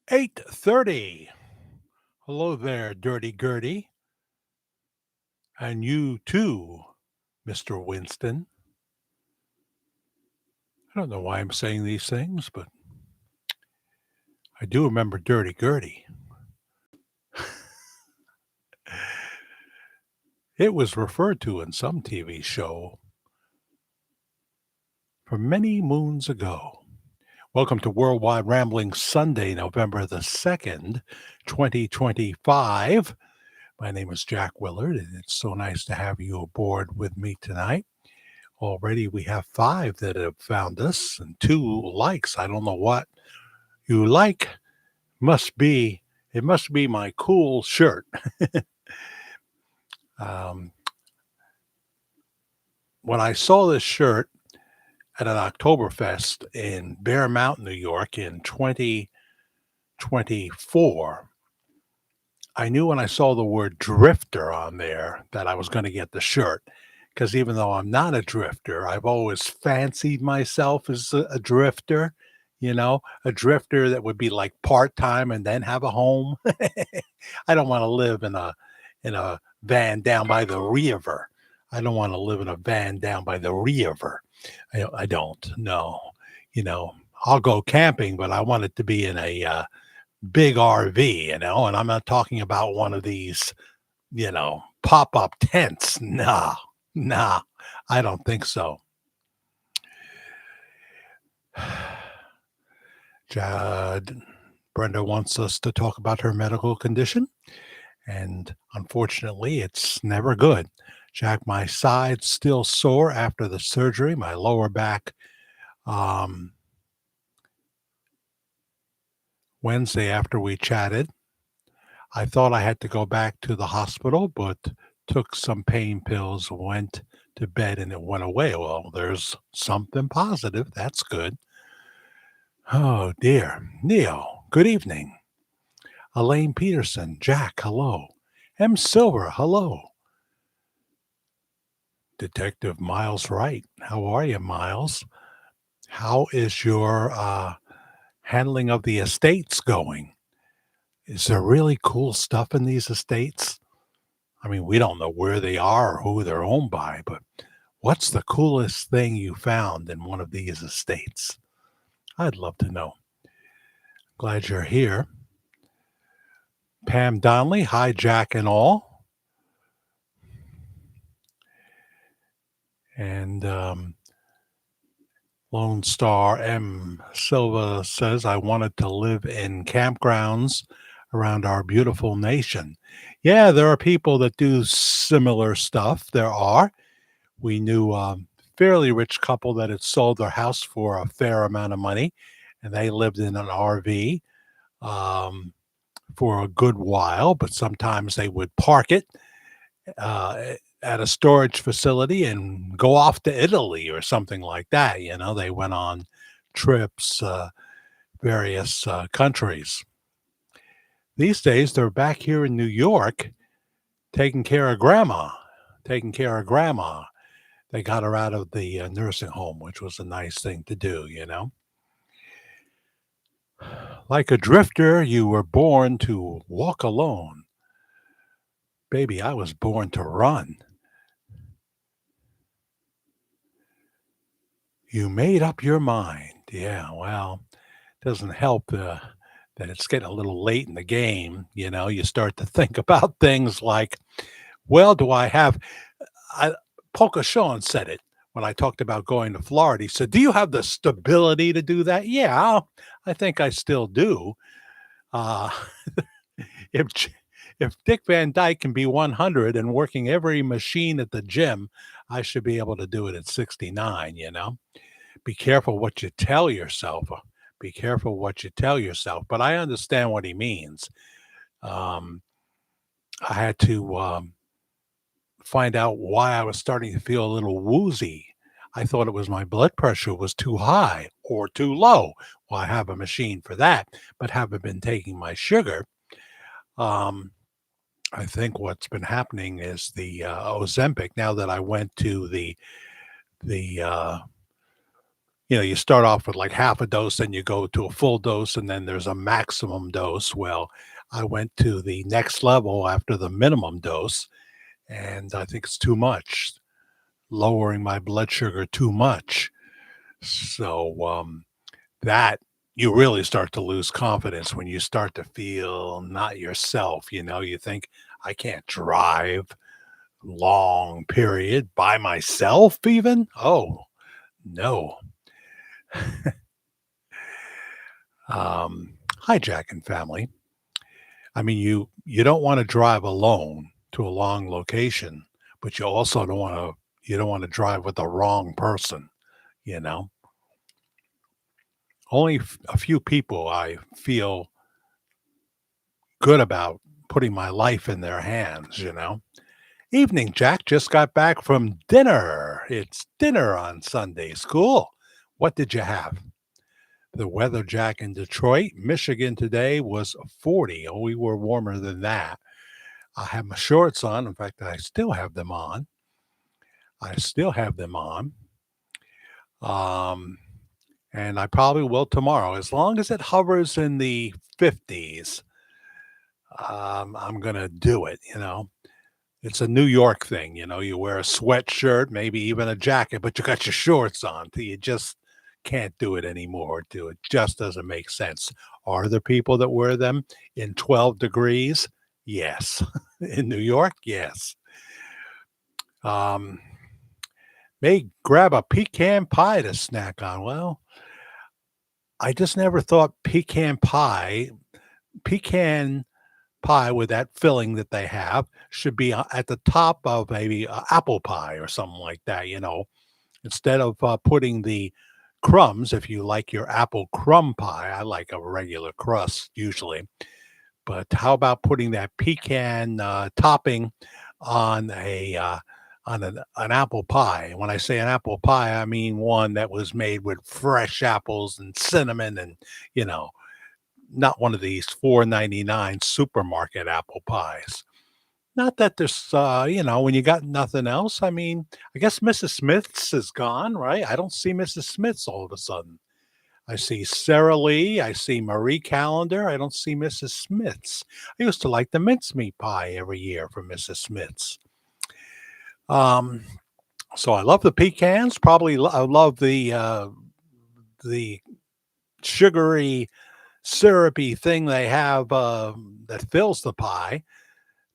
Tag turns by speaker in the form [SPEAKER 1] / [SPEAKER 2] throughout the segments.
[SPEAKER 1] 8:30. Hello there, Dirty Gertie, and you too, Mr. Winston. I don't know why I'm saying these things, but I do remember Dirty Gertie. It was referred to in some TV show from many moons ago. Welcome to Worldwide Rambling Sunday, November the 2nd, 2025. My name is Jack Willard, and it's so nice to have you aboard with me tonight. Already we have 5 that have found us and 2 likes. I don't know what you like. It must be my cool shirt. um, when I saw this shirt at an Oktoberfest in Bear Mountain, New York in 2024, I knew when I saw the word drifter on there that I was going to get the shirt. Because even though I'm not a drifter, I've always fancied myself as a drifter, a drifter that would be like part-time and then have a home. I don't want to live in a van down by the river. I don't want to live in a van down by the river. I don't. No. You know, I'll go camping, but I want it to be in a big RV, and I'm not talking about one of these, pop-up tents. Nah, I don't think so. Jad, Brenda wants us to talk about her medical condition, and unfortunately, it's never good. Jack, my side's still sore after the surgery, my lower back. Wednesday after we chatted, I thought I had to go back to the hospital, but took some pain pills, went to bed, and it went away. Well, there's something positive. That's good. Oh, dear. Neil, good evening. Elaine Peterson, Jack, hello. M. Silver, hello. Detective Miles Wright, how are you, Miles? How is your handling of the estates going? Is there really cool stuff in these estates? I mean, we don't know where they are or who they're owned by, but what's the coolest thing you found in one of these estates? I'd love to know. Glad you're here. Pam Donnelly, hi, Jack and all. And Lone Star M. Silva says, I wanted to live in campgrounds around our beautiful nation. Yeah, there are people that do similar stuff. There are. We knew a fairly rich couple that had sold their house for a fair amount of money, and they lived in an RV for a good while, but sometimes they would park it at a storage facility and go off to Italy or something like that. They went on trips, various countries. These days, they're back here in New York taking care of grandma, taking care of grandma. They got her out of the nursing home, which was a nice thing to do. Like a drifter, you were born to walk alone. Baby, I was born to run. You made up your mind. Yeah, well, doesn't help that it's getting a little late in the game. You start to think about things like, well, do I have I Polka Sean said it when I talked about going to Florida. He said, "Do you have the stability to do that?" Yeah, I think I still do. Uh, if if Dick Van Dyke can be 100 and working every machine at the gym, I should be able to do it at 69. Be careful what you tell yourself. Be careful what you tell yourself. But I understand what he means. Um, I had to find out why I was starting to feel a little woozy. I thought it was my blood pressure was too high or too low. Well, I have a machine for that, but haven't been taking my sugar. Um, I think what's been happening is the Ozempic. Now that I went to the You start off with like half a dose, then you go to a full dose, and then there's a maximum dose. Well, I went to the next level after the minimum dose, and I think it's too much, lowering my blood sugar too much. So, that you really start to lose confidence when you start to feel not yourself. You think, I can't drive long period by myself, even. Oh, no. Hi, Jack and family. I mean, you don't want to drive alone to a long location, but you don't want to drive with the wrong person, you know. Only a few people I feel good about putting my life in their hands. Evening, Jack. Just got back from dinner. It's dinner on Sunday. School. What did you have? The weather, Jack, in Detroit, Michigan today was 40. Oh, we were warmer than that. I have my shorts on. In fact, I still have them on. I still have them on. Um, and I probably will tomorrow. As long as it hovers in the 50s, I'm going to do it. It's a New York thing. You wear a sweatshirt, maybe even a jacket, but you got your shorts on. You just can't do it anymore. It just doesn't make sense. Are there people that wear them in 12 degrees? Yes. In New York? Yes. Um, may grab a pecan pie to snack on. Well, I just never thought pecan pie with that filling that they have should be at the top of maybe apple pie or something like that. Instead of putting the crumbs, if you like your apple crumb pie, I like a regular crust usually. But how about putting that pecan topping on a on an apple pie? When I say an apple pie, I mean one that was made with fresh apples and cinnamon, and you know, not one of these 4.99 supermarket apple pies. Not that there's, when you got nothing else. I mean, I guess Mrs. Smith's is gone, right? I don't see Mrs. Smith's all of a sudden. I see Sara Lee. I see Marie Callender. I don't see Mrs. Smith's. I used to like the mincemeat pie every year from Mrs. Smith's. Um, so I love the pecans. Probably I love the sugary, syrupy thing they have that fills the pie.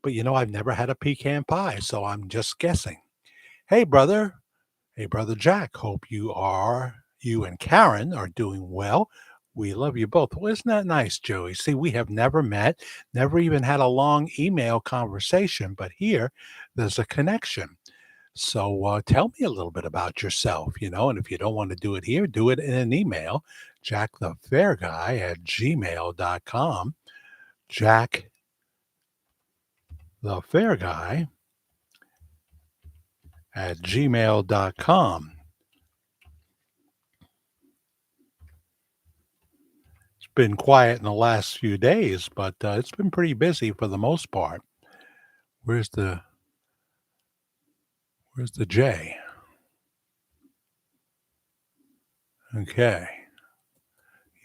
[SPEAKER 1] But I've never had a pecan pie, so I'm just guessing. Hey, brother. Hey, brother Jack. Hope you and Karen are doing well. We love you both. Well, isn't that nice, Joey? See, we have never met, never even had a long email conversation, but here there's a connection. So tell me a little bit about yourself, and if you don't want to do it here, do it in an email, jackthefairguy@gmail.com. Jack the Fair Guy at gmail.com. It's been quiet in the last few days, but it's been pretty busy for the most part. Where's the where's the J? Okay.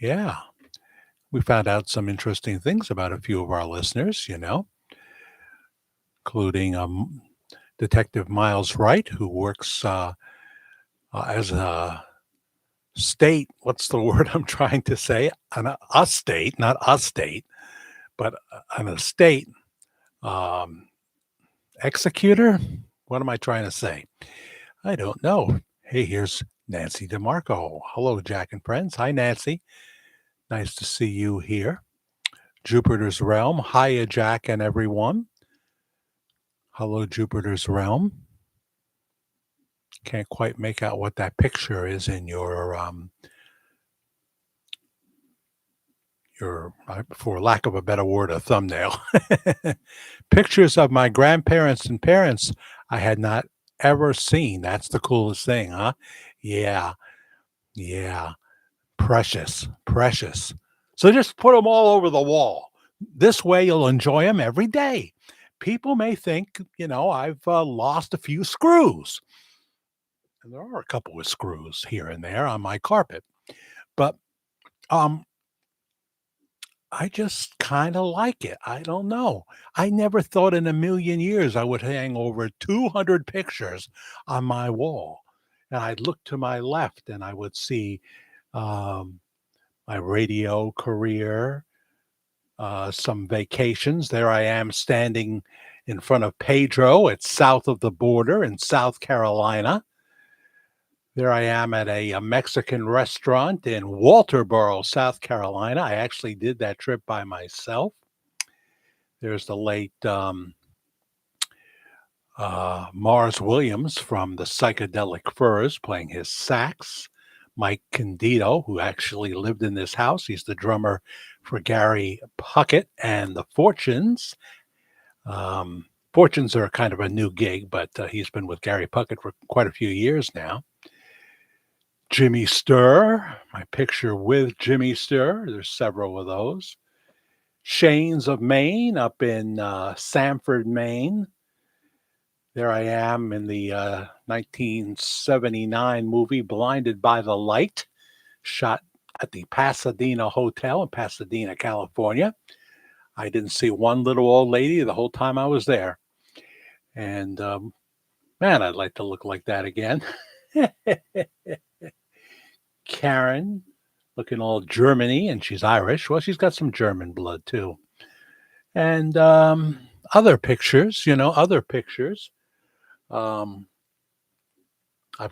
[SPEAKER 1] Yeah. We found out some interesting things about a few of our listeners, including Detective Miles Wright, who works as a state. What's the word I'm trying to say? A state, not a state, but an estate um, executor. What am I trying to say? I don't know. Hey, here's Nancy DeMarco. Hello, Jack and friends. Hi, Nancy. Nice to see you here. Jupiter's Realm. Hiya, Jack and everyone. Hello, Jupiter's Realm. Can't quite make out what that picture is in your, for lack of a better word, a thumbnail. Pictures of my grandparents and parents I had not ever seen. That's the coolest thing, huh? Yeah, yeah. Precious, precious. So just put them all over the wall. This way you'll enjoy them every day. People may think, I've lost a few screws. and there are a couple with screws here and there on my carpet. But um, I just kind of like it. I don't know. I never thought in a million years I would hang over 200 pictures on my wall. And I'd look to my left and I would see um, my radio career, some vacations. There I am standing in front of Pedro. It's south of the border in South Carolina. There I am at a Mexican restaurant in Walterboro, South Carolina. I actually did that trip by myself. There's the late Mars Williams from the Psychedelic Furs playing his sax. Mike Candido, who actually lived in this house. He's the drummer for Gary Puckett and the Fortunes. Fortunes are kind of a new gig, but he's been with Gary Puckett for quite a few years now. Jimmy Sturr, my picture with Jimmy Sturr. There's several of those. Shanes of Maine up in Sanford, Maine. There I am in the 1979 movie Blinded by the Light, shot at the Pasadena Hotel in Pasadena, California. I didn't see one little old lady the whole time I was there. And man, I'd like to look like that again. Karen, looking all Germany, and she's Irish. Well, she's got some German blood too. And other pictures, other pictures. I've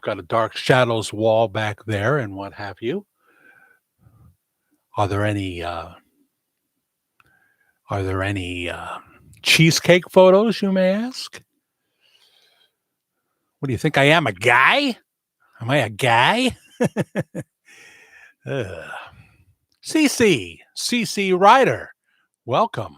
[SPEAKER 1] got a dark shadows wall back there and what have you. Are there any cheesecake photos, you may ask? What do you think I am, a guy? Am I a guy? CC Ryder, welcome.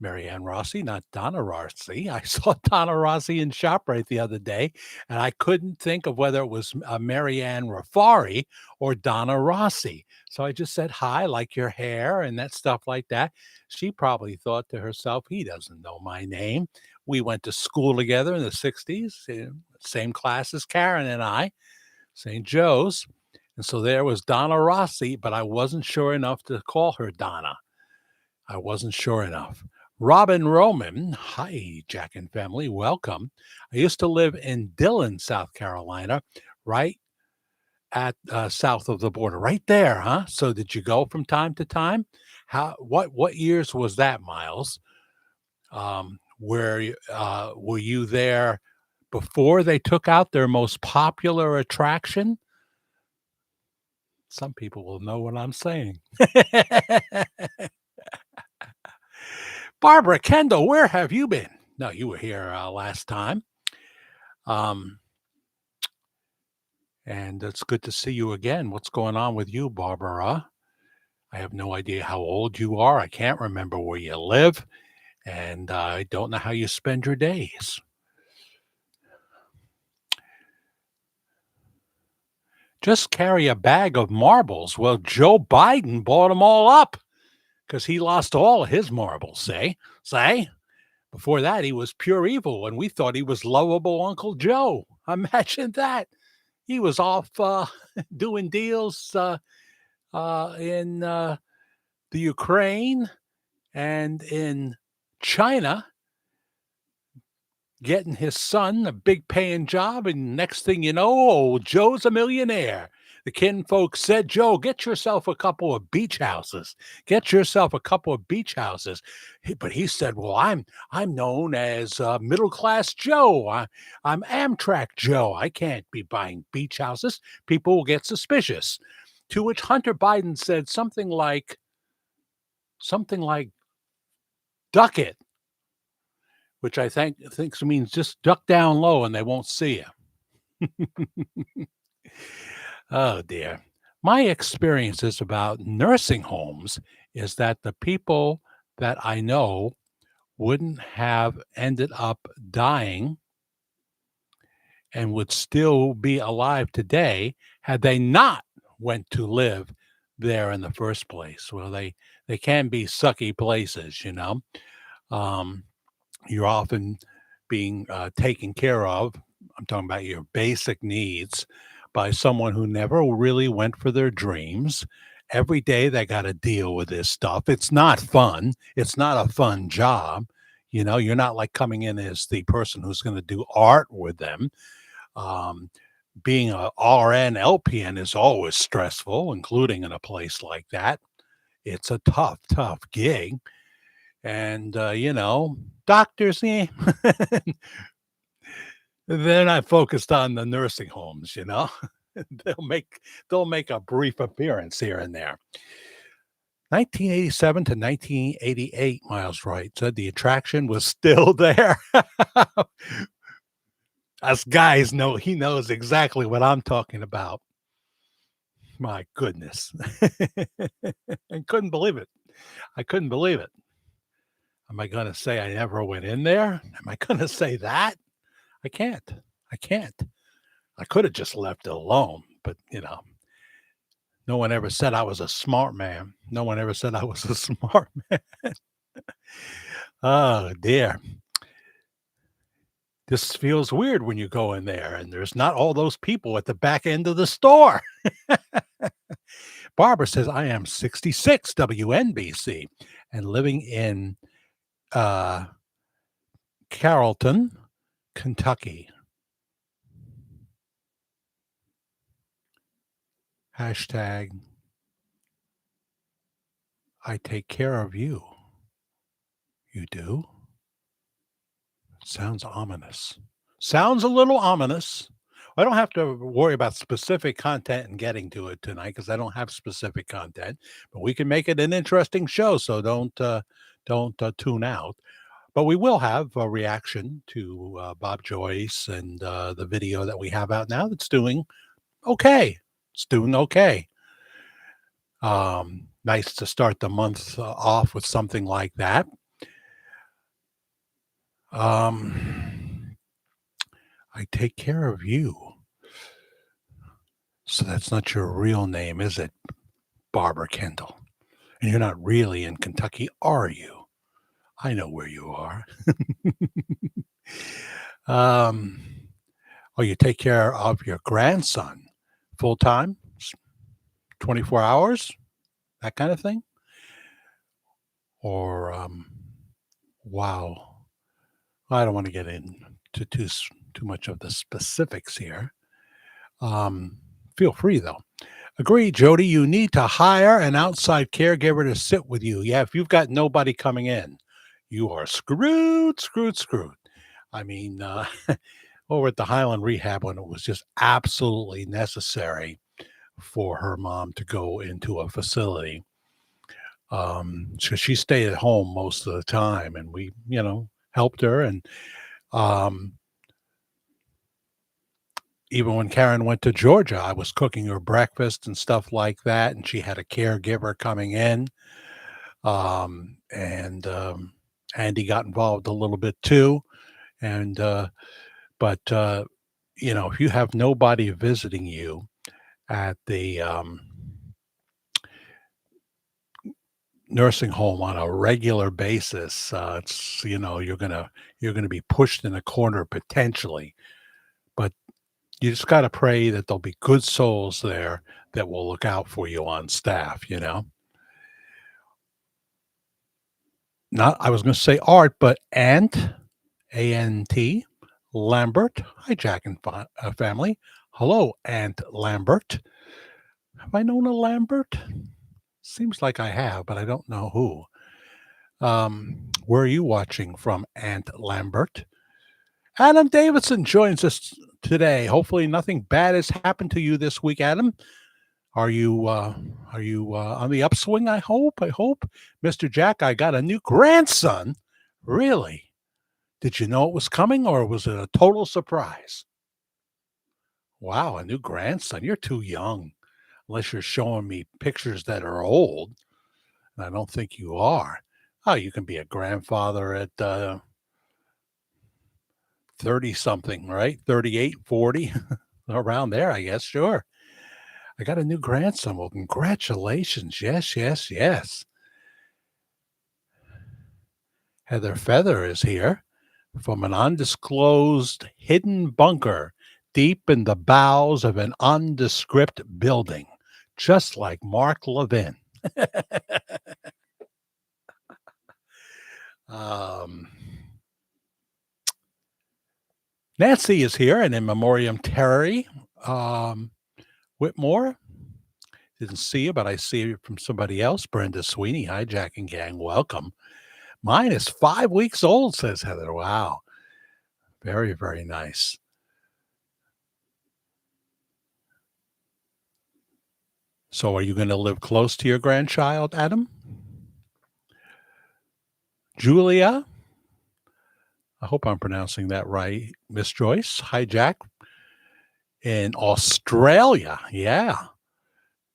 [SPEAKER 1] Marianne Rossi, not Donna Rossi. I saw Donna Rossi in ShopRite the other day, and I couldn't think of whether it was Marianne Rafari or Donna Rossi. So I just said, hi, like your hair and that stuff like that. She probably thought to herself, he doesn't know my name. We went to school together in the 60s, same class as Karen and I, St. Joe's. And so there was Donna Rossi, but I wasn't sure enough to call her Donna. I wasn't sure enough. Robin Roman, hi, Jack and family, welcome. I used to live in Dillon, South Carolina, right at south of the border, right there, huh? So did you go from time to time? What years was that, Miles? Were you there before they took out their most popular attraction? Some people will know what I'm saying. Barbara Kendall, where have you been? No, you were here last time. And it's good to see you again. What's going on with you, Barbara? I have no idea how old you are. I can't remember where you live. And I don't know how you spend your days. Just carry a bag of marbles. Well, Joe Biden bought them all up because he lost all of his marbles, say? Before that, he was pure evil, and we thought he was lovable Uncle Joe. Imagine that. He was off doing deals in the Ukraine and in China, getting his son a big paying job. And next thing you know, old Joe's a millionaire. The kinfolk said, Joe, get yourself a couple of beach houses. Get yourself a couple of beach houses. But he said, well, I'm known as middle class Joe. I'm Amtrak Joe. I can't be buying beach houses. People will get suspicious. To which Hunter Biden said something like, duck it, which I think means just duck down low and they won't see you. Oh, dear. My experiences about nursing homes is that the people that I know wouldn't have ended up dying and would still be alive today had they not went to live there in the first place. Well, they can be sucky places, You're often being taken care of. I'm talking about your basic needs by someone who never really went for their dreams. Every day they got to deal with this stuff. It's not fun. It's not a fun job. You know, you're not like coming in as the person who's going to do art with them. Um, Being a RN, LPN is always stressful, including in a place like that. It's a tough, tough gig. And, doctors, they're not focused on the nursing homes, you know? They'll make they'll make a brief appearance here and there. 1987 to 1988, Miles Wright said the attraction was still there. Us guys know he knows exactly what I'm talking about. My goodness. I couldn't believe it. I couldn't believe it. Am I gonna say I never went in there? Am I gonna say that? I can't. I can't. I could have just left it alone, but no one ever said I was a smart man. No one ever said I was a smart man. Oh dear. This feels weird when you go in there and there's not all those people at the back end of the store. Barbara says, I am 66 WNBC and living in uh, Carrollton, Kentucky. Hashtag, I take care of you. You do? Sounds ominous. Sounds a little ominous. I don't have to worry about specific content and getting to it tonight because I don't have specific content, but we can make it an interesting show. So don't tune out. But we will have a reaction to Bob Joyce and the video that we have out now that's doing okay. It's doing okay. Nice to start the month off with something like that. I take care of you. So that's not your real name, is it, Barbara Kendall? And you're not really in Kentucky, are you? I know where you are. um, oh, you take care of your grandson full time, 24 hours, that kind of thing? Or, wow, I don't want to get into too much of the specifics here. Feel free though. Agree, Jody. You need to hire an outside caregiver to sit with you. Yeah, if you've got nobody coming in, you are screwed, screwed, screwed. I mean, over at the Highland Rehab when it was just absolutely necessary for her mom to go into a facility. So she stayed at home most of the time, and we, helped her. And um, even when Karen went to Georgia, I was cooking her breakfast and stuff like that, and she had a caregiver coming in. And Andy got involved a little bit too. And but if you have nobody visiting you at the nursing home on a regular basis, it's you're gonna be pushed in a corner potentially. But you just got to pray that there'll be good souls there that will look out for you on staff, Not, I was going to say Art, but Ant, A-N-T, Lambert. Hi, Jack and family. Hello, Aunt Lambert. Have I known a Lambert? Seems like I have, but I don't know who. Where are you watching from, Aunt Lambert? Adam Davidson joins us today. Hopefully, nothing bad has happened to you this week, Adam. Are you on the upswing? I hope. Mr. Jack, I got a new grandson. Really? Did you know it was coming, or was it a total surprise? Wow, a new grandson. You're too young, unless you're showing me pictures that are old. And I don't think you are. Oh, you can be a grandfather at 30 something, right? 38, 40, around there, I guess. Sure. I got a new grandson. Well, congratulations. Yes, yes, yes. Heather Feather is here. from an undisclosed hidden bunker deep in the bowels of an undescript building, just like Mark Levin. Um, Nancy is here, and in memoriam Terry Whitmore. Didn't see you, but I see you from somebody else. Brenda Sweeney, hijacking gang, welcome. Mine is 5 weeks old, says Heather. Wow, very, very nice. So, are you going to live close to your grandchild, Adam? Julia, I hope I'm pronouncing that right. Miss Joyce, hijack in Australia. Yeah.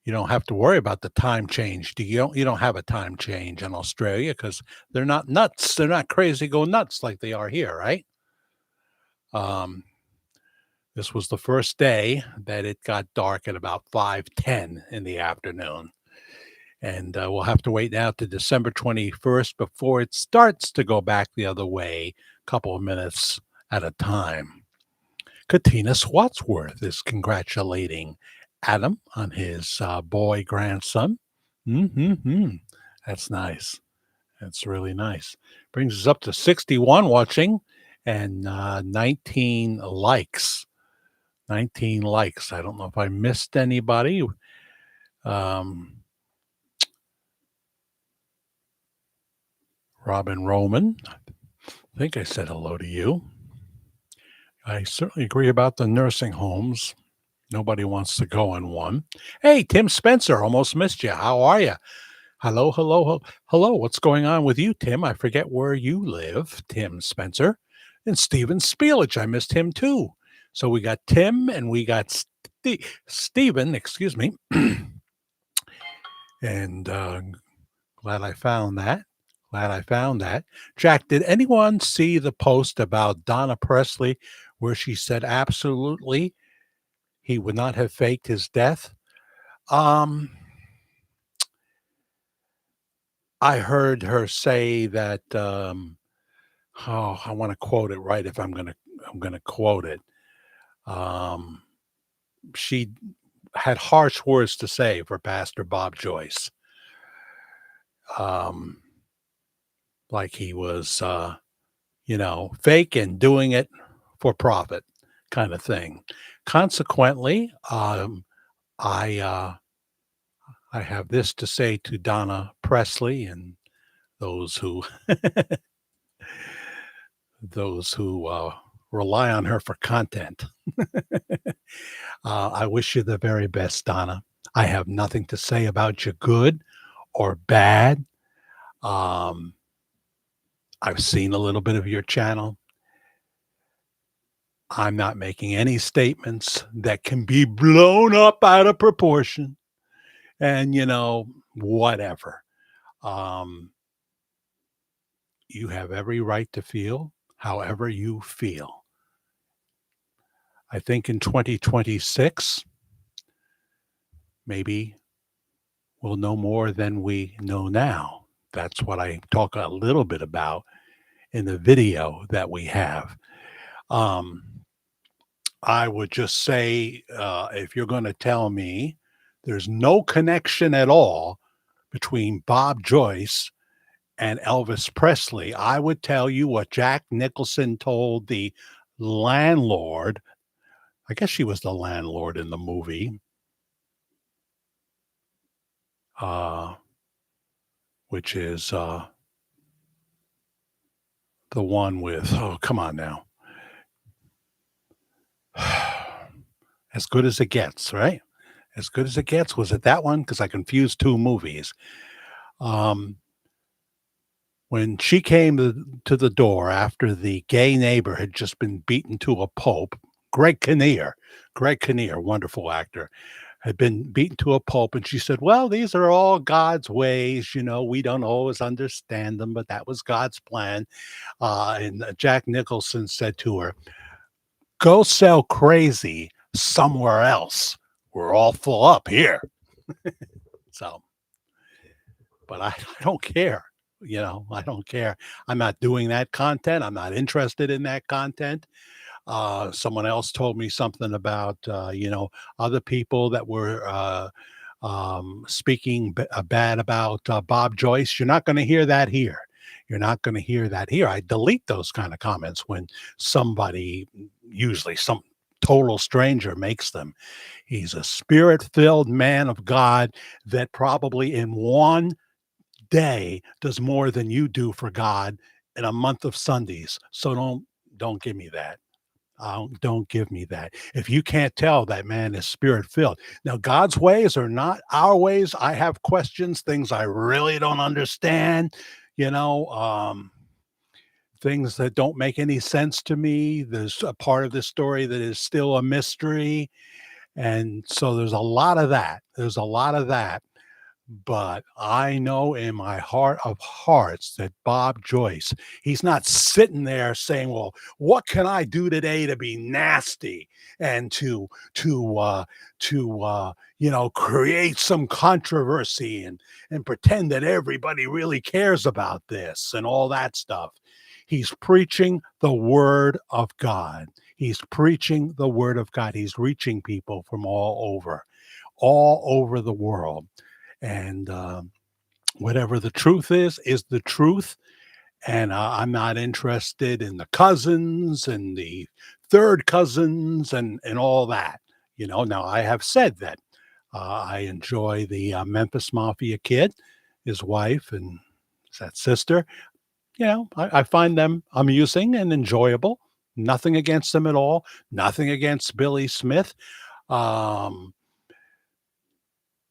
[SPEAKER 1] You don't have to worry about the time change. You don't have a time change in Australia because they're not nuts. They're not crazy go nuts like they are here, right? Um, this was the first day that it got dark at about 5:10 in the afternoon. And we'll have to wait now to December 21st before it starts to go back the other way, a couple of minutes at a time. Katina Swatsworth is congratulating Adam on his boy grandson. Mm-hmm. That's nice. That's really nice. Brings us up to 61 watching and 19 likes. 19 likes. I don't know if I missed anybody. Um, Robin Roman, I think I said hello to you. I certainly agree about the nursing homes. Nobody wants to go in one. Hey, Tim Spencer, almost missed you. How are you? Hello, hello, hello. What's going on with you, Tim? I forget where you live, Tim Spencer. And Steven Spielich, I missed him too. So we got Tim and we got Steven, excuse me. And glad I found that. Glad I found that. Jack, did anyone see the post about Donna Presley where she said absolutely he would not have faked his death? Um, I heard her say that oh, I want to quote it right if I'm gonna quote it. Um, she had harsh words to say for Pastor Bob Joyce. Um, like he was fake and doing it for profit kind of thing. Consequently, I I have this to say to Donna Presley and those who those who rely on her for content. I wish you the very best, Donna. I have nothing to say about you, good or bad. Um, I've seen a little bit of your channel. I'm not making any statements that can be blown up out of proportion and, whatever. Um, you have every right to feel however you feel. I think in 2026, maybe we'll know more than we know now. That's what I talk a little bit about in the video that we have. Um, I would just say if you're going to tell me there's no connection at all between Bob Joyce and Elvis Presley, I would tell you what Jack Nicholson told the landlord. I guess she was the landlord in the movie, uh, which is the one with, oh, come on now. As Good as It Gets, right? As Good as It Gets. Was it that one? Because I confused two movies. Um, when she came to the door after the gay neighbor had just been beaten to a pulp, Greg Kinnear, wonderful actor, had been beaten to a pulp, and she said, "Well, these are all God's ways. We don't always understand them, but that was God's plan." And Jack Nicholson said to her, "Go sell crazy somewhere else. We're all full up here." So, but I don't care. I don't care. I'm not doing that content. I'm not interested in that content. Someone else told me something about, other people that were speaking bad about Bob Joyce. You're not going to hear that here. You're not going to hear that here. I delete those kind of comments when somebody, usually some total stranger, makes them. He's a spirit filled man of God that probably in one day does more than you do for God in a month of Sundays. So don't give me that. Don't give me that. If you can't tell that man is spirit filled. Now, God's ways are not our ways. I have questions, things I really don't understand, you know, things that don't make any sense to me. There's a part of this story that is still a mystery. And so there's a lot of that. There's a lot of that. But I know in my heart of hearts that Bob Joyce, he's not sitting there saying, "Well, what can I do today to be nasty and to create some controversy and pretend that everybody really cares about this and all that stuff." He's preaching the word of God. He's preaching the word of God. He's reaching people from all over the world. And whatever the truth is the truth. And I'm not interested in the cousins and the third cousins and all that. Now I have said that I enjoy the Memphis Mafia kid, his wife, and that sister. I find them amusing and enjoyable. Nothing against them at all. Nothing against Billy Smith. Um,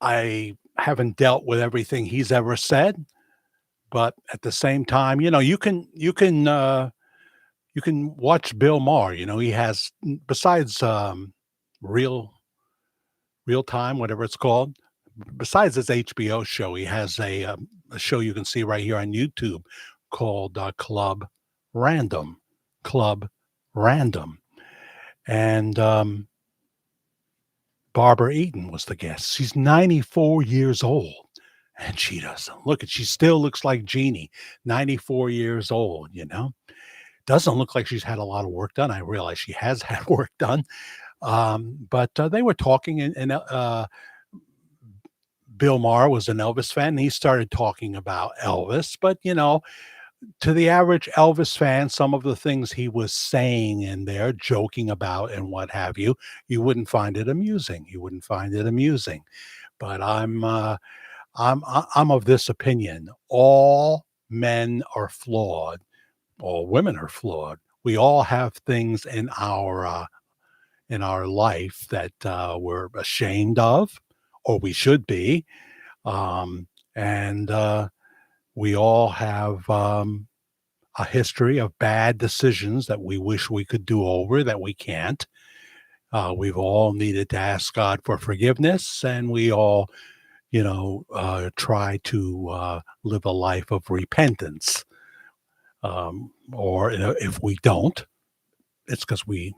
[SPEAKER 1] I haven't dealt with everything he's ever said, but at the same time, you can watch Bill Maher. He has besides real real time, whatever it's called. Besides his HBO show, he has a show you can see right here on YouTube called Random, Club Random, and Barbara Eaton was the guest. She's 94 years old. And she doesn't look she still looks like Jeannie, 94 years old, Doesn't look like she's had a lot of work done. I realize she has had work done. But they were talking, and Bill Maher was an Elvis fan. And he started talking about Elvis. But, to the average Elvis fan, some of the things he was saying in there, joking about and what have you, you wouldn't find it amusing. You wouldn't find it amusing. But I'm of this opinion. All men are flawed. All women are flawed. We all have things in our life that we're ashamed of, or we should be, and we all have a history of bad decisions that we wish we could do over that we can't. We've all needed to ask God for forgiveness, and we all try to live a life of repentance. Or if we don't, it's because we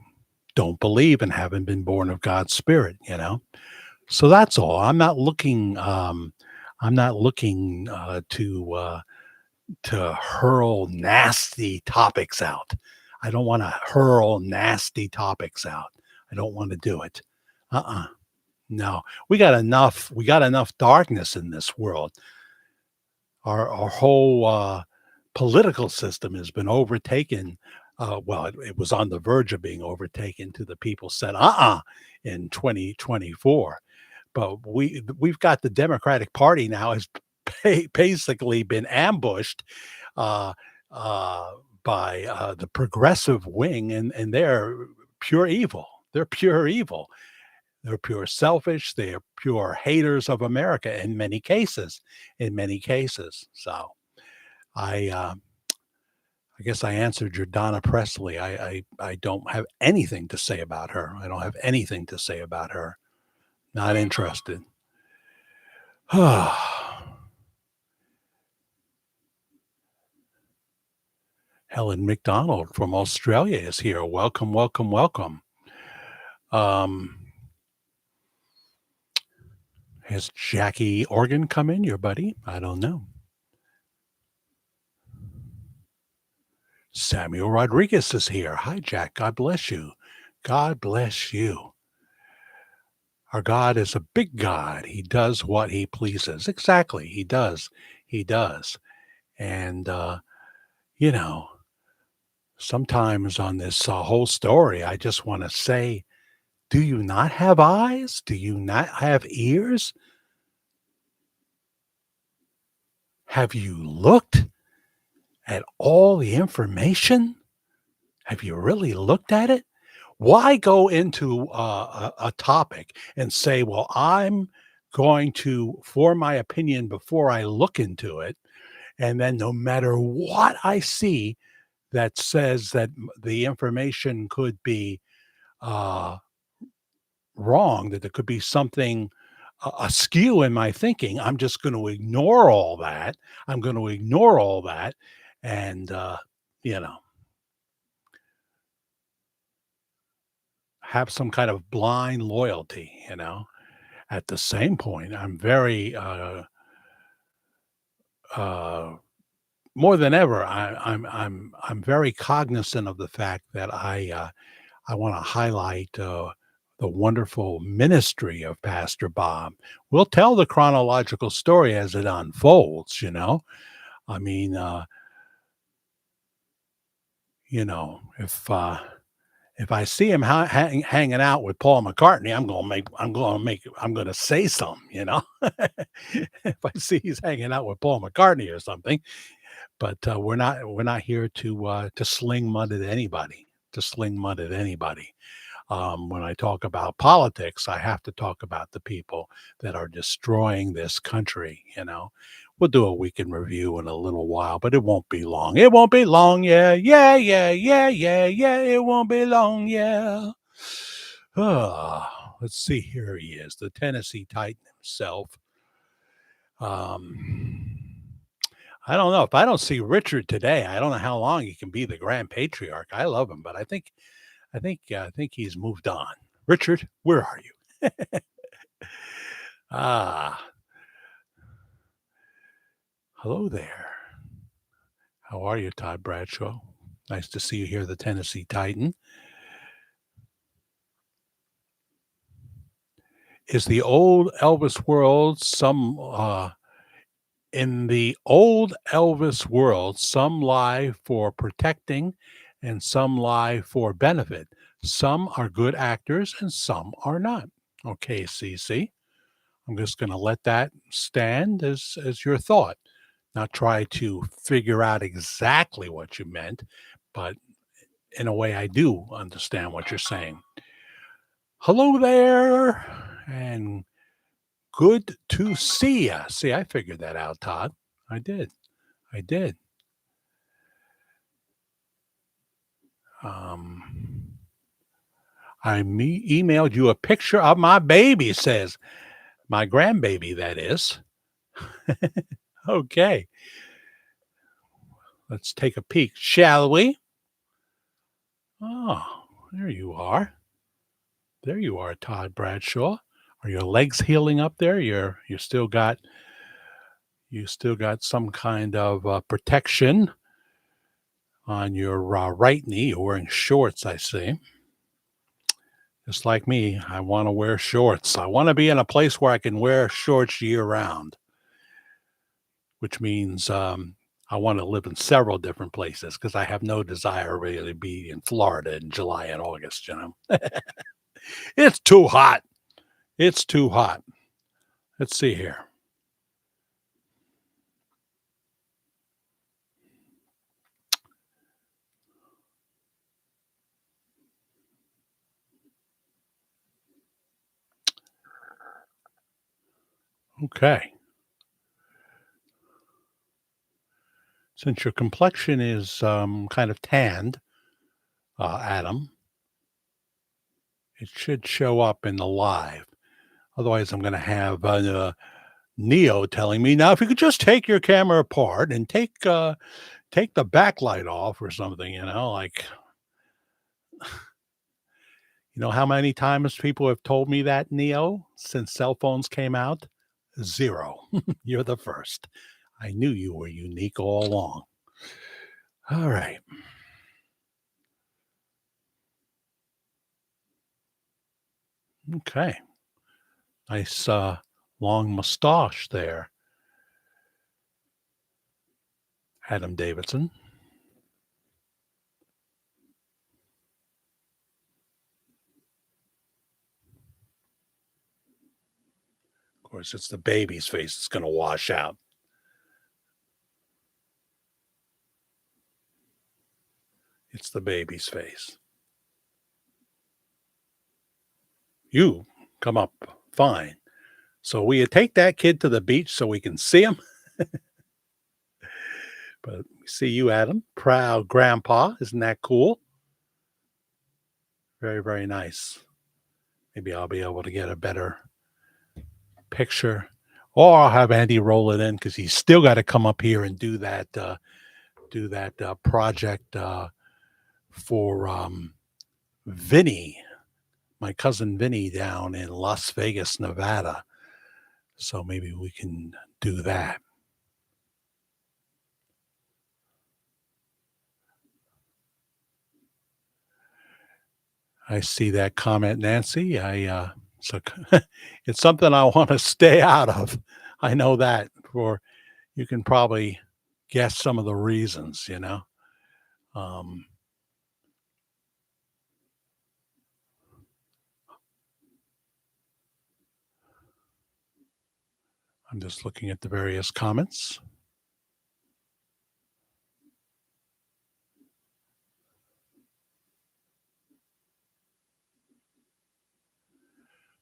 [SPEAKER 1] don't believe and haven't been born of God's Spirit. So that's all. I'm not looking. I'm not looking to hurl nasty topics out. I don't want to hurl nasty topics out. I don't want to do it. Uh-uh. No, we got enough darkness in this world. Our whole political system has been overtaken. Well, it was on the verge of being overtaken to the people said, in 2024. But we've got the Democratic Party now has basically been ambushed uh, uh, by the progressive wing, and they're pure evil. They're pure evil. They're pure selfish. They're pure haters of America in many cases. In many cases. So I I guess I answered your Donna Presley. I don't have anything to say about her. I don't have anything to say about her. Not interested. Helen McDonald from Australia is here. Welcome, welcome, welcome. Um, has Jackie Organ come in, your buddy? I don't know. Samuel Rodriguez is here. Hi, Jack. God bless you. God bless you. Our God is a big God. He does what he pleases. Exactly. He does. He does. And, you know, sometimes on this whole story, I just want to say, do you not have eyes? Do you not have ears? Have you looked at all the information? Have you really looked at it? Why go into a topic and say, well, I'm going to form my opinion before I look into it? And then no matter what I see that says that the information could be uh, wrong, that there could be something askew in my thinking, I'm just going to ignore all that. I'm going to ignore all that. And, you know, have some kind of blind loyalty, you know. At the same point, I'm very, uh, more than ever, I'm very cognizant of the fact that I want to highlight the wonderful ministry of Pastor Bob. We'll tell the chronological story as it unfolds. You know, I mean, you know, if I see him hanging out with Paul McCartney, I'm gonna say something, you know. If I see he's hanging out with Paul McCartney or something, but we're not here to sling mud at anybody. To sling mud at anybody. When I talk about politics, I have to talk about the people that are destroying this country. You know, we'll do a weekend review in a little while, but it won't be long. It won't be long. Yeah, yeah, yeah, yeah, yeah, yeah. It won't be long. Yeah. Let's see. Here he is, the Tennessee Titan himself. Um, I don't know if I don't see Richard today. I don't know how long he can be the Grand Patriarch. I love him, but I think he's moved on. Richard, where are you? Ah, hello there. How are you, Todd Bradshaw? Nice to see you here, the Tennessee Titan. Is the old Elvis world some in the old Elvis world, some lie for protecting and some lie for benefit. Some are good actors and some are not. Okay, CC. I'm just going to let that stand as your thought, not try to figure out exactly what you meant, but in a way I do understand what you're saying. Hello there, and good to see you. See, I figured that out, Todd. I did. I did. Um, emailed you a picture of my baby, says my grandbaby, that is. Okay, let's take a peek, shall we? Oh, there you are. There you are, Todd Bradshaw. Are your legs healing up there? You still got some kind of protection on your right knee. You're wearing shorts, I see. Just like me, I want to wear shorts. I want to be in a place where I can wear shorts year round, which means I want to live in several different places because I have no desire really to be in Florida in July and August. It's too hot. It's too hot. Let's see here. Okay. Since your complexion is kind of tanned, Adam, it should show up in the live. Otherwise, I'm going to have Neo telling me now if you could just take your camera apart and take the backlight off or something. Like how many times people have told me that, Neo, since cell phones came out? Zero. You're the first. I knew you were unique all along. All right. Okay. Nice, long mustache there, Adam Davidson. Of course, it's the baby's face that's gonna wash out. It's the baby's face. You come up fine. So will you take that kid to the beach so we can see him? But we see you, Adam. Proud grandpa. Isn't that cool? Very, very nice. Maybe I'll be able to get a better picture. Or I'll have Andy roll it in because he's still got to come up here and do that project for Vinny, my cousin Vinny down in Las Vegas, Nevada. So maybe we can do that. I see that comment, Nancy. So it's something I want to stay out of. I know that. For you can probably guess some of the reasons. Um, I'm just looking at the various comments.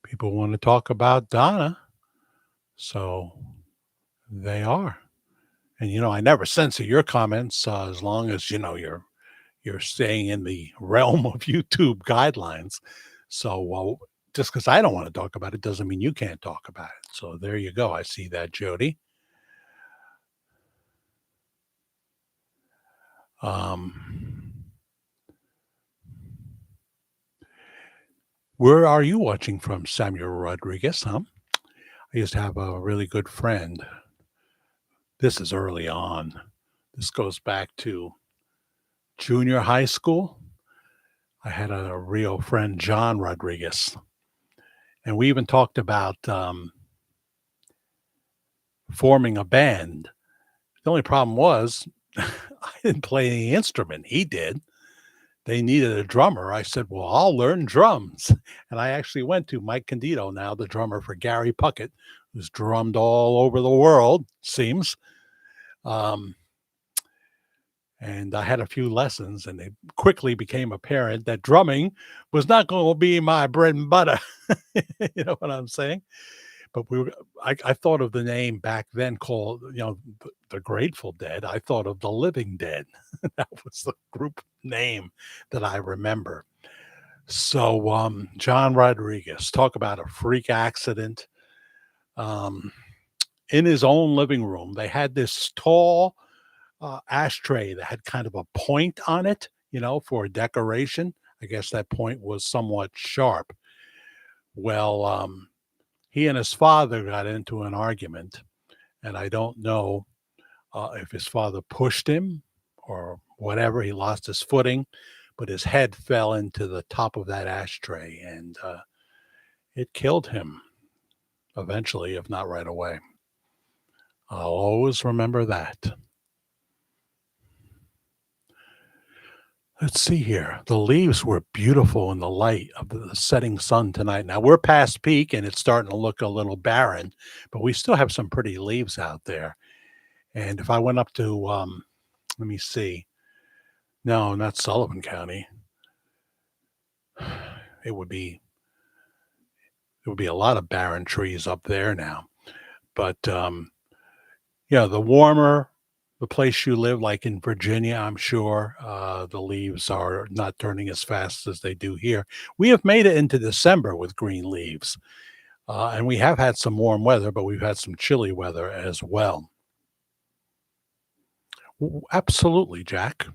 [SPEAKER 1] People want to talk about Donna, so they are. And I never censor your comments as long as you're staying in the realm of YouTube guidelines. So, well, just because I don't want to talk about it doesn't mean you can't talk about it. So there you go. I see that, Jody. Um, where are you watching from, Samuel Rodriguez? Huh? I used to have a really good friend. This is early on. This goes back to junior high school. I had a real friend, John Rodriguez, and we even talked about forming a band. The only problem was I didn't play any instrument. He did. They needed a drummer. I said, "Well, I'll learn drums." And I actually went to Mike Candido, now the drummer for Gary Puckett, who's drummed all over the world, seems. Um, and I had a few lessons, and it quickly became apparent that drumming was not going to be my bread and butter. You know what I'm saying? But I thought of the name back then called, the Grateful Dead. I thought of the Living Dead. That was the group name that I remember. So, John Rodriguez, talk about a freak accident. Um, in his own living room, they had this tall ashtray that had kind of a point on it, for decoration. I guess that point was somewhat sharp. Well, he and his father got into an argument, and I don't know if his father pushed him or whatever. He lost his footing, but his head fell into the top of that ashtray, and it killed him eventually, if not right away. I'll always remember that. Let's see here. The leaves were beautiful in the light of the setting sun tonight. Now we're past peak and it's starting to look a little barren, but we still have some pretty leaves out there. And if I went up to, let me see, no, not Sullivan County, it would be a lot of barren trees up there now. But yeah, the warmer the place you live, like in Virginia, I'm sure the leaves are not turning as fast as they do here. We have made it into December with green leaves, and we have had some warm weather, but we've had some chilly weather as well. Absolutely, Jack,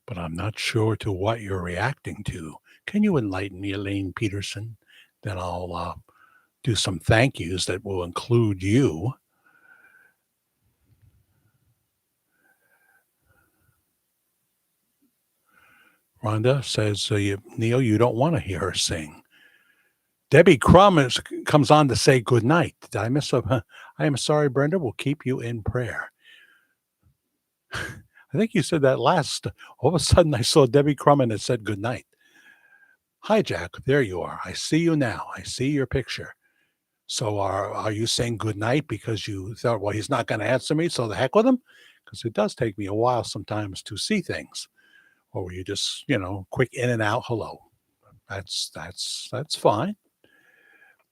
[SPEAKER 1] but I'm not sure to what you're reacting to. Can you enlighten me, Elaine Peterson? Then I'll do some thank yous that will include you. Rhonda says, Neil, you don't want to hear her sing. Debbie Crumb comes on to say good night. Did I miss a? I am sorry, Brenda. We'll keep you in prayer. I think you said that last. All of a sudden, I saw Debbie Crumb and it said good night. Hi, Jack. There you are. I see you now. I see your picture. So are you saying good night because you thought, well, he's not going to answer me, so the heck with him? Because it does take me a while sometimes to see things, or were you just, quick in and out hello? That's fine.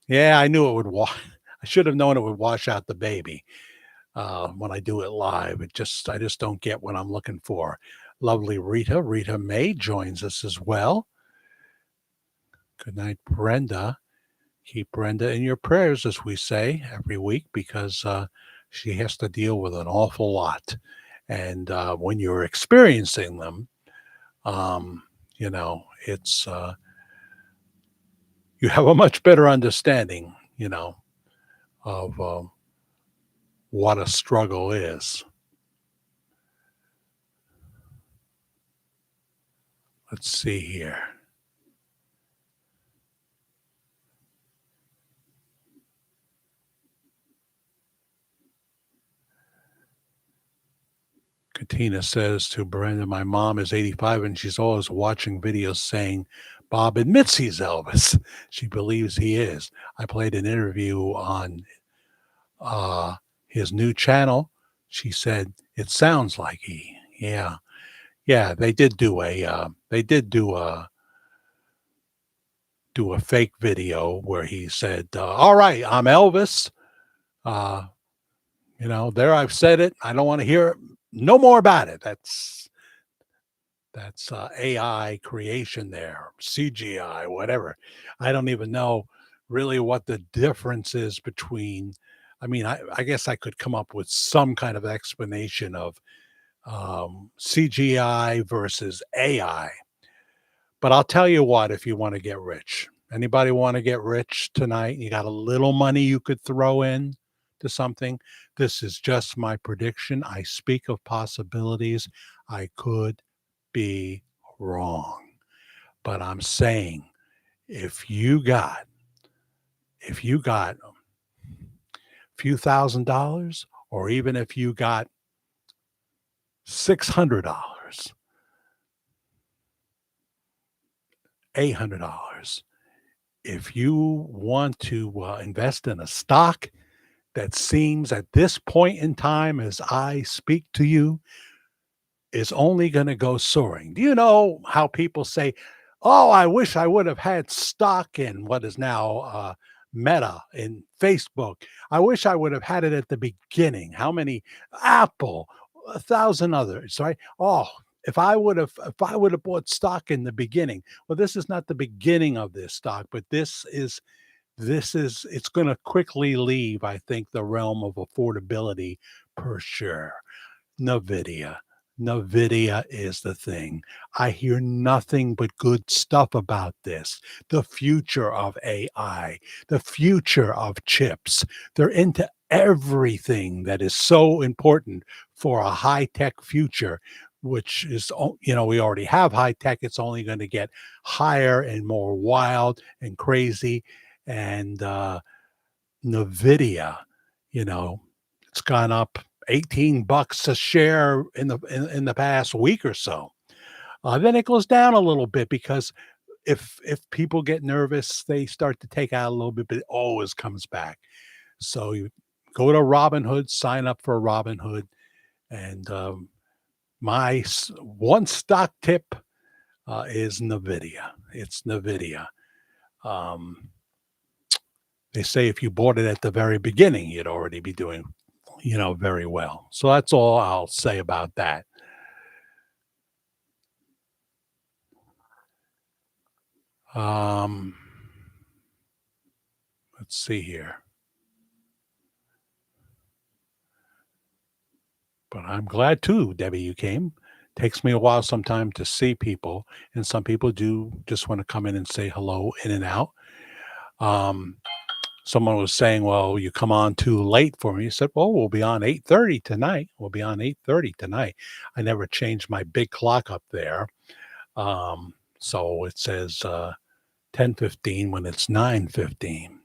[SPEAKER 1] Yeah, I knew it would wash. I should have known it would wash out the baby when I do it live. I just don't get what I'm looking for. Lovely Rita May joins us as well. Good night, Brenda. Keep Brenda in your prayers, as we say every week, because she has to deal with an awful lot. And when you're experiencing them, um, it's you have a much better understanding, of what a struggle is. Let's see here. Katina says to Brenda, my mom is 85 and she's always watching videos saying Bob admits he's Elvis. She believes he is. I played an interview on uh, his new channel. She said it sounds like he. Yeah, yeah. They did do a fake video where he said, "All right, I'm Elvis. Uh, there I've said it. I don't want to hear no more about it." That's AI creation there, CGI, whatever. I don't even know really what the difference is between. I mean, I guess I could come up with some kind of explanation of CGI versus AI. But I'll tell you what, if you want to get rich, anybody want to get rich tonight? You got a little money you could throw in to something. This is just my prediction. I speak of possibilities. I could be wrong. But I'm saying if you got a few $1,000, or even if you got $600, $800, if you want to invest in a stock that seems at this point in time as I speak to you is only going to go soaring. Do you know how people say, "Oh, I wish I would have had stock in what is now Meta in Facebook. I wish I would have had it at the beginning." How many Apple, a thousand others, right? Oh, if I would have bought stock in the beginning. Well, this is not the beginning of this stock, but this is it's going to quickly leave, I think, the realm of affordability per share. NVIDIA. NVIDIA is the thing. I hear nothing but good stuff about this. The future of AI, the future of chips. They're into everything that is so important for a high tech future, which is, we already have high tech. It's only going to get higher and more wild and crazy. And NVIDIA, you know, it's gone up $18 a share in the past week or so. Then it goes down a little bit because if people get nervous, they start to take out a little bit, but it always comes back. So you go to Robinhood, sign up for Robinhood, and one stock tip is Nvidia. It's Nvidia. Um, they say if you bought it at the very beginning, you'd already be doing, very well. So that's all I'll say about that. Um, let's see here. But I'm glad too, Debbie, you came. Takes me a while sometime to see people, and some people do just want to come in and say hello in and out. Um, Someone was saying, "Well, you come on too late for me." I said, "Well, we'll be on 8:30 tonight. We'll be on 8:30 tonight." I never changed my big clock up there. So it says 10:15 when it's 9:15.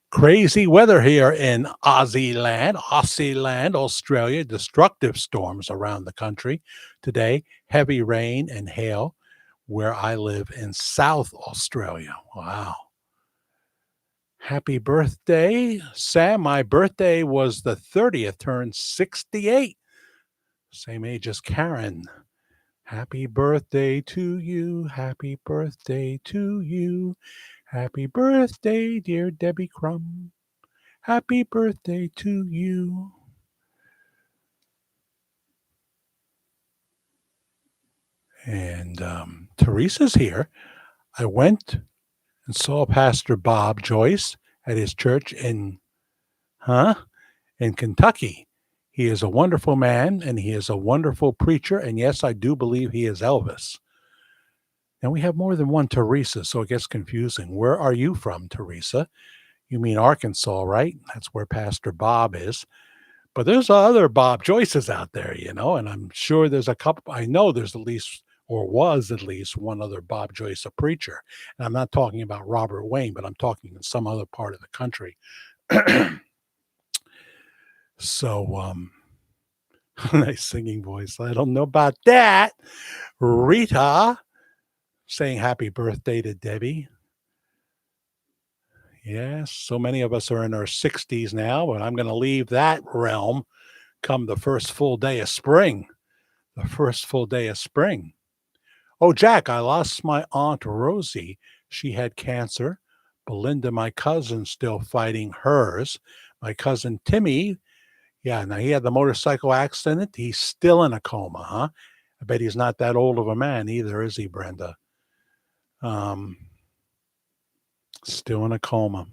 [SPEAKER 1] Crazy weather here in Aussie land, Australia. Destructive storms around the country today. Heavy rain and hail where I live in South Australia. Wow. Happy birthday, Sam. My birthday was the 30th, turned 68. Same age as Karen. Happy birthday to you. Happy birthday to you. Happy birthday, dear Debbie Crumb. Happy birthday to you. And Teresa's here. I went and saw Pastor Bob Joyce at his church in Kentucky. He is a wonderful man and he is a wonderful preacher. And yes, I do believe he is Elvis. Now we have more than one Teresa, so it gets confusing. Where are you from, Teresa? You mean Arkansas, right? That's where Pastor Bob is. But there's other Bob Joyces out there, and I'm sure there's a couple. I know there's at least, or was at least, one other Bob Joyce, a preacher. And I'm not talking about Robert Wayne, but I'm talking in some other part of the country. So, nice singing voice. I don't know about that. Rita saying happy birthday to Debbie. Yes, so many of us are in our 60s now, but I'm going to leave that realm come the first full day of spring. The first full day of spring. Oh, Jack, I lost my Aunt Rosie. She had cancer. Belinda, my cousin, still fighting hers. My cousin Timmy, yeah, now he had the motorcycle accident. He's still in a coma, huh? I bet he's not that old of a man either, is he, Brenda? Still in a coma.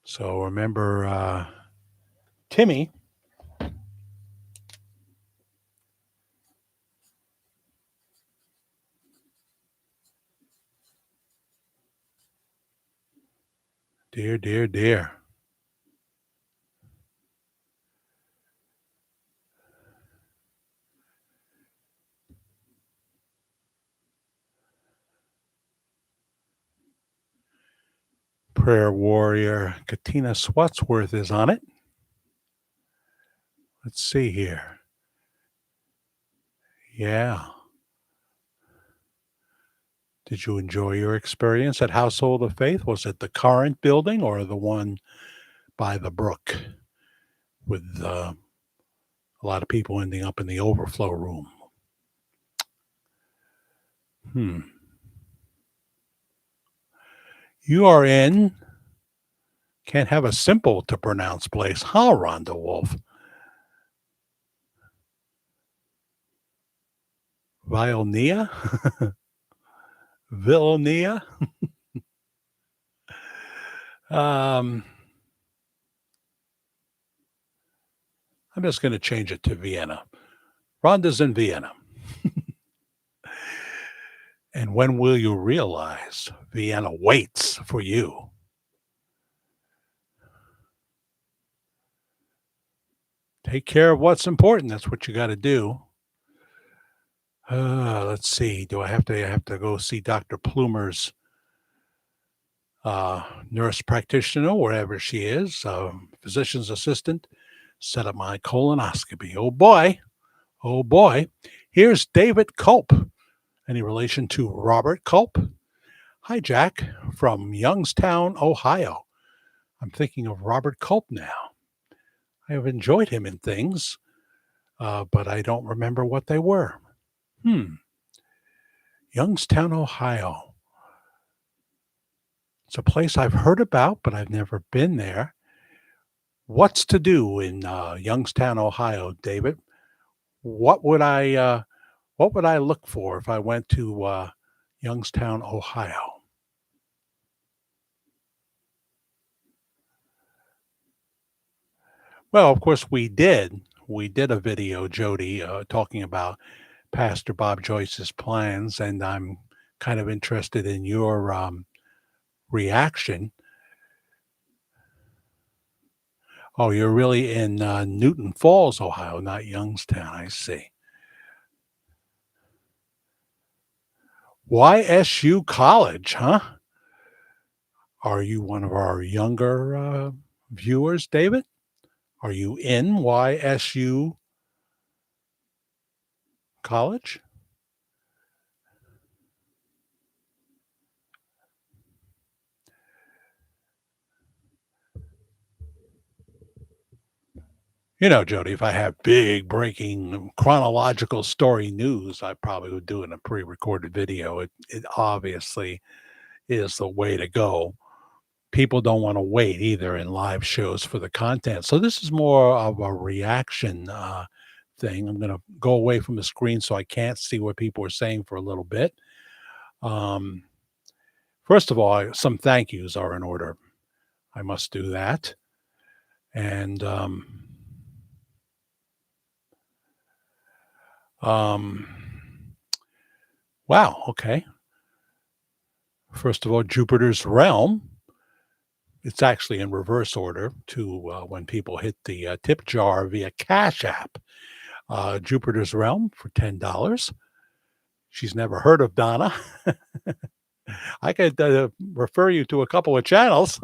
[SPEAKER 1] So remember Timmy. Dear, dear, dear. Prayer warrior Katina Swatsworth is on it. Let's see here. Yeah. Did you enjoy your experience at Household of Faith? Was it the current building or the one by the brook with a lot of people ending up in the overflow room? You are in, can't have a simple to pronounce place, huh, Rhonda Wolf? Vionia? Villonia? I'm just going to change it to Vienna. Rhonda's in Vienna. And when will you realize Vienna waits for you? Take care of what's important. That's what you got to do. Let's see. Do I have to go see Dr. Plumer's nurse practitioner, wherever she is, physician's assistant, set up my colonoscopy. Oh boy. Oh boy. Here's David Culp. Any relation to Robert Culp? Hi, Jack, from Youngstown, Ohio. I'm thinking of Robert Culp now. I have enjoyed him in things, but I don't remember what they were. Youngstown, Ohio. It's a place I've heard about, but I've never been there. What's to do in Youngstown, Ohio, David? What would I look for if I went to Youngstown, Ohio? Well, of course, we did. We did a video, Jody, talking about Pastor Bob Joyce's plans, and I'm kind of interested in your reaction. Oh, you're really in, Newton Falls, Ohio, not Youngstown, I see. YSU College, huh? Are you one of our younger, viewers, David? Are you in YSU College? You know, Jody, if I have big breaking chronological story news, I probably would do it in a pre-recorded video. It obviously is the way to go. People don't wanna wait either in live shows for the content. So this is more of a reaction, thing. I'm gonna go away from the screen so I can't see what people are saying for a little bit. Um, First of all, some thank yous are in order. I must do that. And, um wow, okay. First of all, Jupiter's Realm. It's actually in reverse order to, when people hit the, tip jar via Cash App. Jupiter's Realm for $10. She's never heard of Donna. I could, refer you to a couple of channels,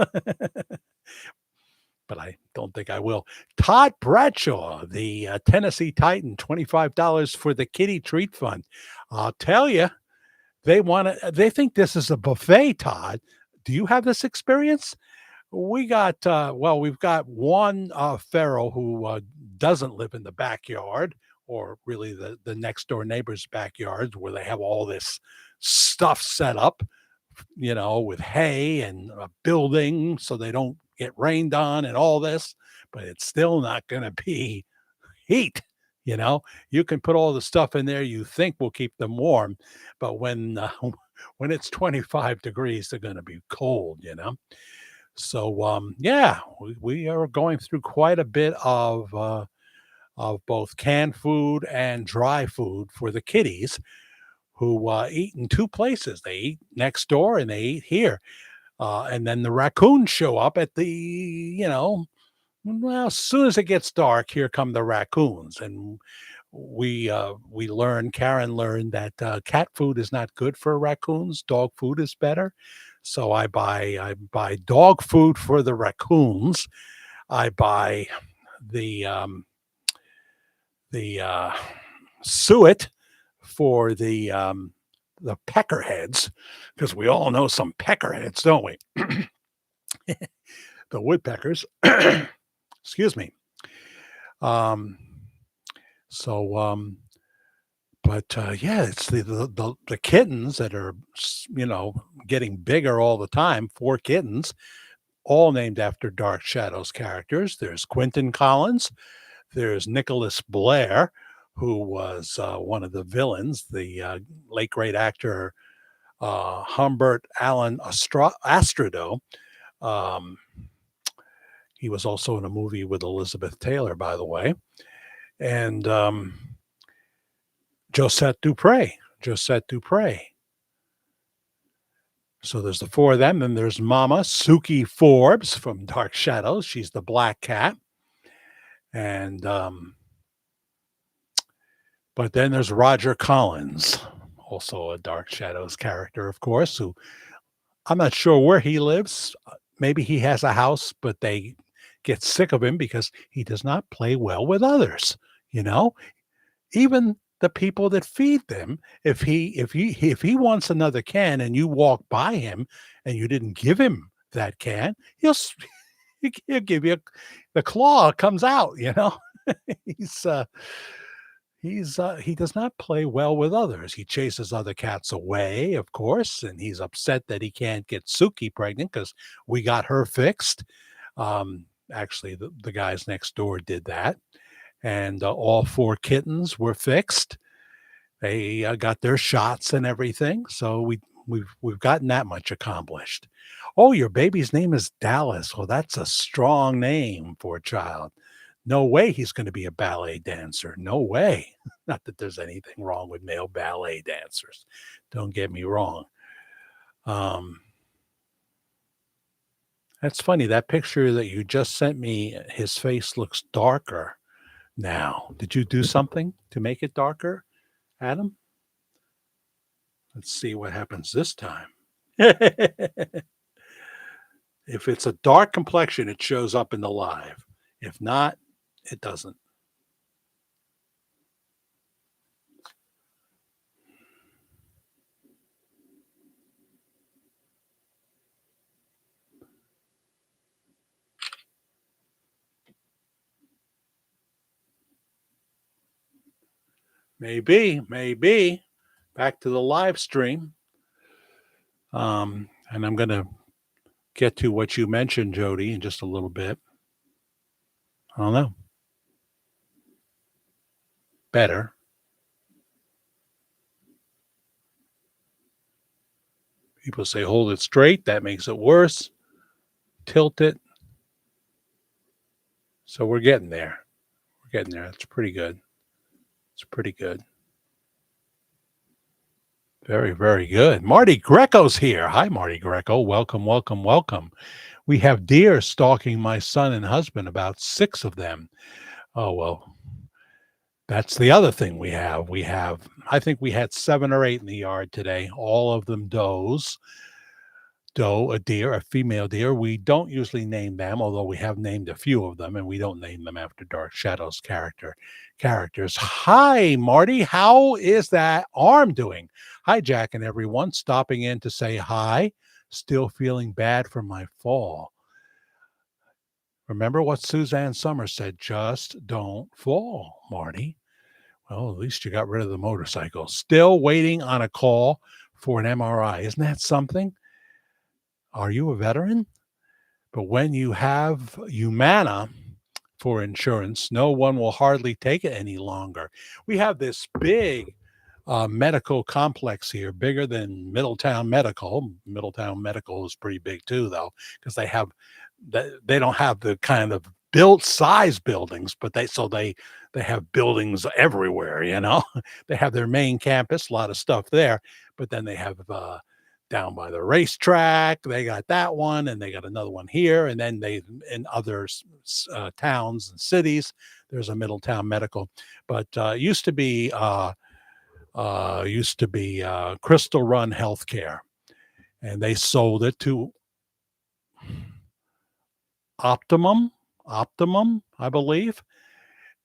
[SPEAKER 1] but I don't think I will. Todd Bradshaw, the, Tennessee Titan, $25 for the Kitty Treat Fund. I'll tell you, they think this is a buffet, Todd. Do you have this experience? We've got one, feral who, doesn't live in the backyard or really the next door neighbor's backyards where they have all this stuff set up, with hay and a building so they don't get rained on and all this, but it's still not gonna be heat, you know? You can put all the stuff in there you think will keep them warm, but when, when it's 25 degrees, they're gonna be cold, you know? So, yeah, we are going through quite a bit of both canned food and dry food for the kitties who eat in two places. They eat next door and they eat here. And then the raccoons show up at well, as soon as it gets dark, here come the raccoons. And Karen learned that cat food is not good for raccoons. Dog food is better. So I buy dog food for the raccoons. I buy the the suet for the peckerheads, because we all know some peckerheads, don't we? The woodpeckers. Excuse me. Um, so, but yeah, it's the kittens that are getting bigger all the time. Four kittens, all named after Dark Shadows characters. There's Quentin Collins. There's Nicholas Blair, who was one of the villains. The late great actor Humbert Allen Astrado. Um, he was also in a movie with Elizabeth Taylor, by the way, and Josette Dupre. Josette Dupre. So there's the four of them. Then there's Mama Suki Forbes from Dark Shadows. She's the black cat. And but then there's Roger Collins, also a Dark Shadows character, of course, who I'm not sure where he lives. Maybe he has a house, but they get sick of him because he does not play well with others. You know, even the people that feed them, if he wants another can and you walk by him and you didn't give him that can, he'll give you the claw comes out. He's he does not play well with others. He chases other cats away, of course, and he's upset that he can't get Suki pregnant because we got her fixed. Actually, the guys next door did that, and all four kittens were fixed. They got their shots and everything, so we've gotten that much accomplished. Oh, your baby's name is Dallas. Well, that's a strong name for a child. No way he's going to be a ballet dancer. No way. Not that there's anything wrong with male ballet dancers. Don't get me wrong. Um, That's funny. That picture that you just sent me, his face looks darker now. Did you do something to make it darker, Adam? Let's see what happens this time. If it's a dark complexion, it shows up in the live. If not, it doesn't. Maybe, maybe. Back to the live stream. And I'm going to get to what you mentioned, Jody, in just a little bit. I don't know. Better. People say hold it straight. That makes it worse. Tilt it. So we're getting there. We're getting there. It's pretty good. It's pretty good. Very, very good. Marty Greco's here. Hi, Marty Greco. Welcome, welcome, welcome. We have deer stalking my son and husband, about 6 of them. Oh, well, that's the other thing we have. I think we had 7 or 8 in the yard today, all of them does. Doe, a deer, a female deer. We don't usually name them, although we have named a few of them, and we don't name them after Dark Shadows characters. Hi, Marty. How is that arm doing? Hi, Jack and everyone. Stopping in to say hi. Still feeling bad for my fall. Remember what Suzanne Summers said, just don't fall, Marty. Well, at least you got rid of the motorcycle. Still waiting on a call for an MRI. Isn't that something? Are you a veteran? But when you have Humana for insurance, no one will hardly take it any longer. We have this big medical complex here, bigger than Middletown Medical. Middletown Medical is pretty big too, though, because they don't have the kind of built size buildings, but they have buildings everywhere. They have their main campus, a lot of stuff there, but then they have down by the racetrack, they got that one, and they got another one here, and then they in other towns and cities, there's a Middletown Medical, but used to be Crystal Run Healthcare, and they sold it to Optimum, I believe,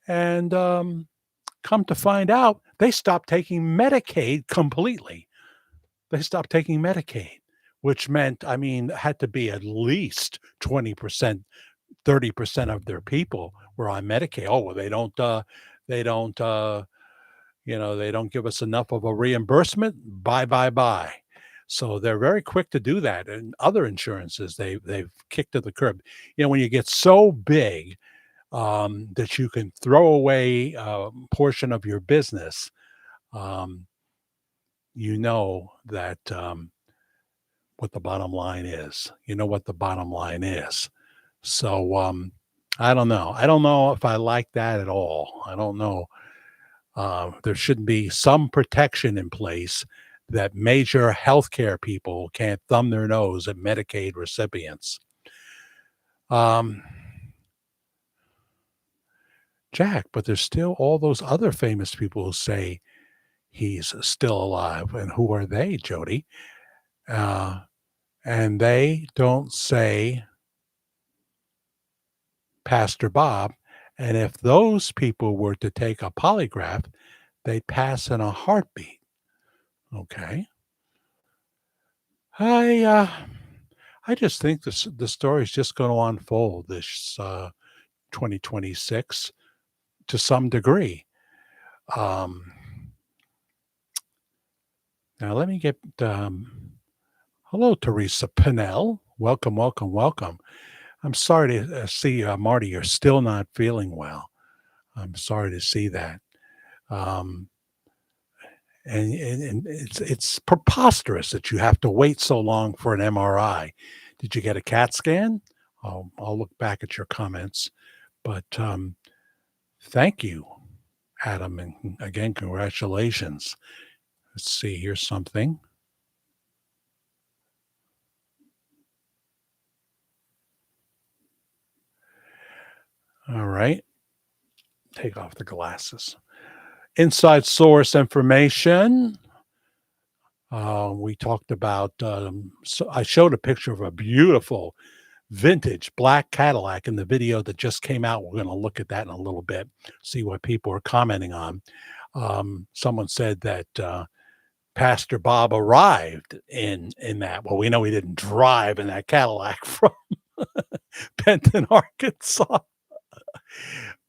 [SPEAKER 1] and come to find out, they stopped taking Medicaid completely. They stopped taking Medicaid, which meant, I mean, had to be at least 20%, 30% of their people were on Medicaid. Oh, well, they don't, they don't give us enough of a reimbursement. Bye, bye, bye. So they're very quick to do that. And other insurances, they've kicked to the curb. When you get so big that you can throw away a portion of your business, you know that what the bottom line is. You know what the bottom line is. So I don't know. I don't know if I like that at all. I don't know. There should be some protection in place that major healthcare people can't thumb their nose at Medicaid recipients. Um, Jack, but there's still all those other famous people who say he's still alive. And who are they, Jody? And they don't say Pastor Bob. And if those people were to take a polygraph, they'd pass in a heartbeat. Okay. I just think the story is just going to unfold this 2026 to some degree. Um, Now let me get hello, Teresa Pinnell. Welcome, welcome, welcome. I'm sorry to see, Marty, you're still not feeling well. I'm sorry to see that. Um, and it's preposterous that you have to wait so long for an MRI. Did you get a CAT scan? I'll look back at your comments. But thank you, Adam, and again, congratulations. Let's see, here's something. All right. Take off the glasses. Inside source information. We talked about, so I showed a picture of a beautiful vintage black Cadillac in the video that just came out. We're going to look at that in a little bit, see what people are commenting on. Someone said that Pastor Bob arrived in that. Well, we know he didn't drive in that Cadillac from Benton, Arkansas,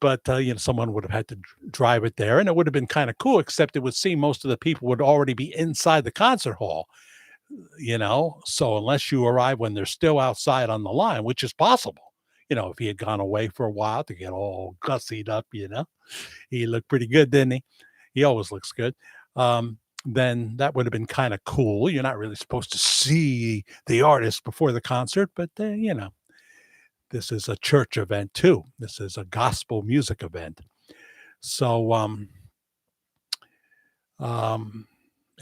[SPEAKER 1] but someone would have had to drive it there, and it would have been kind of cool. Except it would seem most of the people would already be inside the concert hall. So unless you arrive when they're still outside on the line, which is possible, if he had gone away for a while to get all gussied up, he looked pretty good, didn't he? He always looks good. Then that would have been kind of cool. You're not really supposed to see the artist before the concert, but this is a church event too. This is a gospel music event. So, um,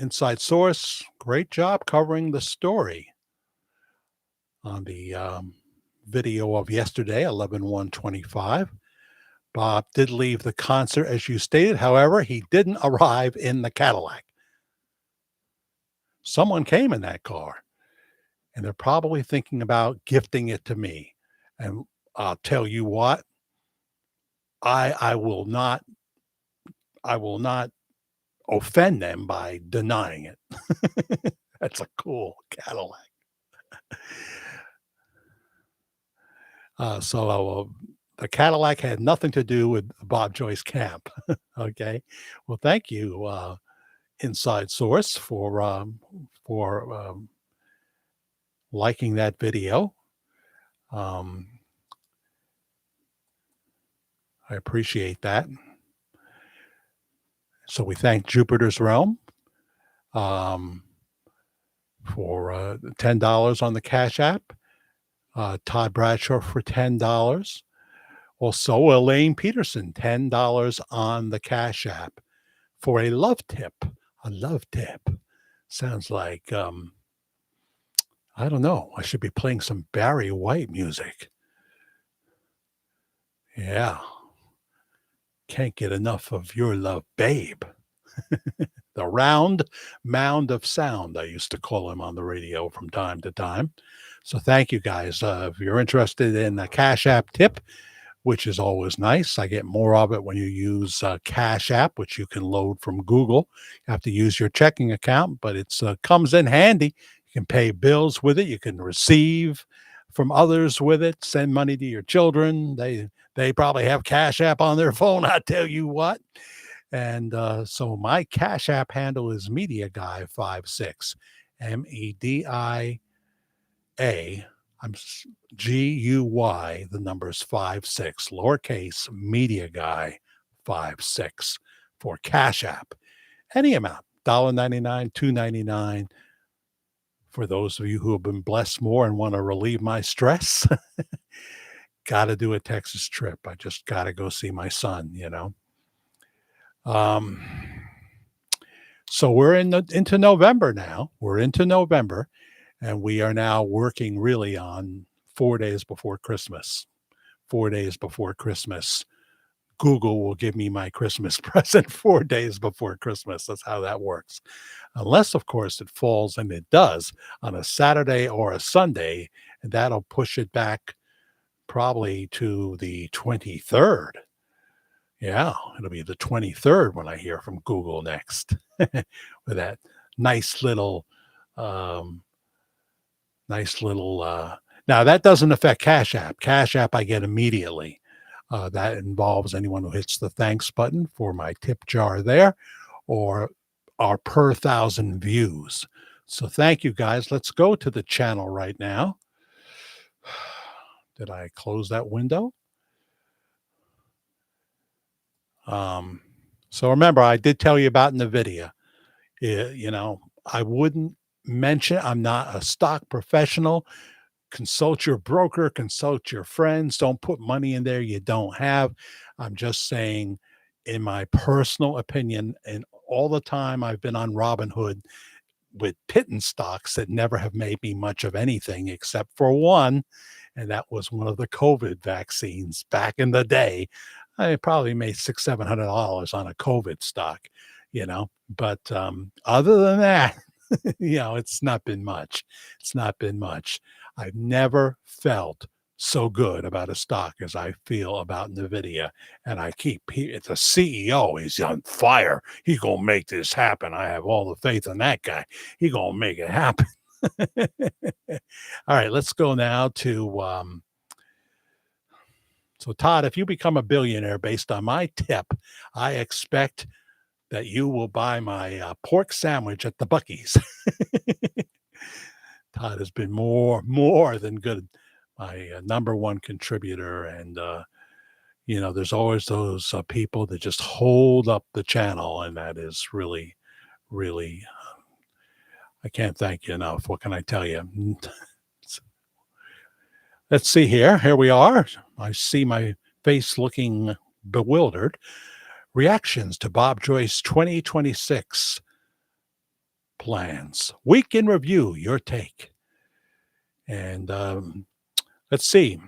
[SPEAKER 1] Inside Source, great job covering the story on the video of yesterday, 11/1/25. Bob did leave the concert, as you stated. However, he didn't arrive in the Cadillac. Someone came in that car, and they're probably thinking about gifting it to me. And I'll tell you what, I will not offend them by denying it. That's a cool Cadillac. So the Cadillac had nothing to do with Bob Joyce Camp. Okay. Well, thank you, Inside Source, for liking that video. Um, I appreciate that. So we thank Jupiter's Realm um, for $10 on the Cash App. Todd Bradshaw for $10. Also, Elaine Peterson, $10 on the Cash App for a love tip. A love tip. Sounds like, I don't know. I should be playing some Barry White music. Yeah. Can't get enough of your love, babe. The round mound of sound, I used to call him on the radio from time to time. So thank you guys. If you're interested in a Cash App tip, which is always nice, I get more of it when you use Cash App, which you can load from Google. You have to use your checking account, but it comes in handy. You can pay bills with it. You can receive from others with it. Send money to your children. They probably have Cash App on their phone. I tell you what. And so my Cash App handle is Media Guy 56, MEDIA. I'm GUY. The number's 56, lowercase Media Guy 56 for Cash App. Any amount, $1.99, $2.99. For those of you who have been blessed more and want to relieve my stress, got to do a Texas trip. I just got to go see my son. Um, so we're into November now. We're into November, and we are now working really on 4 days before Christmas. 4 days before Christmas, Google will give me my Christmas present 4 days before Christmas. That's how that works. Unless, of course, it falls, and it does, on a Saturday or a Sunday, and that'll push it back probably to the 23rd. Yeah, it'll be the 23rd when I hear from Google next with that nice little, um, now that doesn't affect Cash App. Cash App I get immediately. That involves anyone who hits the thanks button for my tip jar there, or our per 1,000 views. So thank you guys. Let's go to the channel right now. Did I close that window? So remember, I did tell you about in the video, I wouldn't mention, I'm not a stock professional. Consult your broker, consult your friends. Don't put money in there you don't have. I'm just saying, in my personal opinion, and all the time I've been on Robinhood with pittance stocks that never have made me much of anything except for one, and that was one of the COVID vaccines back in the day. I probably made $600-700 on a COVID stock, but other than that, it's not been much. It's not been much. I've never felt so good about a stock as I feel about NVIDIA. And it's a CEO. He's on fire. He gonna make this happen. I have all the faith in that guy. He gonna make it happen. All right, let's go now to so Todd, if you become a billionaire based on my tip, I expect that you will buy my pork sandwich at the Buc-ee's. Todd has been more than good, my number one contributor, and there's always those people that just hold up the channel, and that is really, really, I can't thank you enough. What can I tell you? Let's see here. Here we are. I see my face looking bewildered. Reactions to Bob Joyce 2026 plans. Week in review, your take. And let's see.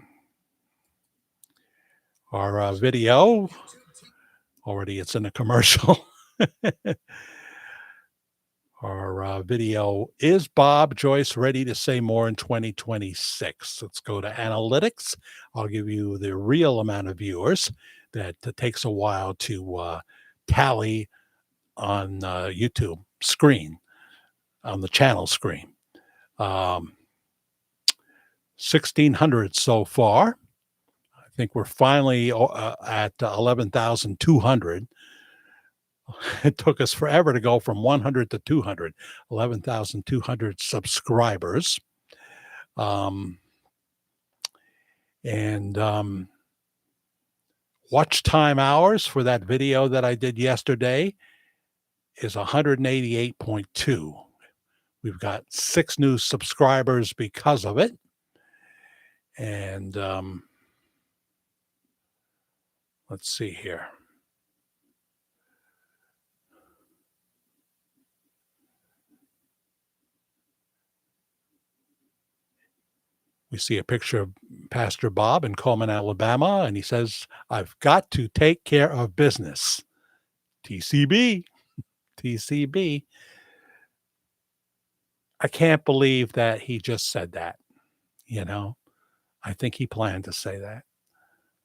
[SPEAKER 1] Our video, already it's in a commercial. Our video, is Bob Joyce ready to say more in 2026? Let's go to analytics. I'll give you the real amount of viewers that takes a while to tally on YouTube screen, on the channel screen. 1,600 so far. I think we're finally at 11,200. It took us forever to go from 100 to 200, 11,200 subscribers. And watch time hours for that video that I did yesterday is 188.2. We've got 6 new subscribers because of it. And let's see here. We see a picture of Pastor Bob in Coleman, Alabama, and he says, "I've got to take care of business." TCB, TCB. I can't believe that he just said that, I think he planned to say that.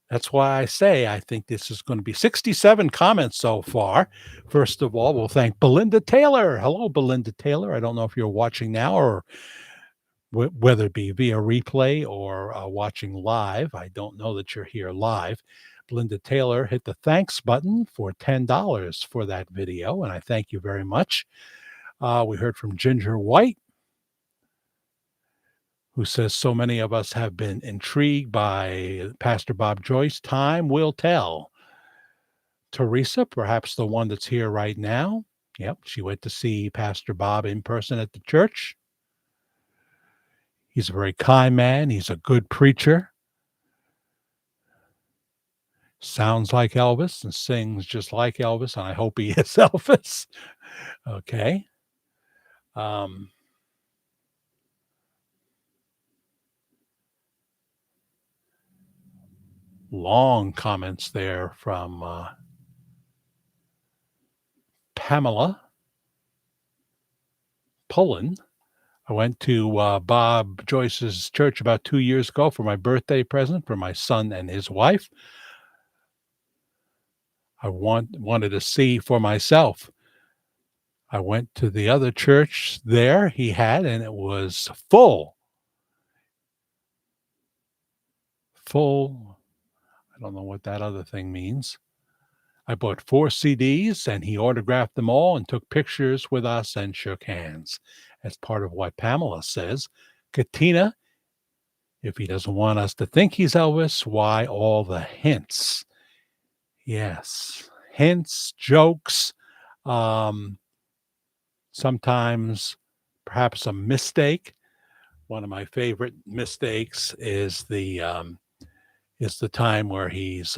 [SPEAKER 1] That's why I say I think this is going to be 67 comments so far. First of all, we'll thank Belinda Taylor. Hello, Belinda Taylor. I don't know if you're watching now or whether it be via replay or watching live. I don't know that you're here live. Belinda Taylor hit the thanks button for $10 for that video, and I thank you very much. We heard from Ginger White, who says, so many of us have been intrigued by Pastor Bob Joyce. Time will tell. Teresa, perhaps the one that's here right now. Yep, she went to see Pastor Bob in person at the church. He's a very kind man. He's a good preacher. Sounds like Elvis and sings just like Elvis, and I hope he is Elvis. Okay. Long comments there from Pamela Pullen. I went to Bob Joyce's church about 2 years ago for my birthday present for my son and his wife. I wanted to see for myself. I went to the other church there he had, and it was full. Full. I don't know what that other thing means. I bought 4 CDs, and he autographed them all and took pictures with us and shook hands. As part of what Pamela says, Katina, if he doesn't want us to think he's Elvis, why all the hints? Yes, hints, jokes, sometimes perhaps a mistake. One of my favorite mistakes is the time where he's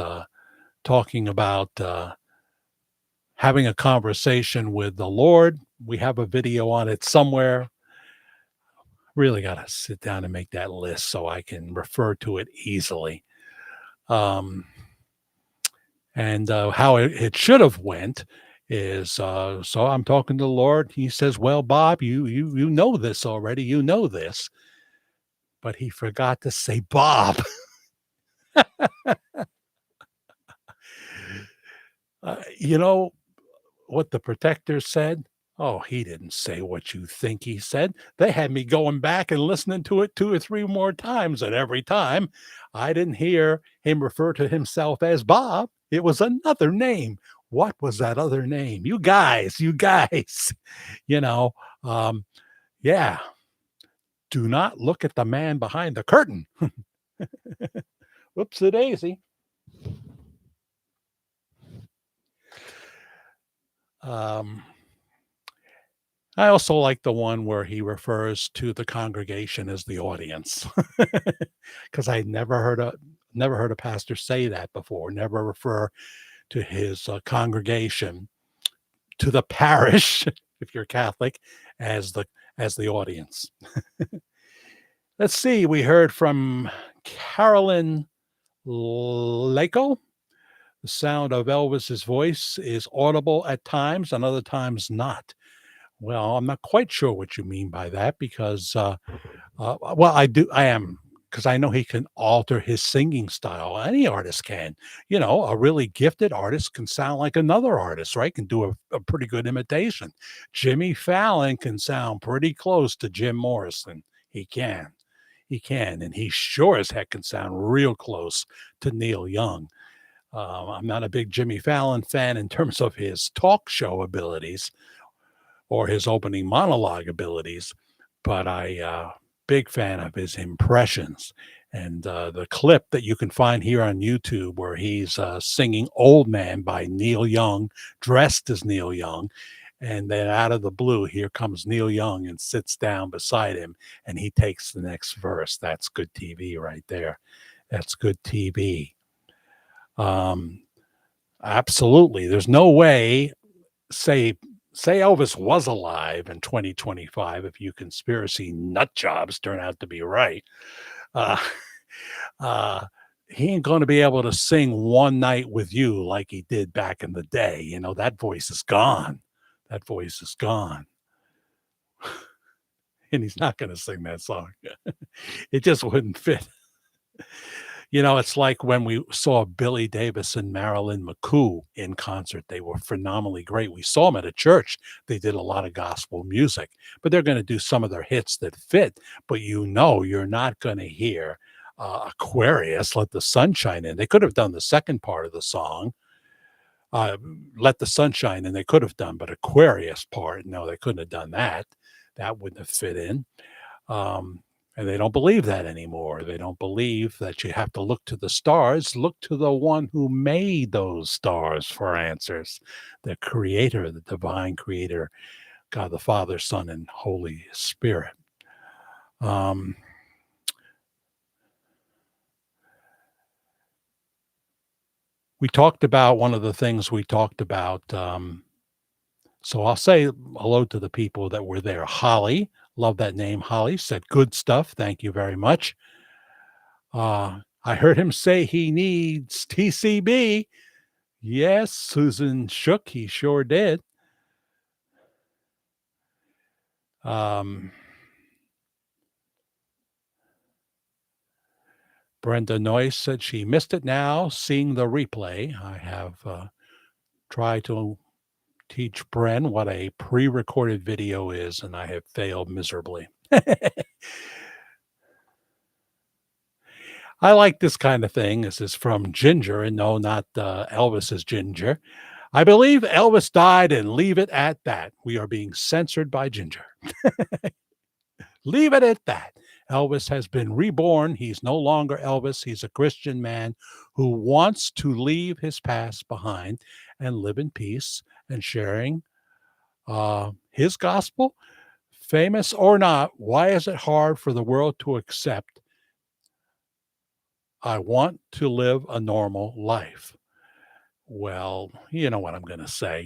[SPEAKER 1] talking about having a conversation with the Lord. We have a video on it somewhere. Really got to sit down and make that list so I can refer to it easily. Um, and how it should have went is so I'm talking to the Lord. He says, "Well, Bob, you know this already. You know this," but he forgot to say Bob. You know what the protector said? Oh, he didn't say what you think he said. They had me going back and listening to it 2 or 3 more times, and every time, I didn't hear him refer to himself as Bob. It was another name. What was that other name? You guys, you know, um, yeah, do not look at the man behind the curtain. Whoops-a-daisy. Um I also like the one where he refers to the congregation as the audience, because I never heard a pastor say that before. Never refer to his congregation, to the parish, if you're Catholic, as the audience. Let's see. We heard from Carolyn Lako. The sound of Elvis's voice is audible at times, and other times not. Well, I'm not quite sure what you mean by that because, well, I am, because I know he can alter his singing style. Any artist can. You know, a really gifted artist can sound like another artist, right? Can do a pretty good imitation. Jimmy Fallon can sound pretty close to Jim Morrison. He can. He can. And he sure as heck can sound real close to Neil Young. I'm not a big Jimmy Fallon fan in terms of his talk show abilities or his opening monologue abilities, but I big fan of his impressions. And the clip that you can find here on YouTube where he's singing "Old Man" by Neil Young, dressed as Neil Young, and then out of the blue, here comes Neil Young and sits down beside him, and he takes the next verse. That's good TV right there. That's good TV. Um, Absolutely. There's no way say say Elvis was alive in 2025 if you conspiracy nut jobs turn out to be right. Uh, uh, he ain't going to be able to sing "One Night with You" like he did back in the day. You know, that voice is gone. That voice is gone. And he's not going to sing that song. It just wouldn't fit. You know, it's like when we saw Billy Davis and Marilyn McCoo in concert. They were phenomenally great. We saw them at a church. They did a lot of gospel music, but they're going to do some of their hits that fit. But you know, you're not going to hear Aquarius, Let the Sunshine In. They could have done the second part of the song, uh, Let the Sunshine In. They could have done, but Aquarius part, no, they couldn't have done that. That wouldn't have fit in. Um, and they don't believe that anymore. They don't believe that you have to look to the stars. Look to the one who made those stars for answers, the creator, the divine creator, God the Father, Son, and Holy Spirit. Um, we talked about one of the things we talked about. So I'll say hello to the people that were there. Holly, love that name. Holly said, "Good stuff. Thank you very much." I heard him say he needs TCB. Yes, Susan shook. He sure did. Um, Brenda Noyce said she missed it now, seeing the replay. I have tried to teach Bren what a pre recorded video is, and I have failed miserably. I like this kind of thing. This is from Ginger, and no, not Elvis's Ginger. I believe Elvis died, and leave it at that. We are being censored by Ginger. Leave it at that. Elvis has been reborn. He's no longer Elvis. He's a Christian man who wants to leave his past behind and live in peace and sharing his gospel. Famous or not, why is it hard for the world to accept? I want to live a normal life. Well, you know what I'm going to say,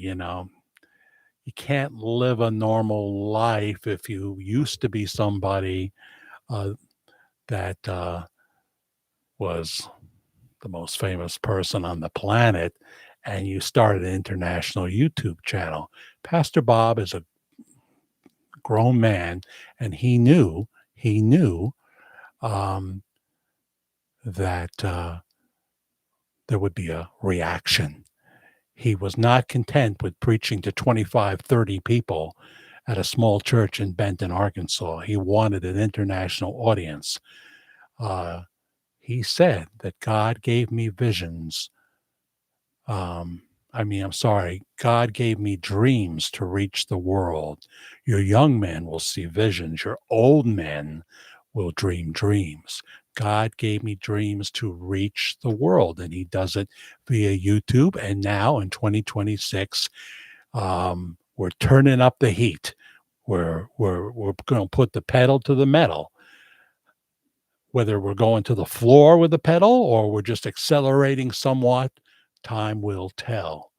[SPEAKER 1] You can't live a normal life if you used to be somebody uh, that was the most famous person on the planet, and you started an international YouTube channel. Pastor Bob is a grown man, and he knew um, that there would be a reaction. He was not content with preaching to 25, 30 people at a small church in Benton, Arkansas. He wanted an international audience. Uh, he said that God gave me visions. I'm sorry, God gave me dreams to reach the world. Your young men will see visions, your old men will dream dreams. God gave me dreams to reach the world, and He does it via YouTube. And now in 2026, we're turning up the heat. We're going to put the pedal to the metal. Whether we're going to the floor with the pedal or we're just accelerating somewhat, time will tell.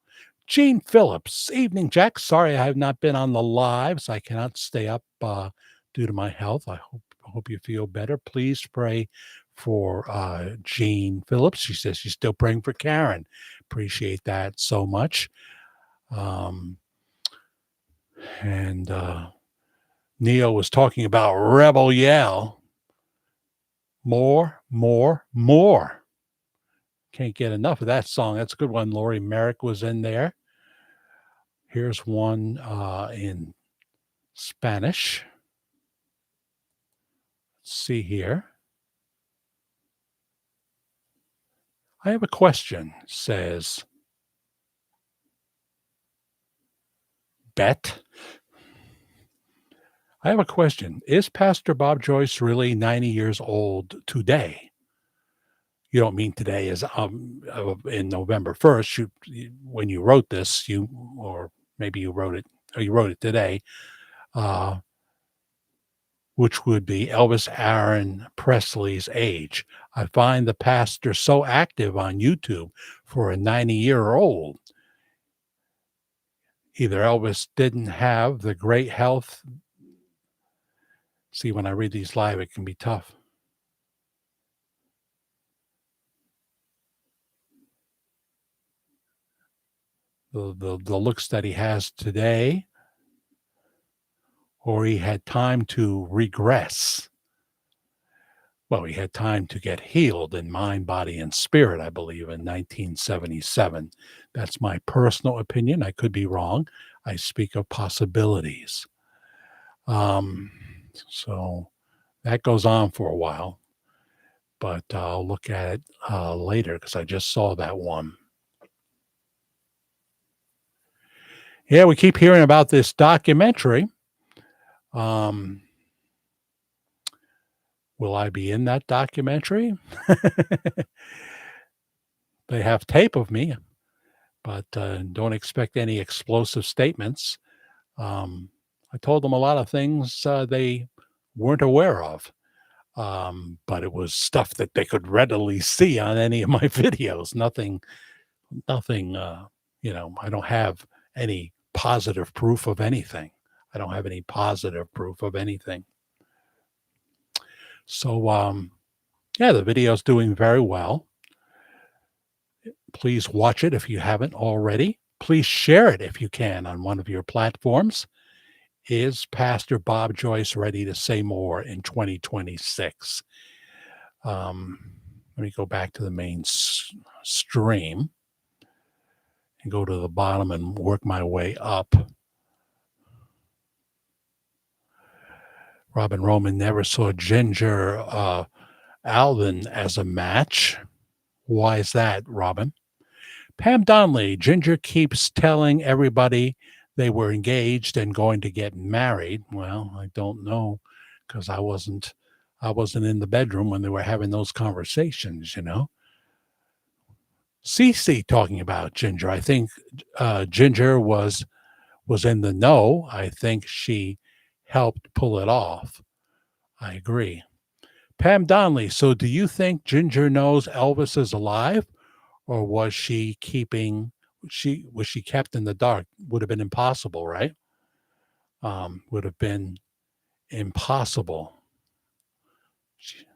[SPEAKER 1] Gene Phillips, evening, Jack. Sorry I have not been on the lives. I cannot stay up due to my health. I hope you feel better. Please pray for Jean Phillips. She says she's still praying for Karen. Appreciate that so much. Um, and Neo was talking about Rebel Yell. More, more, more. Can't get enough of that song. That's a good one. Laurie Merrick was in there. Here's one in Spanish. Let's see here. I have a question, says Bet. I have a question. Is Pastor Bob Joyce really 90 years old today? You don't mean today as in November 1st. When you wrote this, or maybe you wrote it today, uh, which would be Elvis Aaron Presley's age. I find the pastor so active on YouTube for a 90-year-old. Either Elvis didn't have the great health. See, when I read these live, it can be tough. The looks that he has today, or he had time to regress. Well, he had time to get healed in mind, body, and spirit, I believe, in 1977. That's my personal opinion. I could be wrong. I speak of possibilities. So that goes on for a while, but I'll look at it later because I just saw that one. Yeah, we keep hearing about this documentary. Will I be in that documentary? They have tape of me, but don't expect any explosive statements. I told them a lot of things they weren't aware of, but it was stuff that they could readily see on any of my videos. Nothing. I don't have any positive proof of anything. I don't have any positive proof of anything. So, yeah, the video is doing very well. Please watch it if you haven't already. Please share it if you can on one of your platforms. Is Pastor Bob Joyce ready to say more in 2026? Let me go back to the main stream and go to the bottom and work my way up. Robin Roman never saw Ginger Alvin as a match. Why is that, Robin? Pam Donnelly, Ginger keeps telling everybody they were engaged and going to get married. Well, I don't know because I wasn't in the bedroom when they were having those conversations, Cece talking about Ginger. I think Ginger was in the know. I think she helped pull it off. I agree. Pam Donnelly, so do you think Ginger knows Elvis is alive, or was she keeping she kept in the dark? Would have been impossible, right? Would have been impossible. She,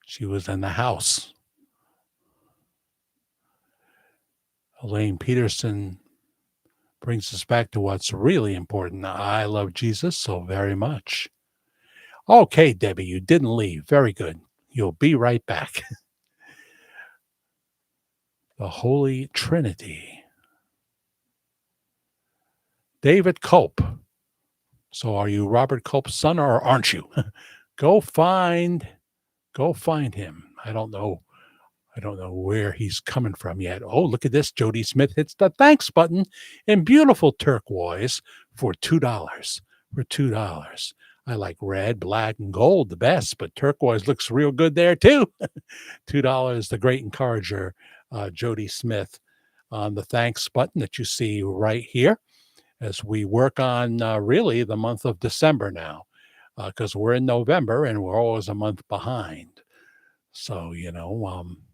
[SPEAKER 1] she was in the house. Elaine Peterson brings us back to what's really important. I love Jesus so very much. Okay, Debbie, you didn't leave. Very good. You'll be right back. The Holy Trinity. David Cope. So are you Robert Cope's son or aren't you? go find go find him. I don't know where he's coming from yet. Oh, look at this. Jody Smith hits the thanks button in beautiful turquoise for $2. For $2. I like red, black, and gold the best, but turquoise looks real good there too. $2, the great encourager, Jody Smith, on the thanks button that you see right here as we work on really the month of December now, because we're in November and we're always a month behind. So,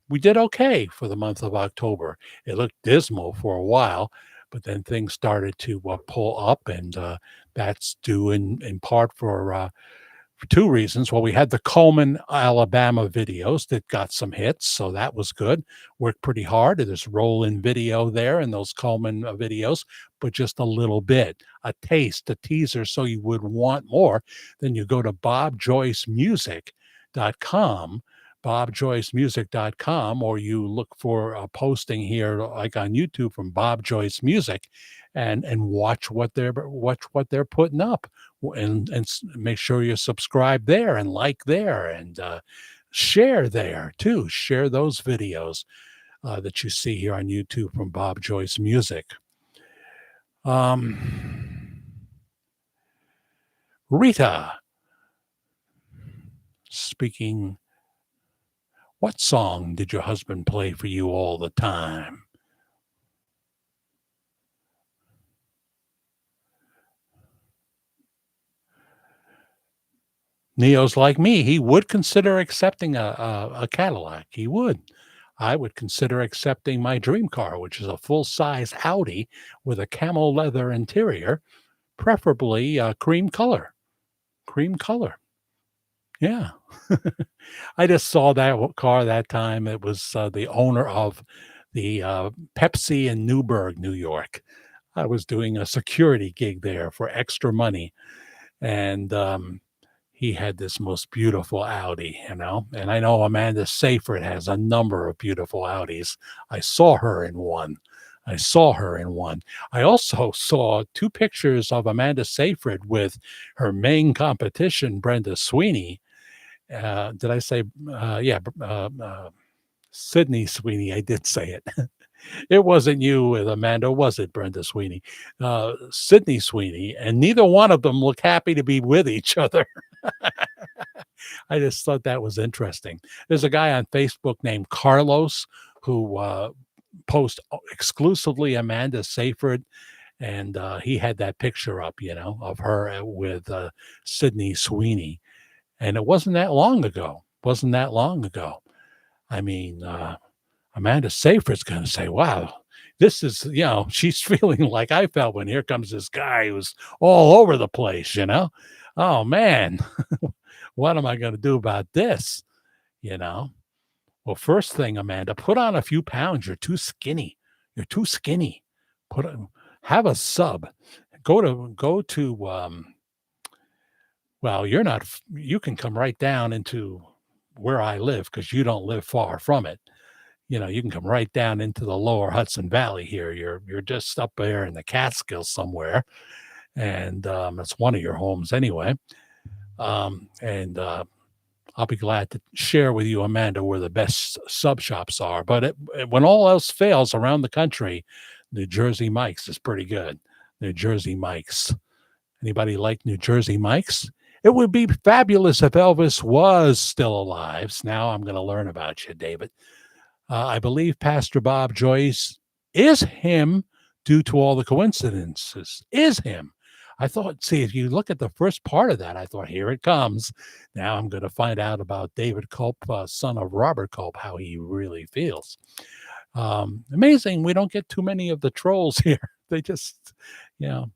[SPEAKER 1] we did okay for the month of October. It looked dismal for a while, but then things started to pull up, and that's due in part for two reasons. Well, we had the Coleman, Alabama videos that got some hits, so that was good. Worked pretty hard. There's roll-in video there in those Coleman videos, but just a little bit, a taste, a teaser, so you would want more. Then you go to bobjoycemusic.com, bobjoycemusic.com, or you look for a posting here like on YouTube from Bob Joyce Music, and watch what they're putting up, and make sure you subscribe there and like there, and share there too. Share those videos that you see here on YouTube from Bob Joyce Music. Rita speaking. What song did your husband play for you all the time? Neo's like me. He would consider accepting a Cadillac. He would. I would consider accepting my dream car, which is a full-size Audi with a camel leather interior, preferably cream color. Cream color. Yeah. I just saw that car that time. It was the owner of the Pepsi in Newburgh, New York. I was doing a security gig there for extra money, and he had this most beautiful Audi, and I know Amanda Seyfried has a number of beautiful Audis. I saw her in one. I also saw two pictures of Amanda Seyfried with her main competition, Brenda Sweeney. Did I say, yeah, Sydney Sweeney? I did say it. It wasn't you with Amanda, was it, Brenda Sweeney? Sydney Sweeney, and neither one of them look happy to be with each other. I just thought that was interesting. There's a guy on Facebook named Carlos who posts exclusively Amanda Seyfried, and he had that picture up, of her with Sydney Sweeney, and it wasn't that long ago. I mean, Amanda Seyfried's going to say, wow, this is, she's feeling like I felt when here comes this guy who's all over the place, Oh, man, what am I going to do about this? Well, first thing, Amanda, put on a few pounds. You're too skinny. Have a sub. Go to, well, you can come right down into where I live because you don't live far from it. You can come right down into the lower Hudson Valley here. You're just up there in the Catskills somewhere, and it's one of your homes anyway. And I'll be glad to share with you, Amanda, where the best sub shops are. But when all else fails around the country, New Jersey Mike's is pretty good. New Jersey Mike's. Anybody like New Jersey Mike's? It would be fabulous if Elvis was still alive. So now I'm going to learn about you, David. I believe Pastor Bob Joyce is him due to all the coincidences. Is him. I thought, see, if you look at the first part of that, I thought, here it comes. Now I'm going to find out about David Culp, son of Robert Culp, how he really feels. Amazing. We don't get too many of the trolls here. They just, you know,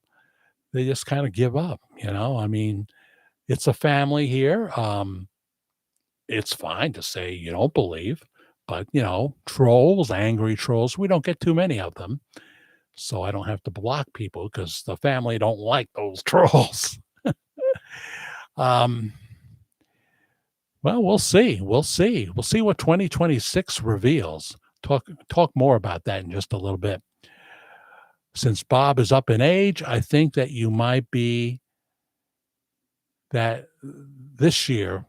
[SPEAKER 1] they just kind of give up. I mean, it's a family here. It's fine to say you don't believe, but trolls, angry trolls, we don't get too many of them. So I don't have to block people because the family don't like those trolls. um, well, we'll see. We'll see. We'll see what 2026 reveals. Talk more about that in just a little bit. Since Bob is up in age, I think that you might be that this year.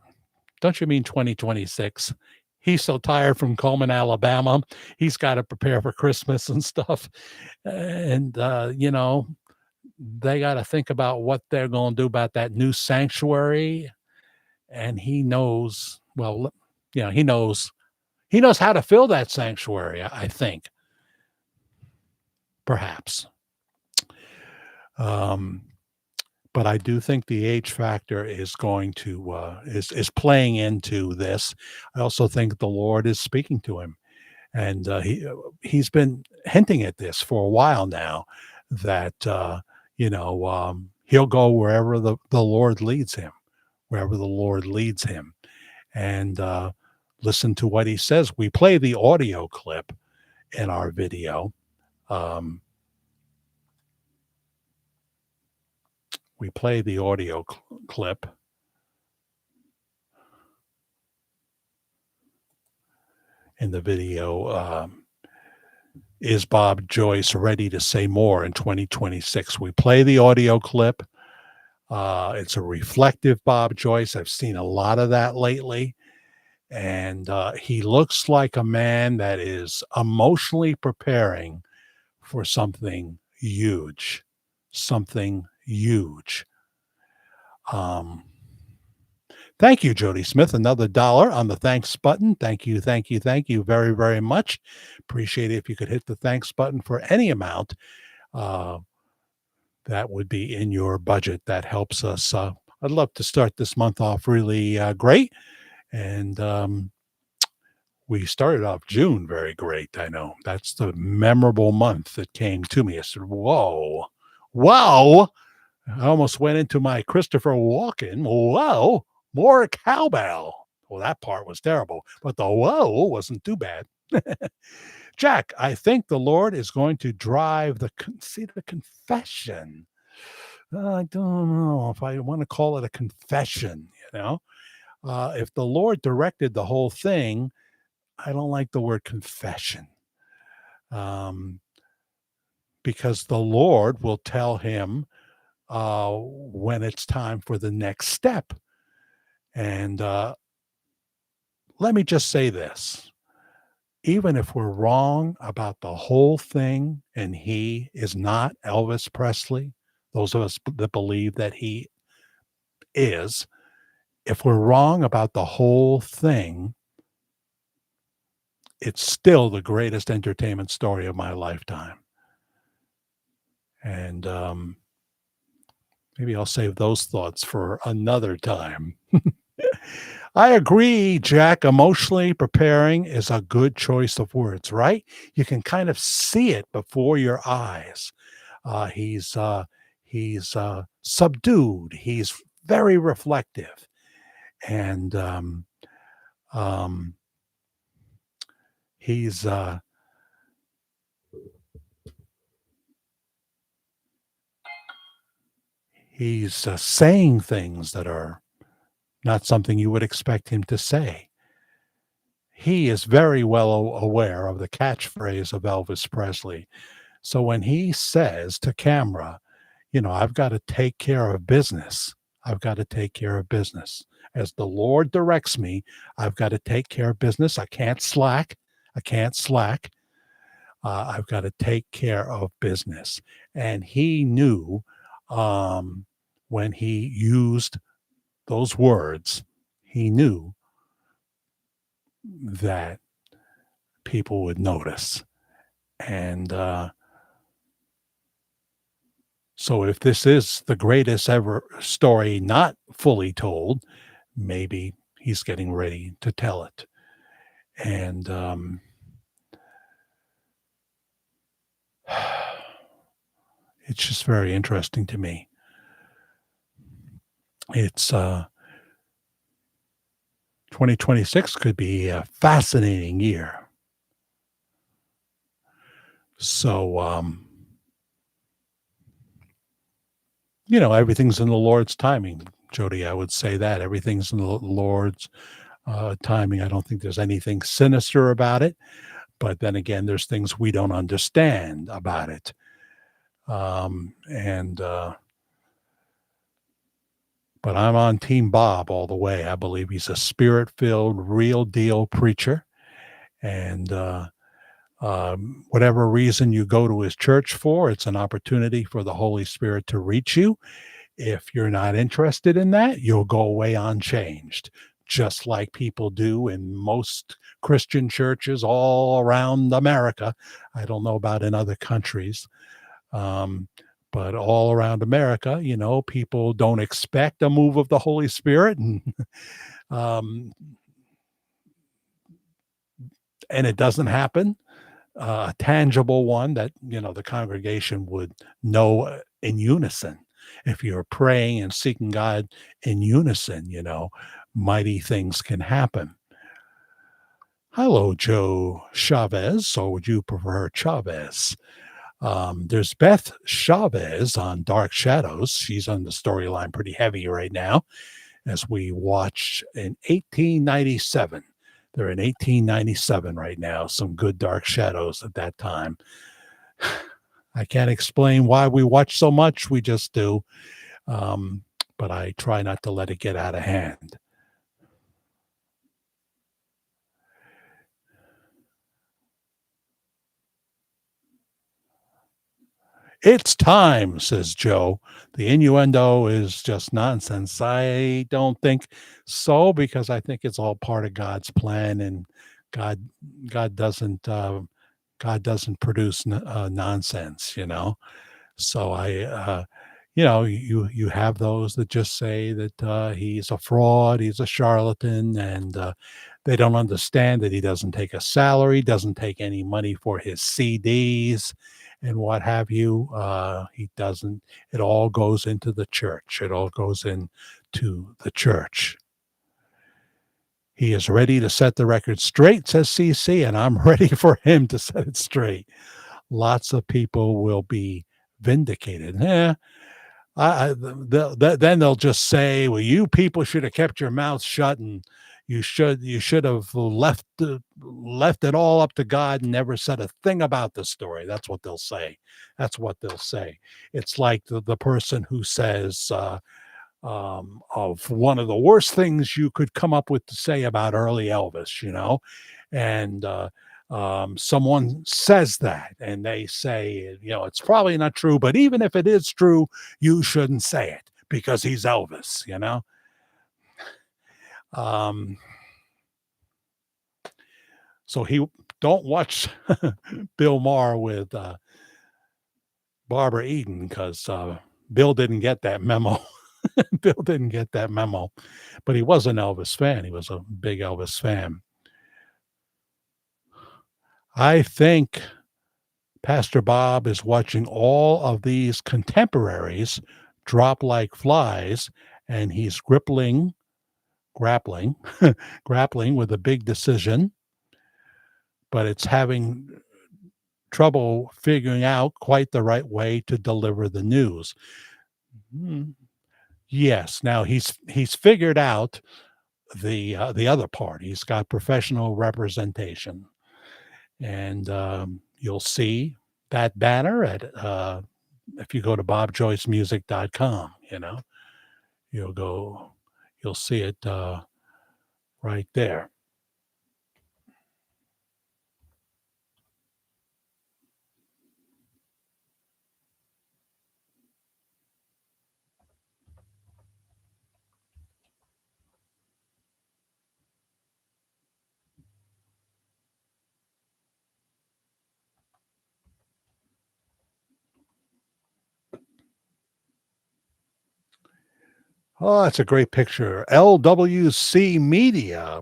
[SPEAKER 1] Don't you mean 2026? He's so tired from Coleman, Alabama. He's got to prepare for Christmas and stuff. And, they got to think about what they're going to do about that new sanctuary. And he knows, well, he knows how to fill that sanctuary, I think, perhaps. Um, but I do think the age factor is going to is playing into this. I also think the Lord is speaking to him, and he's been hinting at this for a while now, that he'll go wherever the Lord leads him, wherever the Lord leads him, and listen to what he says. We play the audio clip in our video. Um, we play the audio clip. In the video, is Bob Joyce ready to say more in 2026? We play the audio clip. It's a reflective Bob Joyce. I've seen a lot of that lately. And he looks like a man that is emotionally preparing for something huge. Something huge. Thank you, Jody Smith. Another $1 on the thanks button. Thank you, thank you, thank you very, very much. Appreciate it if you could hit the thanks button for any amount. That would be in your budget. That helps us. I'd love to start this month off really great. And we started off June very great. I know that's the memorable month that came to me. I said, whoa, whoa. I almost went into my Christopher Walken. Whoa, more cowbell. Well, that part was terrible, but the whoa wasn't too bad. Jack, I think the Lord is going to drive the confession. I don't know if I want to call it a confession, if the Lord directed the whole thing, I don't like the word confession. Because the Lord will tell him when it's time for the next step. And let me just say this. Even if we're wrong about the whole thing and he is not Elvis Presley, those of us that believe that he is, if we're wrong about the whole thing, it's still the greatest entertainment story of my lifetime. And maybe I'll save those thoughts for another time. I agree, Jack. Emotionally preparing is a good choice of words, right? You can kind of see it before your eyes. He's subdued. He's very reflective, and he's saying things that are not something you would expect him to say. He is very well aware of the catchphrase of Elvis Presley. So when he says to camera, I've got to take care of business. I've got to take care of business. As the Lord directs me, I've got to take care of business. I can't slack. I can't slack. I've got to take care of business. And he knew when he used those words, he knew that people would notice. And So if this is the greatest ever story not fully told, maybe he's getting ready to tell it. And it's just very interesting to me. It's 2026 could be a fascinating year. So, everything's in the Lord's timing, Jody. I would say that everything's in the Lord's timing. I don't think there's anything sinister about it. But then again, there's things we don't understand about it. And But I'm on Team Bob all the way. I believe he's a spirit-filled, real deal preacher, and whatever reason you go to his church for, it's an opportunity for the Holy Spirit to reach you. If you're not interested in that, you'll go away unchanged, just like people do in most Christian churches all around America. I don't know about in other countries. Um, but all around America, people don't expect a move of the Holy Spirit, and um, it doesn't happen. A tangible one that the congregation would know in unison. If you're praying and seeking God in unison, mighty things can happen. Hello, Joe Chavez, or would you prefer Chavez? There's Beth Chavez on Dark Shadows. She's on the storyline pretty heavy right now as we watch in 1897. They're in 1897 right now. Some good Dark Shadows at that time. I can't explain why we watch so much. We just do. Um, but I try not to let it get out of hand. It's time, says Joe. The innuendo is just nonsense. I don't think so because I think it's all part of God's plan, and God, God doesn't, God doesn't produce nonsense. So you have those that just say that he's a fraud, he's a charlatan, and they don't understand that he doesn't take a salary, doesn't take any money for his CDs, and what have you. He doesn't. It all goes into the church. It all goes into the church. He is ready to set the record straight, says CC, and I'm ready for him to set it straight. Lots of people will be vindicated. Then they'll just say, "Well, you people should have kept your mouth shut, and you should have left it all up to God and never said a thing about the story." That's what they'll say. That's what they'll say. It's like the person who says of one of the worst things you could come up with to say about early Elvis, and someone says that, and they say, it's probably not true, but even if it is true, you shouldn't say it because he's Elvis. Um, so he don't watch Bill Maher with Barbara Eden because Bill didn't get that memo. Bill didn't get that memo, but he was an Elvis fan. He was a big Elvis fan. I think Pastor Bob is watching all of these contemporaries drop like flies, and he's grappling, grappling with a big decision, but it's having trouble figuring out quite the right way to deliver the news. Hmm. Yes, now he's figured out the other part. He's got professional representation, and you'll see that banner at if you go to bobjoycemusic.com, you'll go, you'll see it right there. Oh, that's a great picture. LWC Media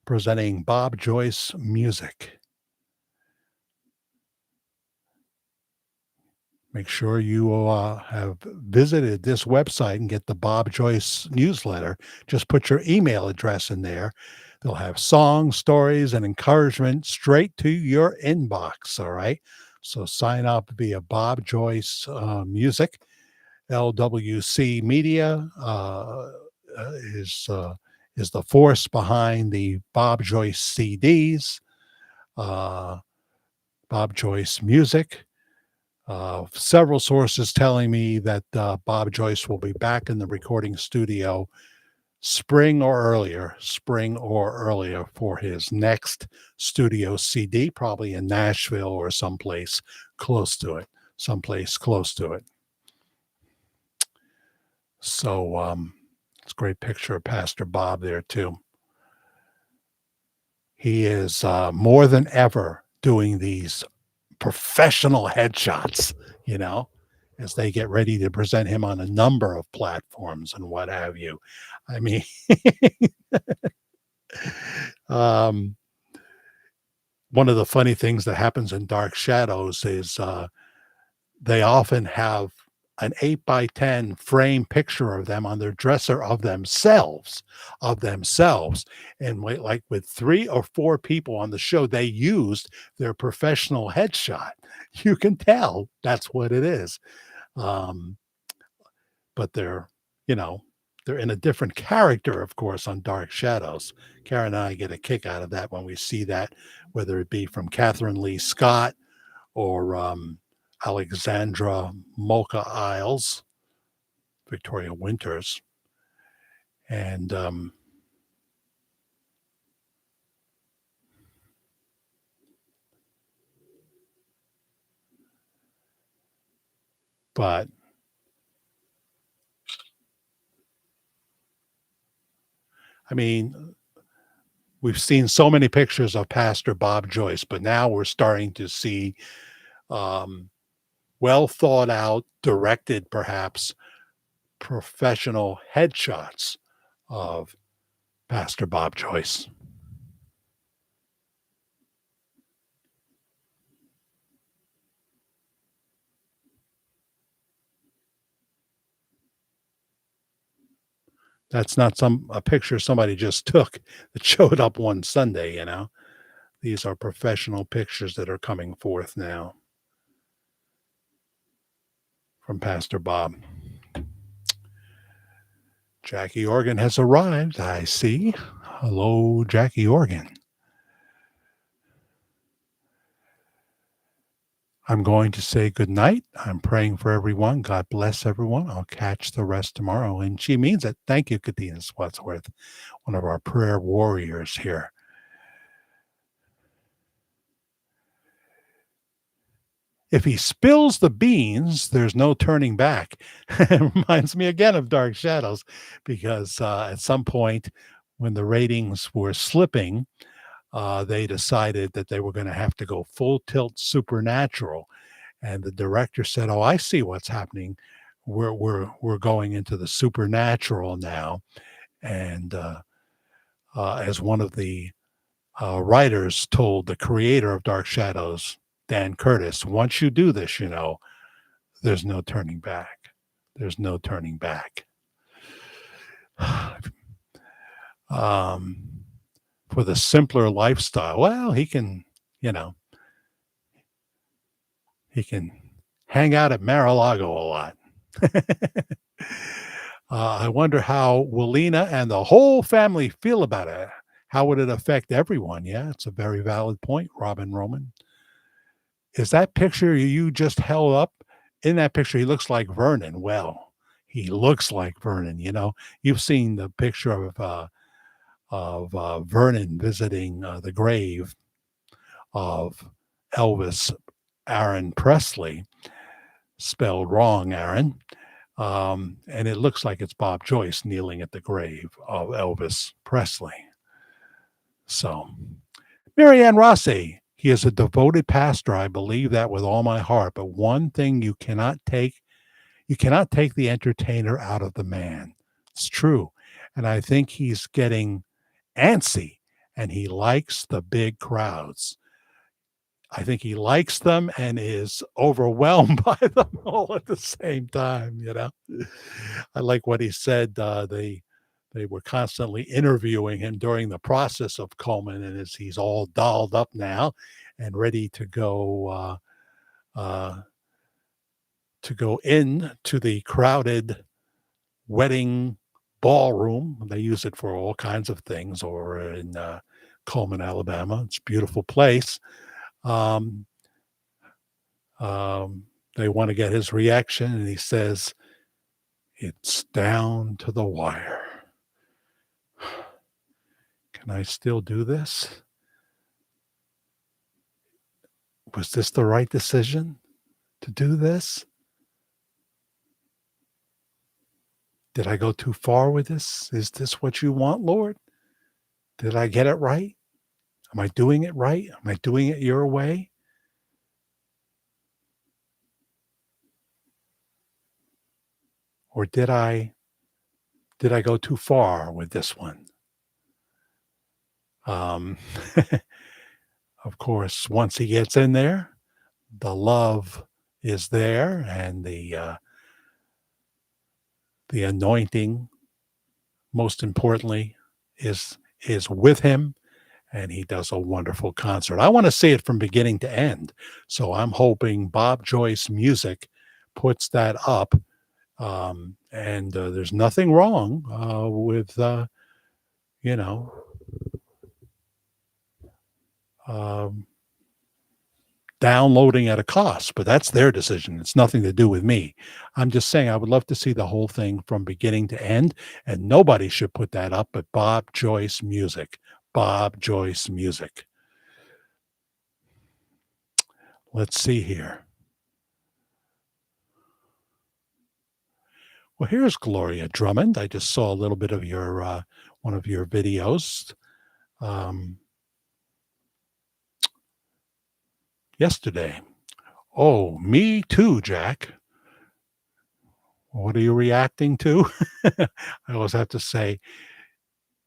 [SPEAKER 1] presenting Bob Joyce music. Make sure you have visited this website and get the Bob Joyce newsletter. Just put your email address in there. They'll have songs, stories, and encouragement straight to your inbox. All right. So sign up via Bob Joyce Music. LWC Media is the force behind the Bob Joyce CDs, uh, Bob Joyce Music. Several sources telling me that Bob Joyce will be back in the recording studio spring or earlier for his next studio CD, probably in Nashville or close to it, someplace close to it. So it's a great picture of Pastor Bob there too. He is more than ever doing these professional headshots, you know, as they get ready to present him on a number of platforms and what have you. I mean, um, one of the funny things that happens in Dark Shadows is they often have an 8 by 10 frame picture of them on their dresser of themselves. And like with 3 or 4 people on the show, they used their professional headshot. You can tell that's what it is. Um, but you know, they're in a different character, of course, on Dark Shadows. Karen and I get a kick out of that when we see that, whether it be from Catherine Lee Scott or Alexandra Mocha Isles, Victoria Winters, and but I mean, we've seen so many pictures of Pastor Bob Joyce, but now we're starting to see um, well thought out, directed perhaps professional headshots of Pastor Bob Joyce. That's not a picture somebody just took that showed up one Sunday, you know. These are professional pictures that are coming forth now from Pastor Bob. Jackie Organ has arrived, I see. Hello, Jackie Organ. I'm going to say good night. I'm praying for everyone. God bless everyone. I'll catch the rest tomorrow. And she means it. Thank you, Katina Swadsworth, one of our prayer warriors here. If he spills the beans, there's no turning back. It reminds me again of Dark Shadows because at some point when the ratings were slipping, they decided that they were going to have to go full tilt supernatural. And the director said, "Oh, I see what's happening. We're going into the supernatural now." And as one of the writers told the creator of Dark Shadows, Dan Curtis, "Once you do this, there's no turning back. There's no turning back." um, for the simpler lifestyle, well, you know, he can hang out at Mar-a-Lago a lot. I wonder how Willina and the whole family feel about it. How would it affect everyone? Yeah, it's a very valid point, Robin Roman. Is that picture you just held up? In that picture, he looks like Vernon. Well, he looks like Vernon. You've seen the picture of Vernon visiting the grave of Elvis Aaron Presley, spelled wrong, Aaron. And it looks like it's Bob Joyce kneeling at the grave of Elvis Presley. So, Marianne Rossi, he is a devoted pastor. I believe that with all my heart. But one thing You cannot take the entertainer out of the man. It's true. And I think he's getting antsy and he likes the big crowds. I think he likes them and is overwhelmed by them all at the same time, you know? I like what he said, they were constantly interviewing him during the process of Coleman, and as he's all dolled up now and ready uh, to go in to the crowded wedding ballroom. They use it for all kinds of things over in, Coleman, Alabama. It's a beautiful place. Um, they wanna get his reaction, and he says, "It's down to the wire. Can I still do this? Was this the right decision to do this? Did I go too far with this? Is this what you want, Lord? Did I get it right? Am I doing it right? Am I doing it your way? Or did I go too far with this one?" Um, of course, once he gets in there, the love is there and the anointing, most importantly, is with him, and he does a wonderful concert. I wanna see it from beginning to end, so I'm hoping Bob Joyce Music puts that up, and, there's nothing wrong, with, you know, um, downloading at a cost, but that's their decision. It's nothing to do with me. I'm just saying I would love to see the whole thing from beginning to end, and nobody should put that up but Bob Joyce Music. Bob Joyce Music. Let's see here. Well, here's Gloria Drummond. I just saw a little bit of your one of your videos um, yesterday. Oh, me too, Jack. What are you reacting to? I always have to say,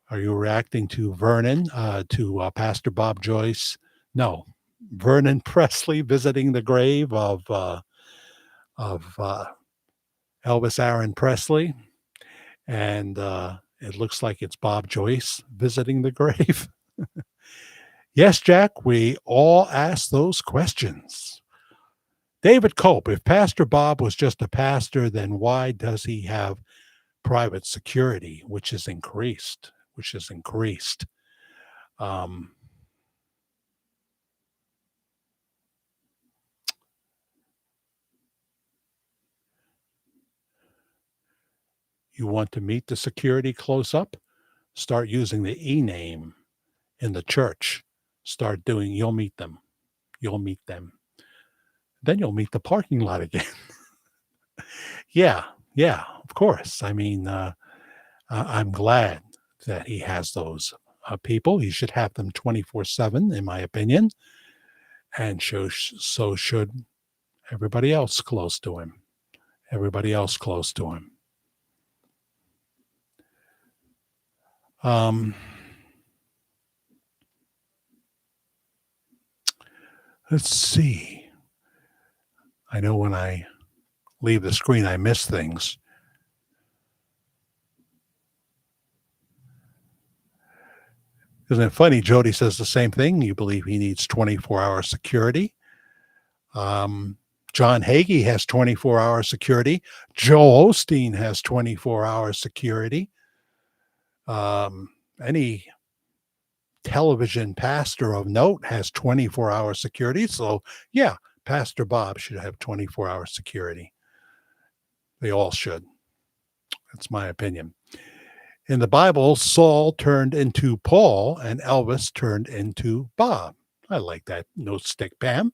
[SPEAKER 1] are you reacting to Vernon, to Pastor Bob Joyce? No, Vernon Presley visiting the grave of Elvis Aaron Presley, and it looks like it's Bob Joyce visiting the grave. Yes, Jack, we all ask those questions. David Cope, if Pastor Bob was just a pastor, then why does he have private security, which is increased? Which is increased. Um, you want to meet the security close up? Start using the e name in the church. Start doing, you'll meet them. You'll meet them. Then you'll meet the parking lot again. Yeah, yeah, of course. I mean, I'm glad that he has those people. He should have them 24/7, in my opinion, and so should everybody else close to him. Everybody else close to him. Um, let's see. I know when I leave the screen, I miss things. Isn't it funny? Jody says the same thing. You believe he needs 24-hour security. Um, John Hagee has 24-hour security. Joel Osteen has 24-hour security. Any television pastor of note has 24-hour security. So, yeah, Pastor Bob should have 24-hour security. They all should. That's my opinion. In the Bible, Saul turned into Paul and Elvis turned into Bob. I like that note stick, Pam.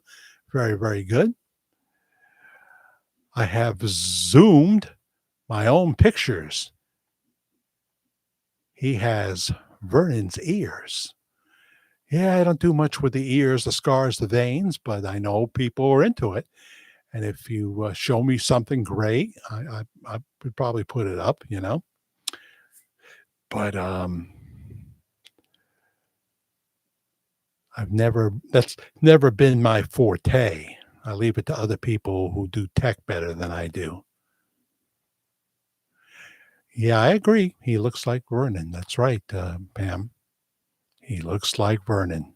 [SPEAKER 1] Very, very good. I have zoomed my own pictures. He has Vernon's ears. Yeah, I don't do much with the ears, the scars, the veins, but I know people are into it. And if you show me something great, I would probably put it up, But that's never been my forte. I leave it to other people who do tech better than I do. Yeah, I agree. He looks like Vernon. That's right, Pam. He looks like Vernon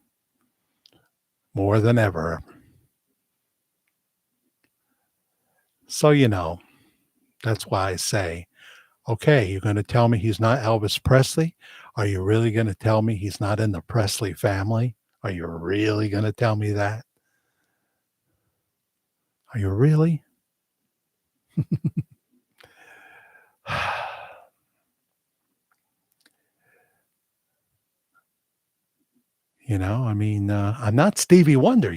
[SPEAKER 1] more than ever. So, that's why I say, okay, you're going to tell me he's not Elvis Presley? Are you really going to tell me he's not in the Presley family? Are you really going to tell me that? Are you really? I mean, I'm not Stevie Wonder.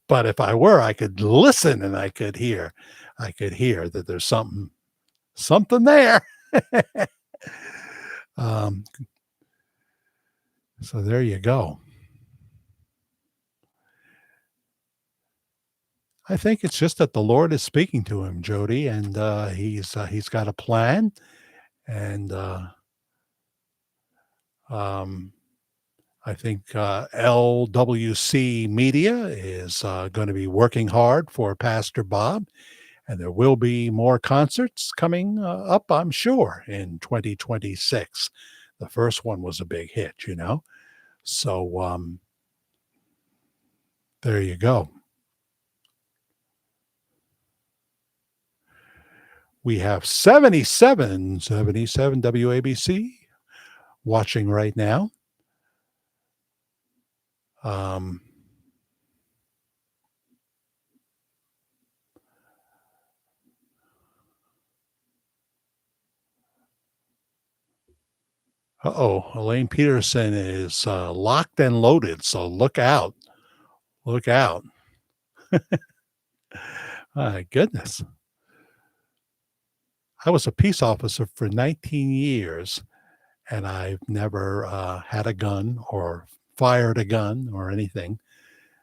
[SPEAKER 1] But if I were, I could listen and I could hear that there's something there. um, so there you go. I think it's just that the Lord is speaking to him, Jody, and he's got a plan, and um, I think LWC Media is going to be working hard for Pastor Bob, and there will be more concerts coming up, I'm sure, in 2026. The first one was a big hit. So there you go. We have 77 WABC watching right now. Um, Elaine Peterson is locked and loaded, so look out. Look out. My goodness. I was a peace officer for 19 years, and I've never had a gun or fired a gun or anything.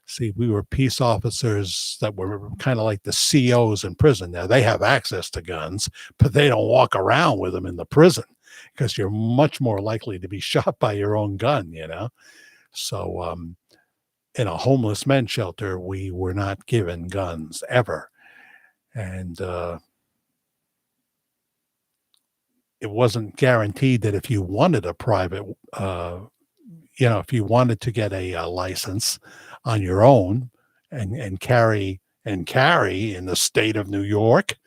[SPEAKER 1] See, we were peace officers that were kind of like the COs in prison. Now, they have access to guns, but they don't walk around with them in the prison because you're much more likely to be shot by your own gun. So, in a homeless men's shelter, we were not given guns ever. And it wasn't guaranteed that if you wanted a private, if you wanted to get a license on your own and carry in the state of New York,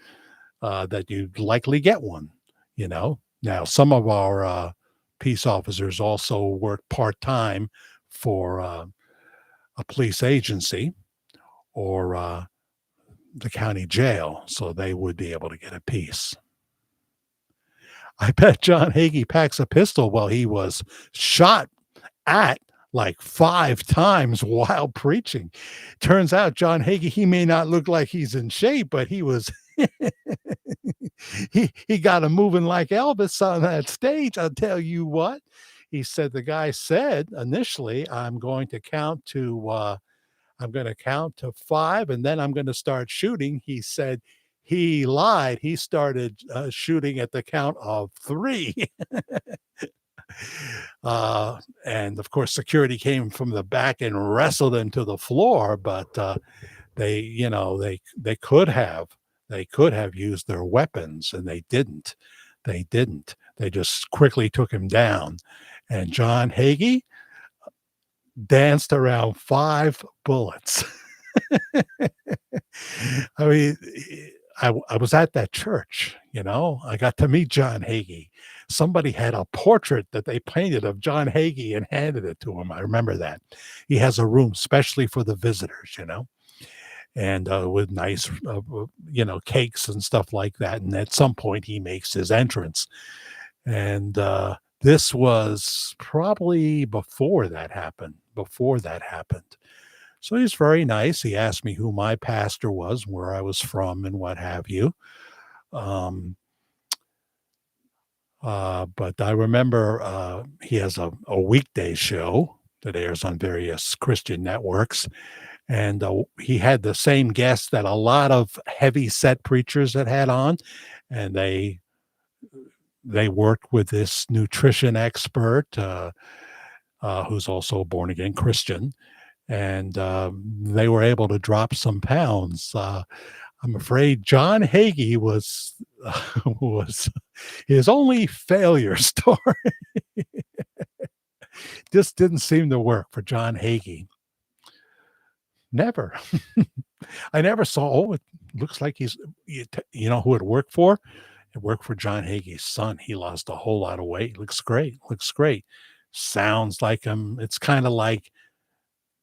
[SPEAKER 1] that you'd likely get one. Now, some of our peace officers also work part-time for a police agency or the county jail, so they would be able to get a piece. I bet John Hagee packs a pistol while he was shot at like 5 times while preaching. Turns out John Hagee, he may not look like he's in shape, but he was he got him moving like Elvis on that stage. I'll tell you what. He said the guy said initially, I'm going to count to 5 and then I'm going to start shooting. He said he lied. He started shooting at the count of 3. And of course, security came from the back and wrestled him to the floor. But they could have used their weapons, and they didn't. They didn't. They just quickly took him down. And John Hagee danced around 5 bullets. I mean, I was at that church. I got to meet John Hagee. Somebody had a portrait that they painted of John Hagee and handed it to him. I remember that. He has a room specially for the visitors, and with nice, cakes and stuff like that. And at some point, he makes his entrance. And this was probably before that happened. So he's very nice. He asked me who my pastor was, where I was from, and what have you. Um, but I remember he has a weekday show that airs on various Christian networks, and he had the same guests that a lot of heavy set preachers had on, and they worked with this nutrition expert who's also a born again Christian, and they were able to drop some pounds. I'm afraid John Hagee was was his only failure story. Just didn't seem to work for John Hagee. Never. I never saw. Oh, it looks like you know who it worked for? It worked for John Hagee's son. He lost a whole lot of weight. Looks great. Looks great. Sounds like him. It's kind of like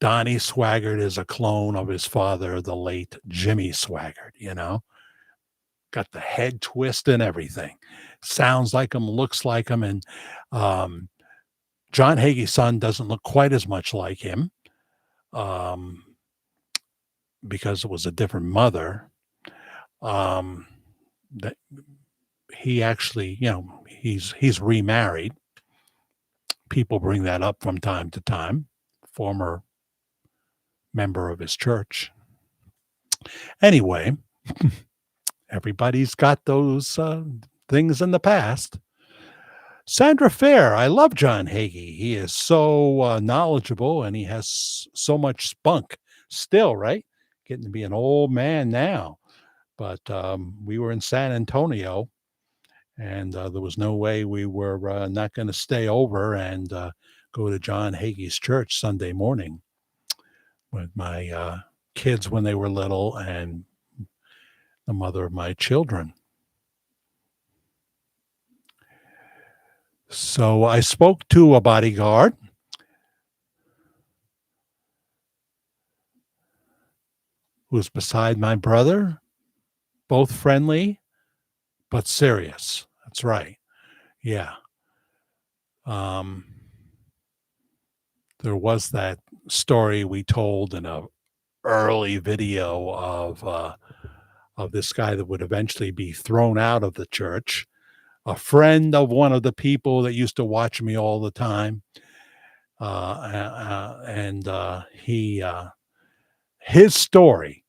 [SPEAKER 1] Donnie Swaggart is a clone of his father, the late Jimmy Swaggart. Got the head twist and everything. Sounds like him. Looks like him. And um, John Hagee's son doesn't look quite as much like him. Um, because it was a different mother, um, that he actually, he's remarried. People bring that up from time to time. Former member of his church. Anyway, everybody's got those things in the past. Sandra Fair, I love John Hagee. He is so knowledgeable and he has so much spunk still, right? Getting to be an old man now. But we were in San Antonio and there was no way we were not going to stay over and go to John Hagee's church Sunday morning with my kids when they were little and the mother of my children. So I spoke to a bodyguard who was beside my brother, both friendly but serious. That's right. Yeah. Um, there was that story we told in a early video of this guy that would eventually be thrown out of the church, a friend of one of the people that used to watch me all the time. And his story,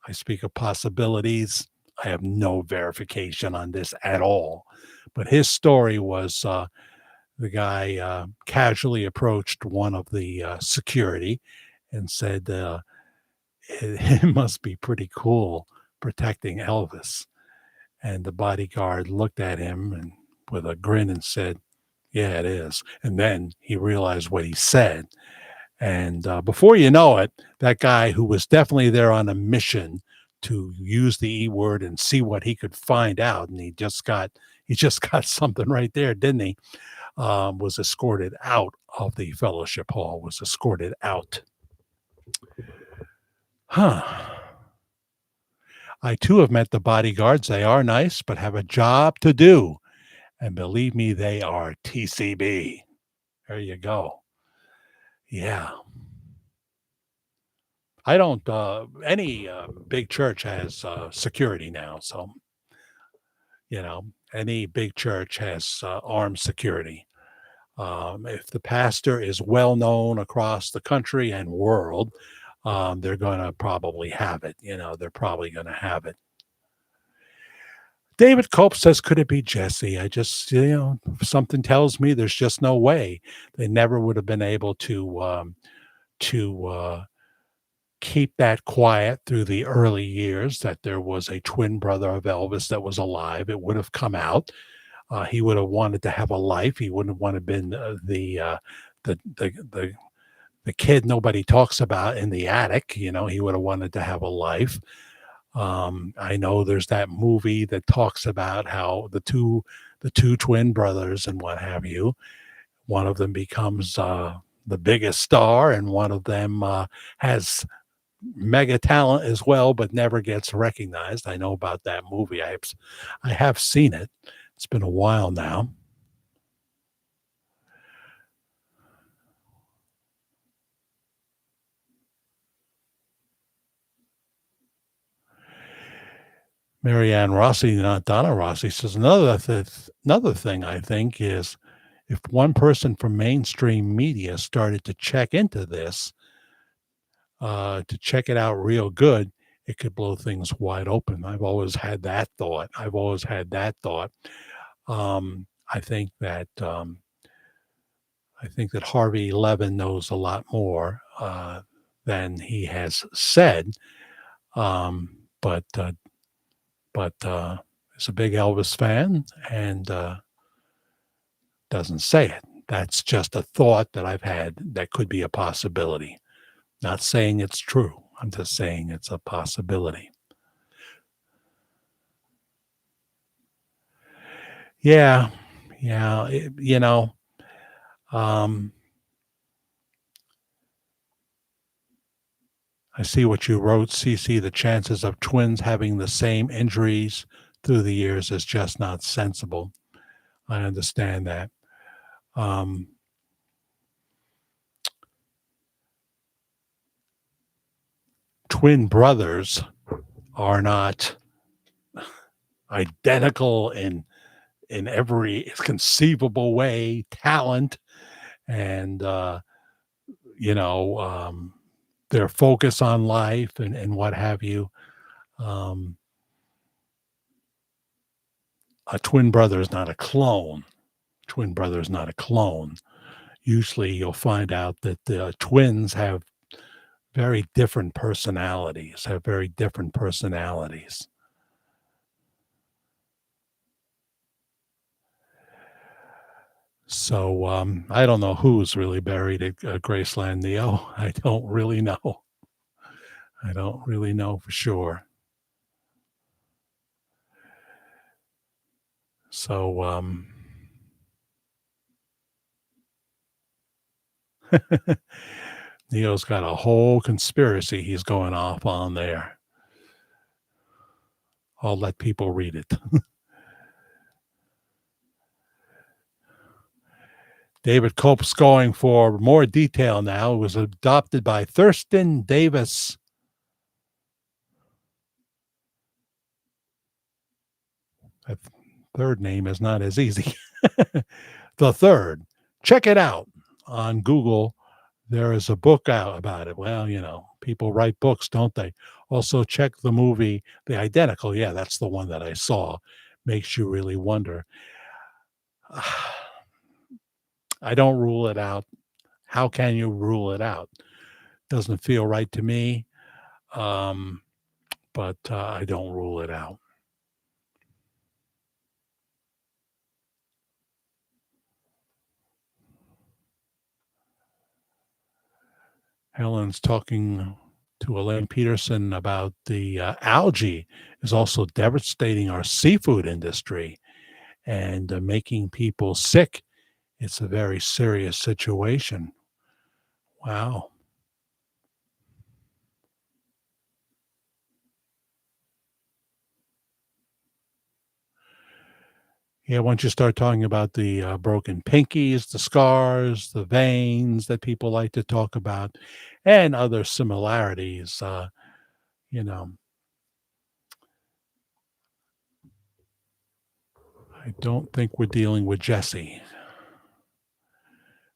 [SPEAKER 1] I speak of possibilities. I have no verification on this at all, but his story was the guy casually approached one of the security and said, it must be pretty cool protecting Elvis. And the bodyguard looked at him and with a grin and said, yeah, it is. And then he realized what he said. And before you know it, that guy who was definitely there on a mission to use the E word and see what he could find out, and he just got something right there, didn't he? Was escorted out of the fellowship hall. Was escorted out. Huh. I too have met the bodyguards. They are nice, but have a job to do. And believe me, they are TCB. There you go. Yeah. I don't, any big church has security now. So, any big church has armed security. If the pastor is well known across the country and world, they're going to probably have it. They're probably going to have it. David Cope says, could it be Jesse? I just, something tells me there's just no way. They never would have been able to keep that quiet through the early years, that there was a twin brother of Elvis that was alive. It would have come out. He would have wanted to have a life. He wouldn't want to have been the kid nobody talks about in the attic. He would have wanted to have a life. I know there's that movie that talks about how the two twin brothers and what have you. One of them becomes the biggest star, and one of them has mega talent as well, but never gets recognized. I know about that movie. I have seen it. It's been a while now. Marianne Rossi, not Donna Rossi, says another thing I think is if one person from mainstream media started to check into this, to check it out real good, it could blow things wide open. I've always had that thought. I've always had that thought. I think that Harvey Levin knows a lot more than he has said. But is a big Elvis fan and doesn't say it. That's just a thought that I've had that could be a possibility. Not saying it's true. I'm just saying it's a possibility. Yeah, yeah. Um, I see what you wrote, CC. The chances of twins having the same injuries through the years is just not sensible. I understand that. Um, Twin brothers are not identical in every conceivable way, talent and you know their focus on life and what have you. Um, a twin brother is not a clone. Twin brother is not a clone. Usually, you'll find out that the twins have very different personalities. Have very different personalities. So I don't know who's really buried at Graceland Neo. I don't really know. I don't really know for sure. So Neo's got a whole conspiracy he's going off on there. I'll let people read it. David Cope's going for more detail now. It was adopted by Thurston Davis. That third name is not as easy. The third. Check it out on Google. There is a book out about it. Well, people write books, don't they? Also, check the movie, The Identical. Yeah, that's the one that I saw. Makes you really wonder. I don't rule it out. How can you rule it out? Doesn't feel right to me, but I don't rule it out. Helen's talking to Elaine Peterson about the algae is also devastating our seafood industry and making people sick. It's a very serious situation. Wow. Yeah, once you start talking about the broken pinkies, the scars, the veins that people like to talk about, and other similarities, you know, I don't think we're dealing with Jesse.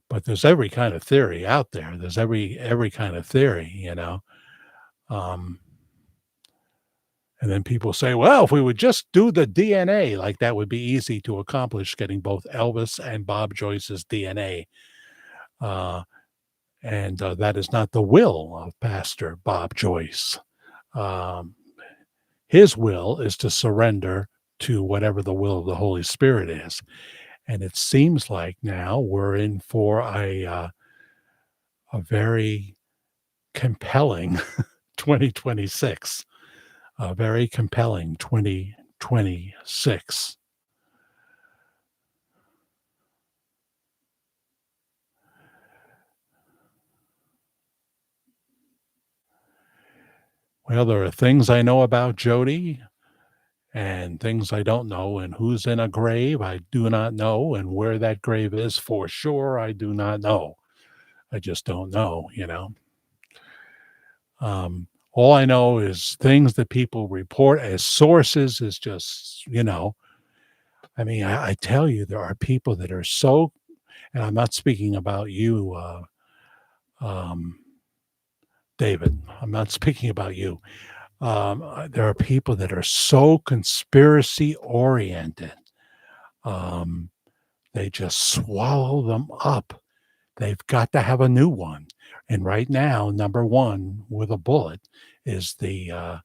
[SPEAKER 1] But there's every kind of theory out there. There's every kind of theory. Um, and then people say, well, if we would just do the DNA, like that would be easy to accomplish, getting both Elvis and Bob Joyce's DNA. Uh, and that is not the will of Pastor Bob Joyce. Um, his will is to surrender to whatever the will of the Holy Spirit is. And it seems like now we're in for a very compelling 2026, a very compelling 2026. Well, there are things I know about Jody and things I don't know, and who's in a grave I do not know, and where that grave is for sure I do not know. I just don't know. All I know is things that people report as sources is just. I mean, I tell you, there are people that are so, and I'm not speaking about you, um, David, I'm not speaking about you. There are people that are so conspiracy oriented. Um, they just swallow them up. They've got to have a new one. And right now, number one with a bullet is the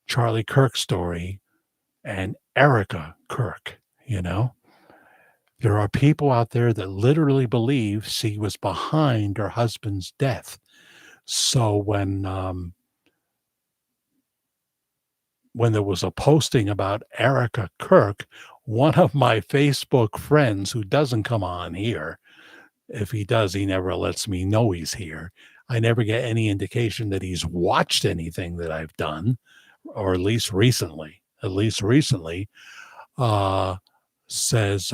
[SPEAKER 1] Charlie Kirk story and Erica Kirk. You know, there are people out there that literally believe she was behind her husband's death. So when there was a posting about Erica Kirk, one of my Facebook friends who doesn't come on here, if he does, he never lets me know he's here. I never get any indication that he's watched anything that I've done, or at least recently, uh, says,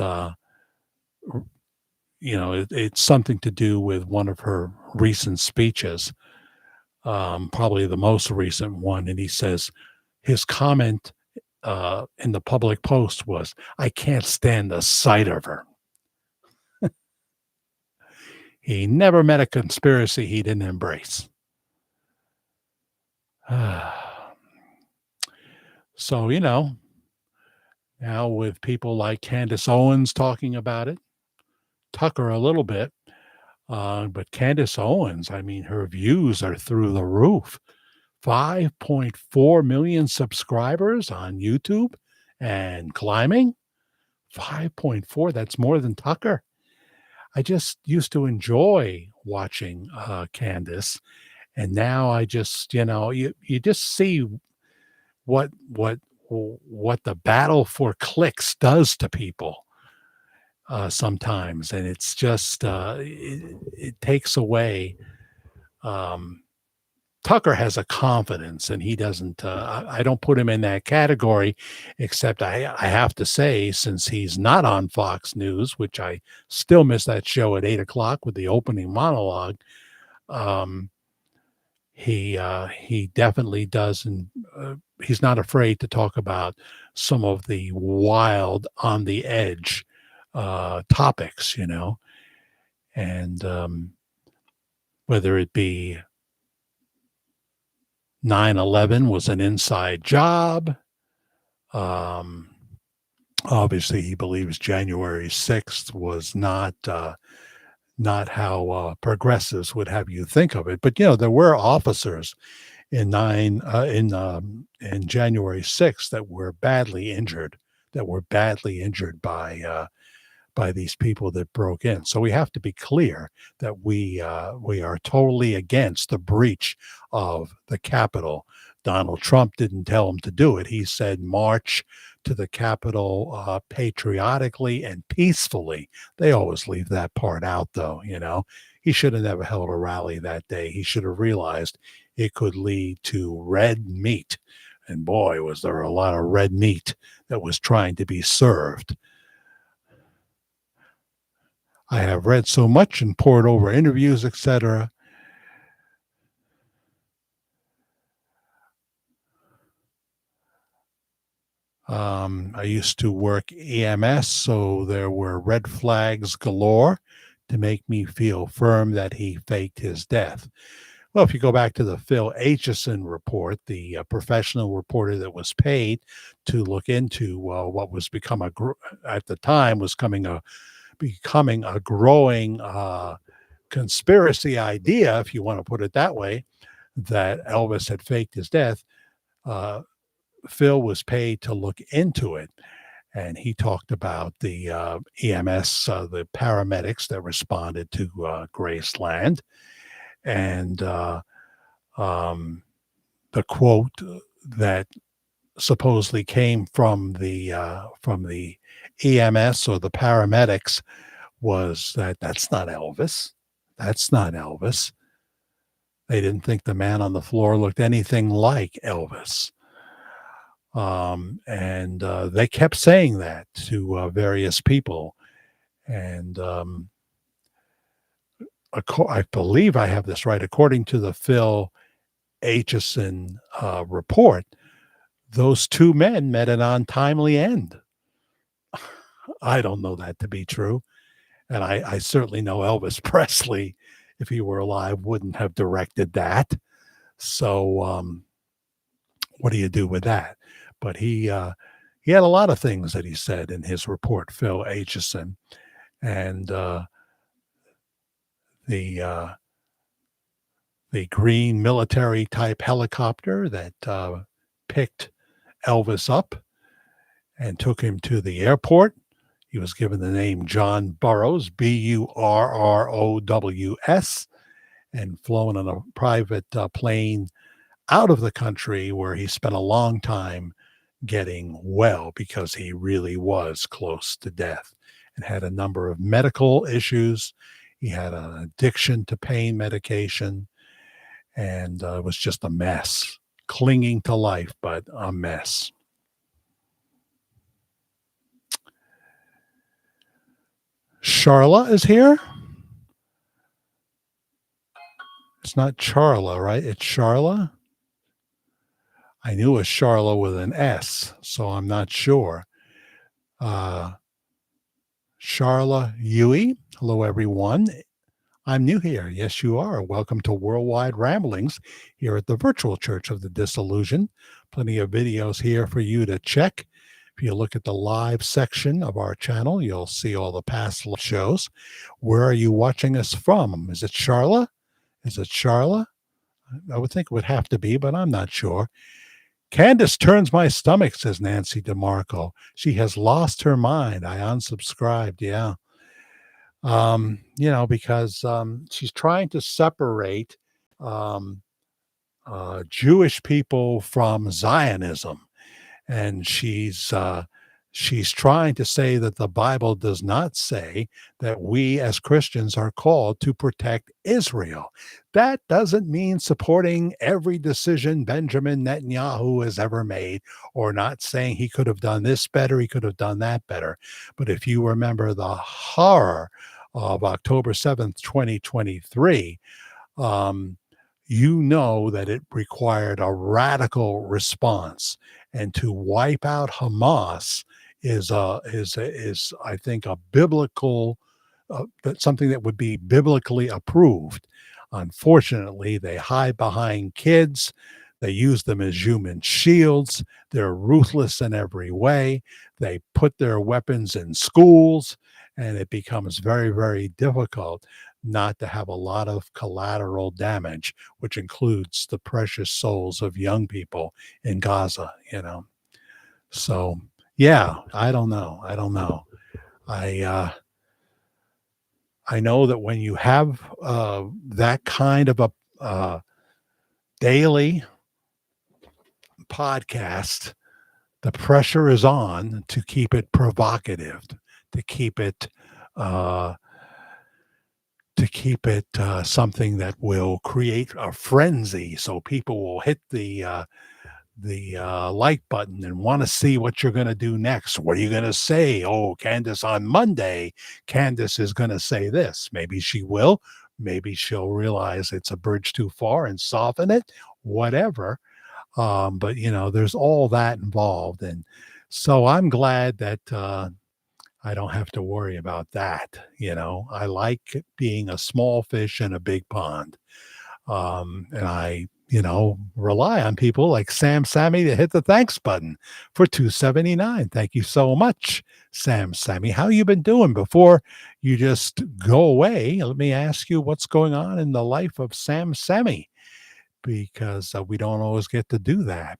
[SPEAKER 1] it's something to do with one of her recent speeches, probably the most recent one. And he says his comment in the public post was, "I can't stand the sight of her." He never met a conspiracy he didn't embrace. So, now with people like Candace Owens talking about it, Tucker a little bit, but Candace Owens, I mean, her views are through the roof. 5.4 million subscribers on YouTube and climbing. 5.4, that's more than Tucker. I just used to enjoy watching Candace, and now I just, you just see what what what the battle for clicks does to people sometimes, and it's just it takes away. Um, Tucker has a confidence, and he doesn't. I don't put him in that category, except I have to say, since he's not on Fox News, which I still miss that show at 8 o'clock with the opening monologue. Um, he definitely does, and he's not afraid to talk about some of the wild, on the edge topics, and whether it be 9/11 was an inside job. Um, Obviously, he believes January 6th was not how progressives would have you think of it. But there were officers in January 6th that were badly injured, by these people that broke in. So we have to be clear that we are totally against the breach of the Capitol. Donald Trump didn't tell him to do it. He said march to the Capitol patriotically and peacefully. They always leave that part out, though. He should have never held a rally that day. He should have realized it could lead to red meat. And boy, was there a lot of red meat that was trying to be served. I have read so much and pored over interviews, etc. I used to work EMS, so there were red flags galore to make me feel firm that he faked his death. Well, if you go back to the Phil Aitchison report, the professional reporter that was paid to look into what was at the time was becoming a growing conspiracy idea, if you want to put it that way, that Elvis had faked his death. Uh, Phil was paid to look into it, and he talked about the EMS, the paramedics that responded to Graceland, and um, the quote that supposedly came from the EMS or the paramedics was that's not Elvis. That's not Elvis. They didn't think the man on the floor looked anything like Elvis. And they kept saying that to various people. And I believe I have this right. According to the Phil Aitchison report, those two men met an untimely end. I don't know that to be true. And I certainly know Elvis Presley if he were alive, wouldn't have directed that. So what do you do with that? But he had a lot of things that he said in his report, Phil Aitchison, and the uh, the green military type helicopter that picked Elvis up and took him to the airport. He was given the name John Burroughs, Burrows, and flown on a private plane out of the country where he spent a long time getting well because he really was close to death and had a number of medical issues. He had an addiction to pain medication and was just a mess, clinging to life, but a mess. Charla is here. It's not Charla, right? It's Charla. I knew it was Charla with an S, so I'm not sure. Uh, Charla Yui. Hello, everyone. I'm new here. Yes, you are. Welcome to Worldwide Ramblings here at the Virtual Church of the Disillusioned. Plenty of videos here for you to check. If you look at the live section of our channel, you'll see all the past shows. Where are you watching us from? Is it Charla? Is it Charla? I would think it would have to be, but I'm not sure. Candace turns my stomach, says Nancy DeMarco. She has lost her mind. I unsubscribed. Yeah. Because she's trying to separate um, Jewish people from Zionism, and she's trying to say that the Bible does not say that we as Christians are called to protect Israel. That doesn't mean supporting every decision Benjamin Netanyahu has ever made, or not saying he could have done this better, he could have done that better. But if you remember the horror of October 7th, 2023, um, you know that it required a radical response, and to wipe out Hamas is I think a biblical something that would be biblically approved. Unfortunately, they hide behind kids. They use them as human shields. They're ruthless in every way. They put their weapons in schools, and it becomes very, very difficult not to have a lot of collateral damage, which includes the precious souls of young people in Gaza. So, yeah, I don't know. I know that when you have that kind of a daily podcast, the pressure is on to keep it provocative, to keep it uh, something that will create a frenzy, so people will hit the like button and want to see what you're going to do next. What are you going to say? Oh, Candace, on Monday, Candace is going to say this. Maybe she will. Maybe she'll realize it's a bridge too far and soften it, whatever. But, there's all that involved. And so I'm glad that I don't have to worry about that. I like being a small fish in a big pond. And I rely on people like Sam Sammy to hit the thanks button for 279. Thank you so much, Sam Sammy. How you been doing? Before you just go away, let me ask you what's going on in the life of Sam Sammy, because we don't always get to do that.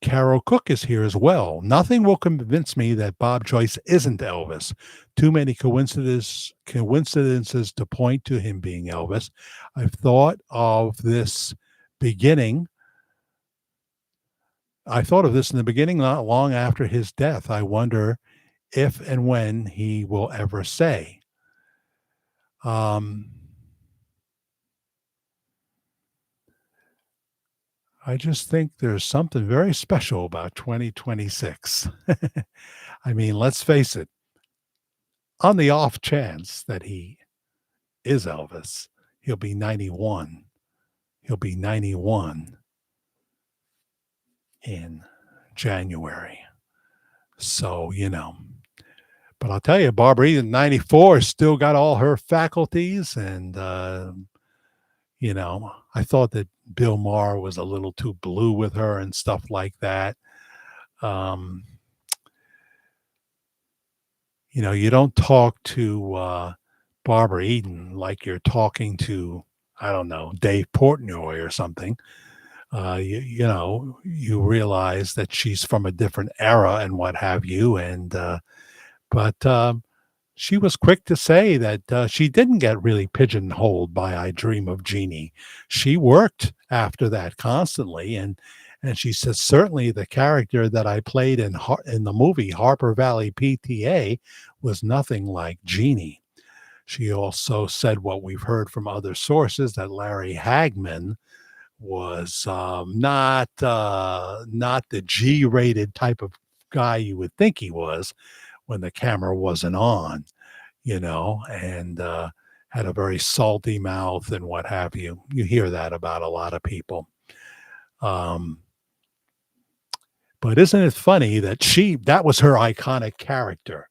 [SPEAKER 1] Carol Cook is here as well. Nothing will convince me that Bob Joyce isn't Elvis. Too many coincidences to point to him being Elvis. I've thought of this beginning. I thought of this in the beginning, not long after his death. I wonder if and when he will ever say. I just think there's something very special about 2026. I mean, let's face it, on the off chance that he is Elvis, he'll be 91. He'll be 91 in January. So, But I'll tell you, Barbara Eden, 94, still got all her faculties. And, I thought that Bill Maher was a little too blue with her and stuff like that. Um, you don't talk to Barbara Eden like you're talking to, I don't know, Dave Portnoy or something. You realize that she's from a different era and what have you. And, but she was quick to say that she didn't get really pigeonholed by I Dream of Jeannie. She worked after that constantly. And she says, certainly the character that I played in the movie Harper Valley PTA was nothing like Jeannie. She also said what we've heard from other sources, that Larry Hagman was not the G-rated type of guy you would think he was when the camera wasn't on, and had a very salty mouth and what have you. You hear that about a lot of people. Um, but isn't it funny that that was her iconic character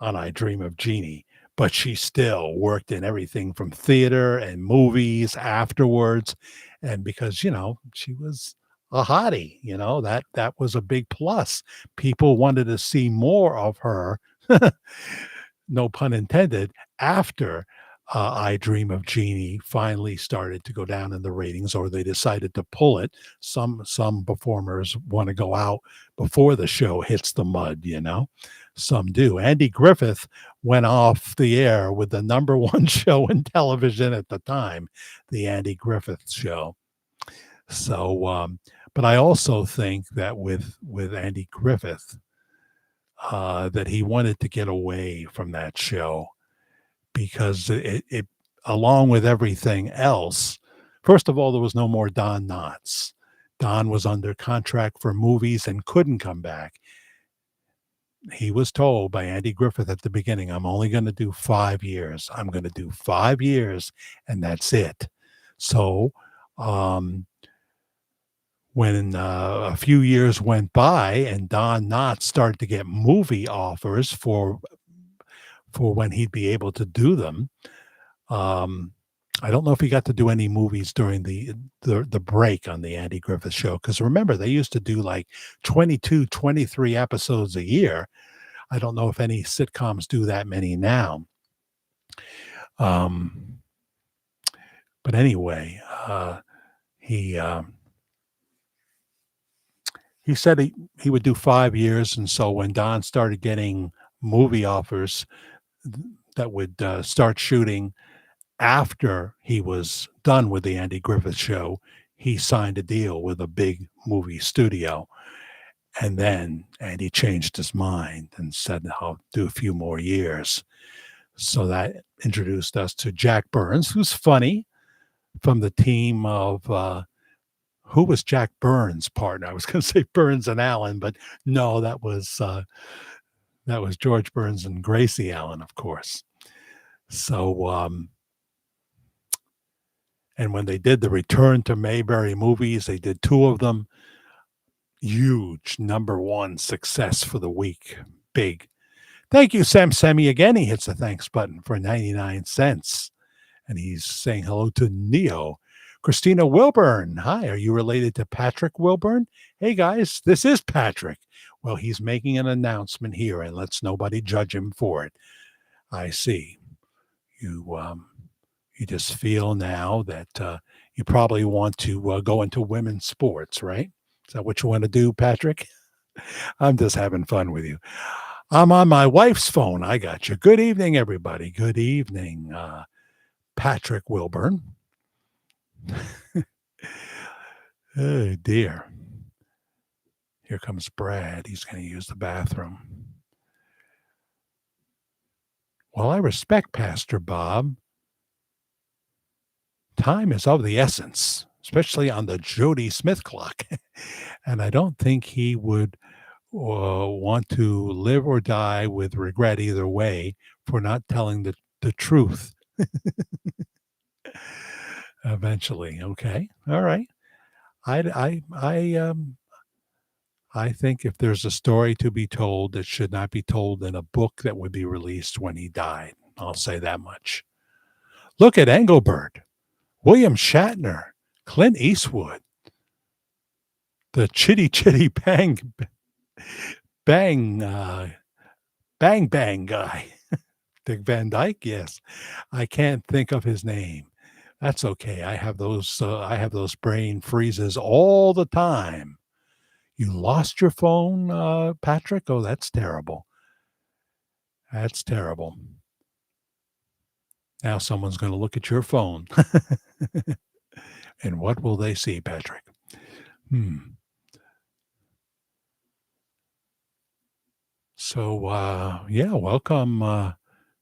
[SPEAKER 1] on I Dream of Jeannie, but she still worked in everything from theater and movies afterwards. And because, she was a hottie, that was a big plus. People wanted to see more of her, no pun intended, after I Dream of Jeannie finally started to go down in the ratings, or they decided to pull it. Some performers want to go out before the show hits the mud, Some do. Andy Griffith went off the air with the number one show in television at the time, the Andy Griffith Show. So, but I also think that with Andy Griffith, that he wanted to get away from that show because it along with everything else. First of all, there was no more Don Knotts. Don was under contract for movies and couldn't come back. He was told by Andy Griffith at the beginning, I'm only going to do 5 years. I'm going to do 5 years, and that's it. So um, when a few years went by and Don Knotts started to get movie offers for when he'd be able to do them, um, I don't know if he got to do any movies during the break on the Andy Griffith Show, because remember, they used to do like 22, 23 episodes a year. I don't know if any sitcoms do that many now. Um, but anyway, he said he would do 5 years, and so when Don started getting movie offers that would start shooting after he was done with the Andy Griffith Show, he signed a deal with a big movie studio. And then Andy changed his mind and said, I'll do a few more years. So that introduced us to Jack Burns, who's funny, from the team of, who was Jack Burns' partner? I was going to say Burns and Allen, but no, that was George Burns and Gracie Allen, of course. So, and when they did the Return to Mayberry movies, they did 2 of them. Huge number 1 success for the week. Big. Thank you, Sam Sammy. Again, he hits the thanks button for 99 cents. And he's saying hello to Neo. Christina Wilburn. Hi, are you related to Patrick Wilburn? Hey, guys, this is Patrick. Well, he's making an announcement here, and let's nobody judge him for it. I see. You just feel now that you probably want to go into women's sports, right? Is that what you want to do, Patrick? I'm just having fun with you. I'm on my wife's phone. I got you. Good evening, everybody. Good evening, Patrick Wilburn. Oh, dear. Here comes Brad. He's going to use the bathroom. Well, I respect Pastor Bob. Time is of the essence, especially on the Jody Smith clock. And I don't think he would want to live or die with regret either way for not telling the truth. Eventually. Okay. All right. I I think if there's a story to be told, it should not be told in a book that would be released when he died. I'll say that much. Look at Engelbert, William Shatner, Clint Eastwood, the Chitty Chitty Bang Bang Bang guy. Dick Van Dyke, yes. I can't think of his name. That's okay. I have those brain freezes all the time. You lost your phone, Patrick? Oh, that's terrible. That's terrible. Now someone's going to look at your phone. And what will they see, Patrick? Hmm. So, yeah, welcome,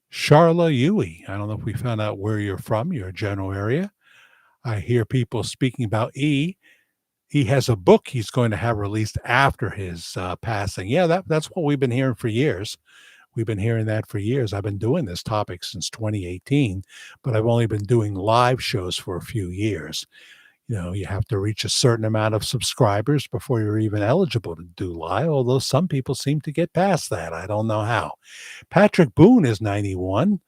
[SPEAKER 1] Charla Yui. I don't know if we found out where you're from, your general area. I hear people speaking about E. He has a book he's going to have released after his passing. Yeah, that's what we've been hearing for years. We've been hearing that for years. I've been doing this topic since 2018, but I've only been doing live shows for a few years. You know, you have to reach a certain amount of subscribers before you're even eligible to do live, although some people seem to get past that. I don't know how. Patrick Boone is 91.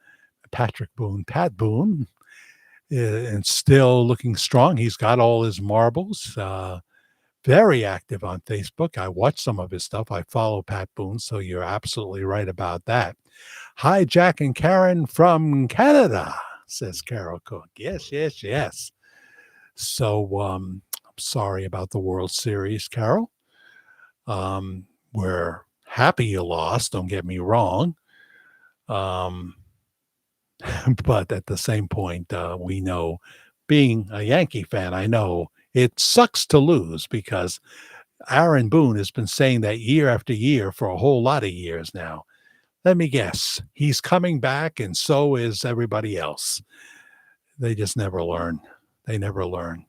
[SPEAKER 1] Patrick Boone, Pat Boone, and still looking strong. He's got all his marbles. Very active on Facebook. I watch some of his stuff. I follow Pat Boone, so you're absolutely right about that. Hi, Jack and Karen from Canada, says Carol Cook. Yes, yes, yes. So I'm sorry about the World Series, Carol. We're happy you lost, don't get me wrong. Um, but at the same point, we know, being a Yankee fan, I know it sucks to lose because Aaron Boone has been saying that year after year for a whole lot of years now. Let me guess, he's coming back, and so is everybody else. They just never learn. They never learn.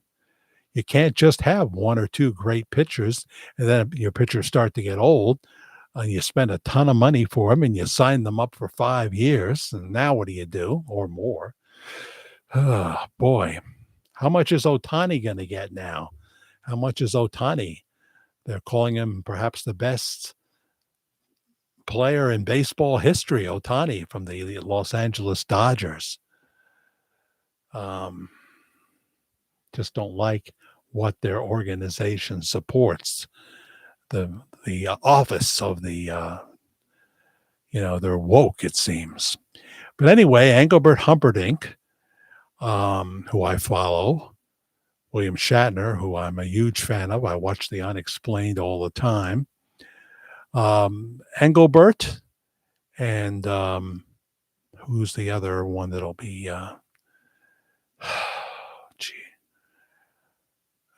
[SPEAKER 1] You can't just have one or two great pitchers, and then your pitchers start to get old, and you spend a ton of money for them, and you sign them up for 5 years, and now what do you do, or more? Oh, boy. How much is Otani going to get now? How much is Otani? They're calling him perhaps the best player in baseball history, Otani from the Los Angeles Dodgers. Um, just don't like what their organization supports. The office of the they're woke, it seems. But anyway, Engelbert Humperdinck, who I follow, William Shatner, who I'm a huge fan of. I watch The Unexplained all the time. Engelbert, and who's the other one that'll be? Gee,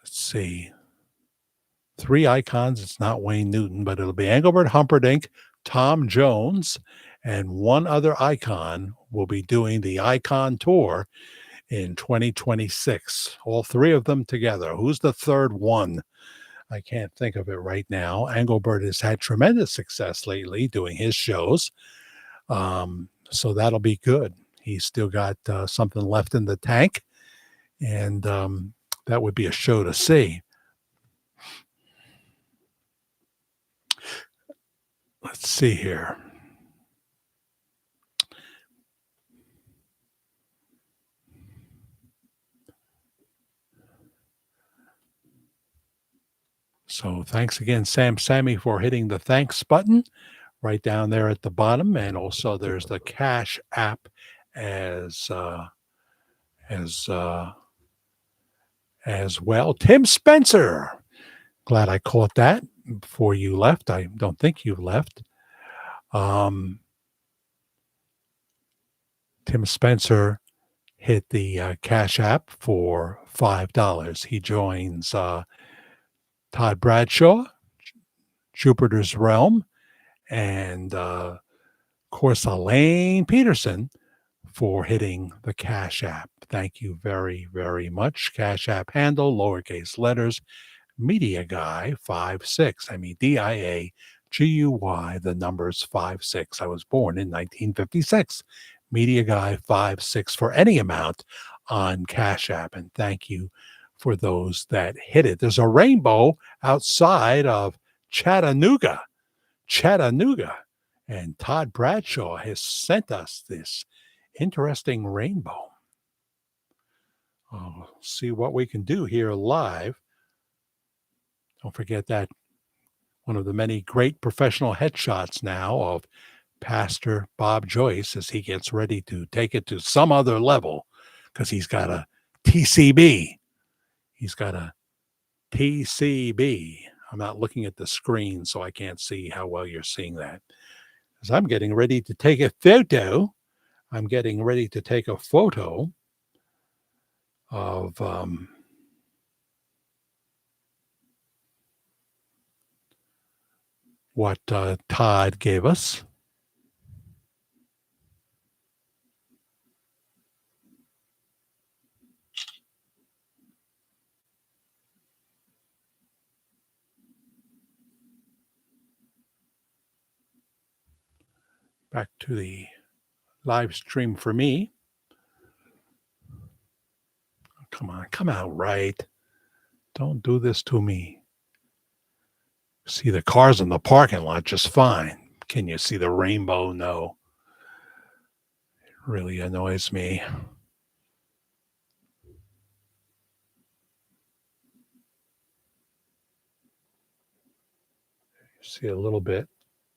[SPEAKER 1] let's see. Three icons. It's not Wayne Newton, but it'll be Engelbert Humperdinck, Tom Jones, and one other icon will be doing the Icon Tour in 2026. All three of them together. Who's the third one? I can't think of it right now. Engelbert has had tremendous success lately doing his shows. So that'll be good. He's still got something left in the tank, and that would be a show to see. Let's see here. So thanks again, Sammy, for hitting the thanks button right down there at the bottom. And also there's the Cash app as as uh, as well. Tim Spencer. Glad I caught that before you left. I don't think you left. Um, Tim Spencer hit the Cash App for $5. He joins Todd Bradshaw, Jupiter's Realm, and of course Elaine Peterson for hitting the Cash App. Thank you very, very much. Cash App handle, lowercase letters, Media Guy 56. I mean DIAGUY, the numbers 56. I was born in 1956. Media Guy 56 for any amount on Cash App. And thank you for those that hit it. There's a rainbow outside of Chattanooga, Chattanooga. And Todd Bradshaw has sent us this interesting rainbow. I'll see what we can do here live. Don't forget that one of the many great professional headshots now of Pastor Bob Joyce as he gets ready to take it to some other level because he's got a TCB. He's got a TCB. I'm not looking at the screen, so I can't see how well you're seeing that. As I'm getting ready to take a photo, of what Todd gave us. Back to the live stream for me. Come on, come out right. Don't do this to me. See the cars in the parking lot just fine. Can you see the rainbow? No. It really annoys me. See a little bit.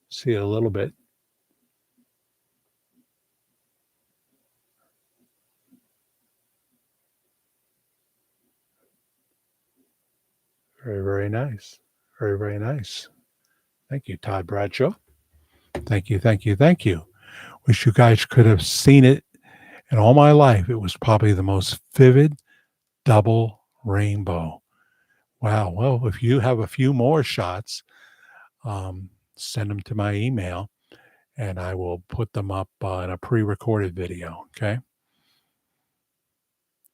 [SPEAKER 1] See a little bit. Very, very nice. Very, very nice. Thank you, Todd Bradshaw. Thank you, thank you, thank you. Wish you guys could have seen it in all my life. It was probably the most vivid double rainbow. Wow. Well, if you have a few more shots, send them to my email and I will put them up in a pre-recorded video. Okay.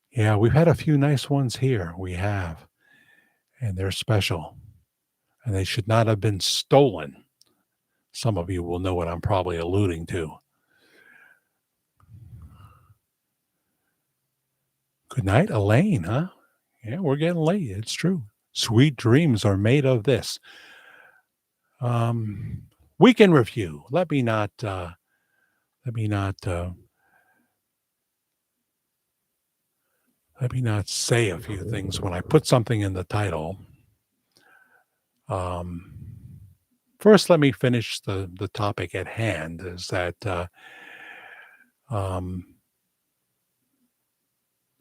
[SPEAKER 1] Yeah, we've had a few nice ones here. We have, and they're special, and they should not have been stolen. Some of you will know what I'm probably alluding to. Good night, Elaine, huh? Yeah, we're getting late. It's true. Sweet dreams are made of this. Weekend review. Let me not say a few things when I put something in the title. First, let me finish the topic at hand. Is that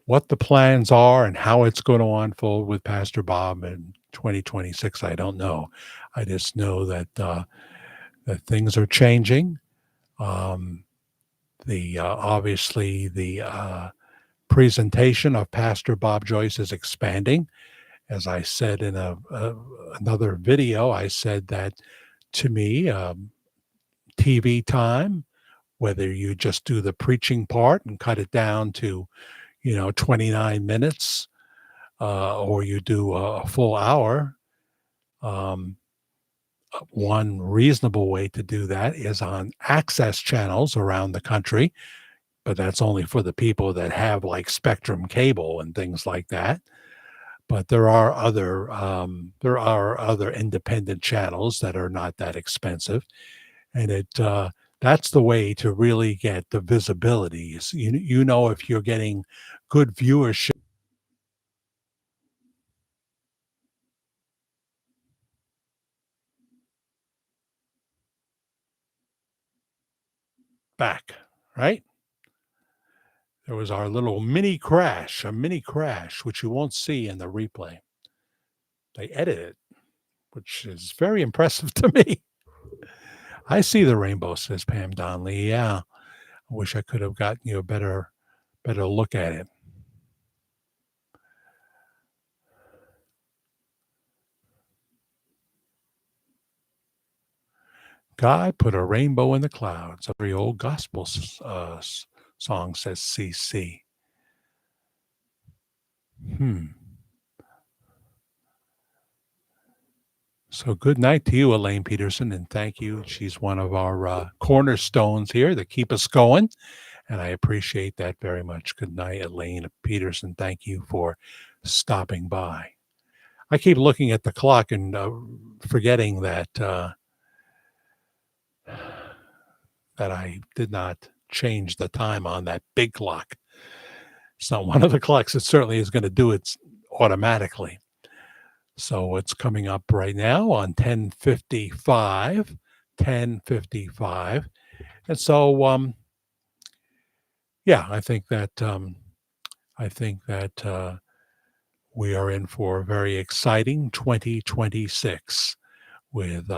[SPEAKER 1] what the plans are and how it's going to unfold with Pastor Bob in 2026? I don't know. I just know that that things are changing. Obviously the presentation of Pastor Bob Joyce is expanding. As I said in another video, I said that to me, TV time, whether you just do the preaching part and cut it down to, 29 minutes, or you do a full hour, one reasonable way to do that is on access channels around the country, but that's only for the people that have like Spectrum cable and things like that. But there are other independent channels that are not that expensive, and that's the way to really get the visibility. If you're getting good viewership back, right? There was our little a mini crash, which you won't see in the replay. They edited it, which is very impressive to me. I see the rainbow, says Pam Donnelly. Yeah, I wish I could have gotten you a better look at it. God put a rainbow in the clouds. A very old gospel song, says CC. So good night to you, Elaine Peterson, and thank you. She's one of our cornerstones here that keep us going, and I appreciate that very much. Good night, Elaine Peterson. Thank you for stopping by. I keep looking at the clock and forgetting that I did not change the time on that big clock. It's not one of the clocks that certainly is going to do it automatically. So it's coming up right now on 10:55, 10:55. And so yeah, I think that we are in for a very exciting 2026 with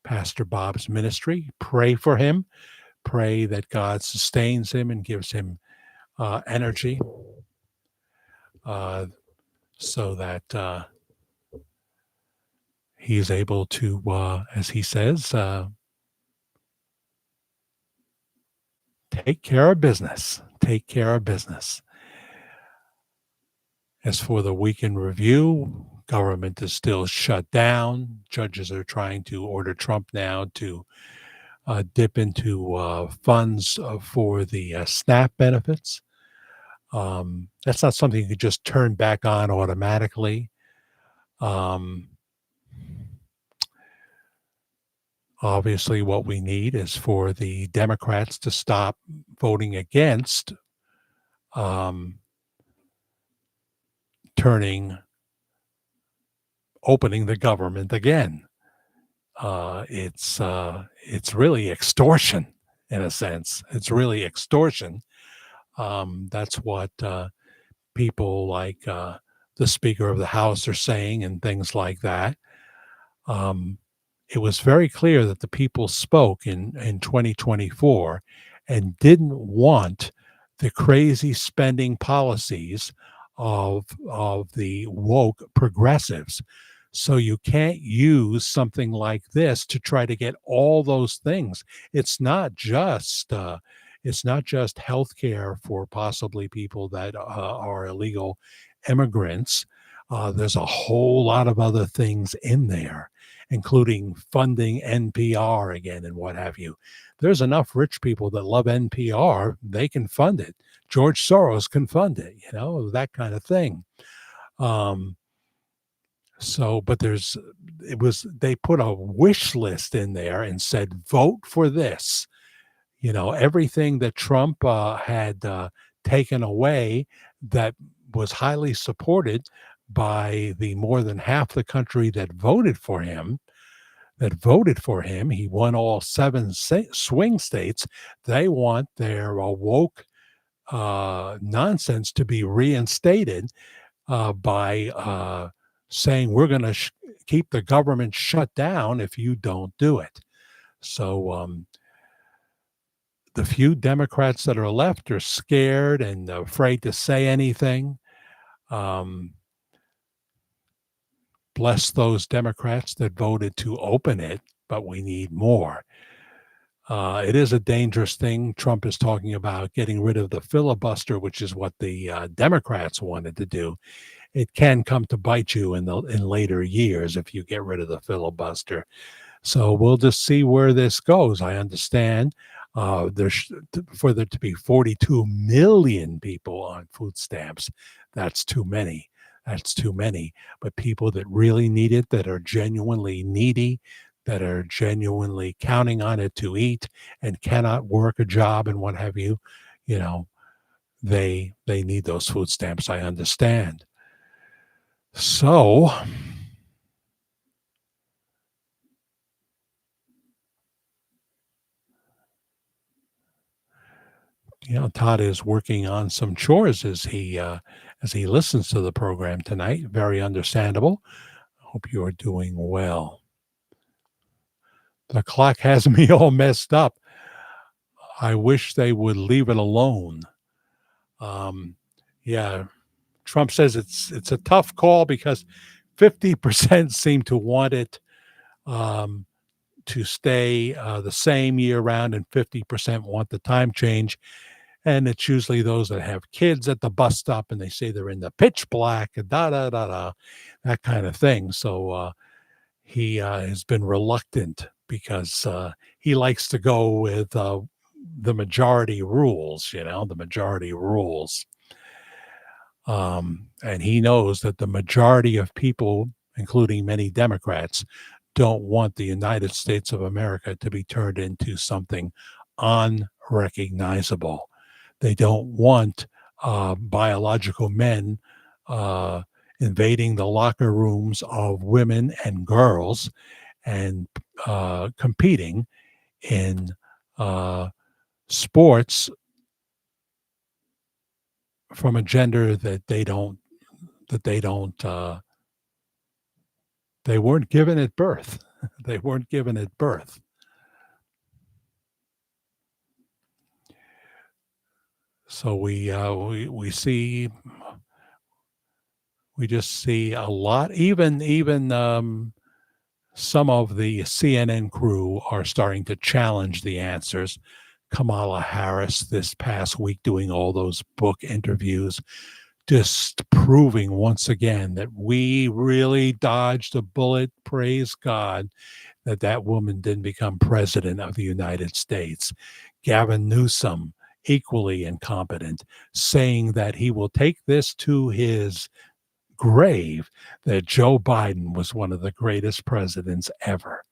[SPEAKER 1] Pastor Bob's ministry. Pray for him. Pray that God sustains him and gives him energy uh, so that he is able to, as he says, take care of business. Take care of business. As for the weekend review, government is still shut down. Judges are trying to order Trump now to dip into funds for the SNAP benefits. That's not something you could just turn back on automatically. Um, Obviously, what we need is for the Democrats to stop voting against um, turning, opening the government again. It's really extortion in a sense. It's really extortion. That's what people like the Speaker of the House are saying and things like that. Um, it was very clear that the people spoke in 2024 and didn't want the crazy spending policies of the woke progressives. So you can't use something like this to try to get all those things. It's not just it's not just health care for possibly people that are illegal immigrants. There's a whole lot of other things in there, including funding NPR again and what have you. There's enough rich people that love NPR, they can fund it. George Soros can fund it, that kind of thing. Um, but they put a wish list in there and said, vote for this. Everything that Trump had taken away that was highly supported by the more than half the country that voted for him. He won all seven swing states. They want their woke nonsense to be reinstated by saying we're going to keep the government shut down if you don't do it. So the few Democrats that are left are scared and afraid to say anything. Bless those Democrats that voted to open it, but we need more. It is a dangerous thing. Trump is talking about getting rid of the filibuster, which is what the Democrats wanted to do. It can come to bite you in later years if you get rid of the filibuster. So we'll just see where this goes. I understand for there to be 42 million people on food stamps. That's too many. That's too many. But people that really need it, that are genuinely needy, that are genuinely counting on it to eat and cannot work a job and what have you, they need those food stamps. I understand. So Todd is working on some chores as he listens to the program tonight. Very understandable. Hope you are doing well. The clock has me all messed up. I wish they would leave it alone. Yeah, Trump says it's a tough call because 50% seem to want it to stay the same year round, and 50% want the time change. And it's usually those that have kids at the bus stop and they say they're in the pitch black, that kind of thing. So he has been reluctant because he likes to go with the majority rules, the majority rules. And he knows that the majority of people including many Democrats, don't want the United States of America to be turned into something unrecognizable. They don't want biological men uh, invading the locker rooms of women and girls and competing in uh, sports from a gender that they weren't given at birth. They weren't given at birth. So we just see a lot. Even some of the CNN crew are starting to challenge the answers. Kamala Harris this past week doing all those book interviews, just proving once again that we really dodged a bullet. Praise God that that woman didn't become president of the United States. Gavin Newsom, equally incompetent, saying that he will take this to his grave, that Joe Biden was one of the greatest presidents ever.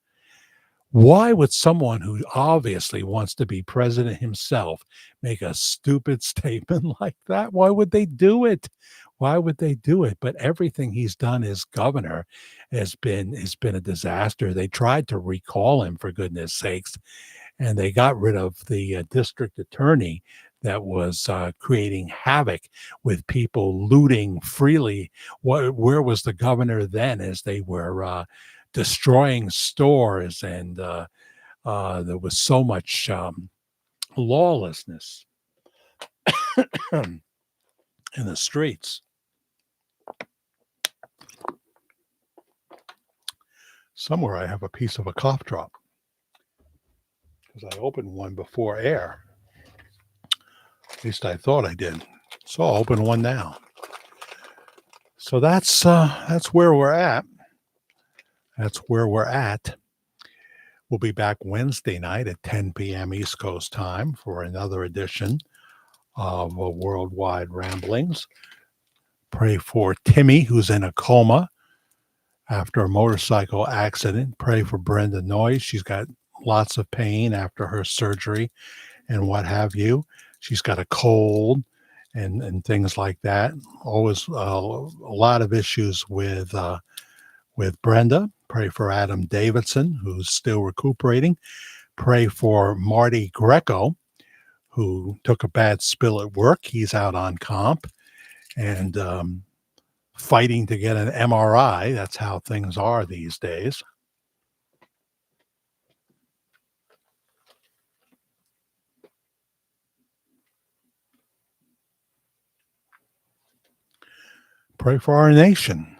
[SPEAKER 1] Why would someone who obviously wants to be president himself make a stupid statement like that? Why would they do it? Why would they do it? But everything he's done as governor has been a disaster. They tried to recall him, for goodness sakes, and they got rid of the district attorney that was creating havoc with people looting freely. Where was the governor then as they were destroying stores and there was so much lawlessness in the streets? Somewhere I have a piece of a cough drop because I opened one before air. At least I thought I did. So I'll open one now. So that's where we're at. That's where we're at. We'll be back Wednesday night at 10 p.m. East Coast time for another edition of Worldwide Ramblings. Pray for Timmy, who's in a coma after a motorcycle accident. Pray for Brenda Noyes. She's got lots of pain after her surgery and what have you. She's got a cold and things like that. Always a lot of issues with Brenda. Pray for Adam Davidson, who's still recuperating. Pray for Marty Greco, who took a bad spill at work. He's out on comp and fighting to get an MRI. That's how things are these days. Pray for our nation.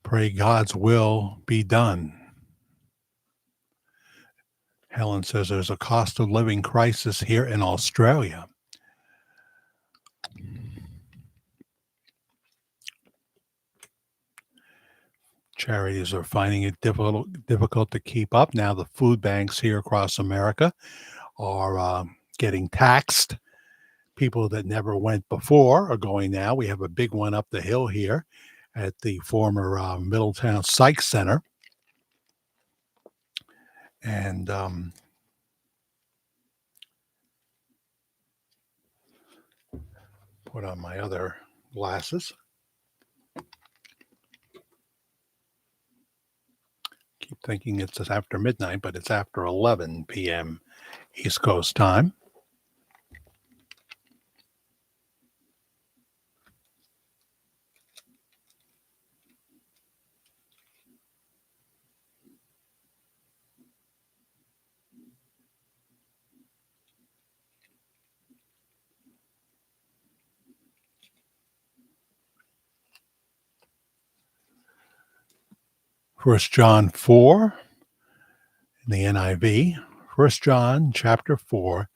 [SPEAKER 1] Pray God's will be done. Helen says there's a cost of living crisis here in Australia. Charities are finding it difficult to keep up. Now the food banks here across America are getting taxed. People that never went before are going now. We have a big one up the hill here at the former Middletown Psych Center. And put on my other glasses. Keep thinking it's after midnight, but it's after 11 p.m. East Coast time. First John 4 in the NIV. First John chapter 4,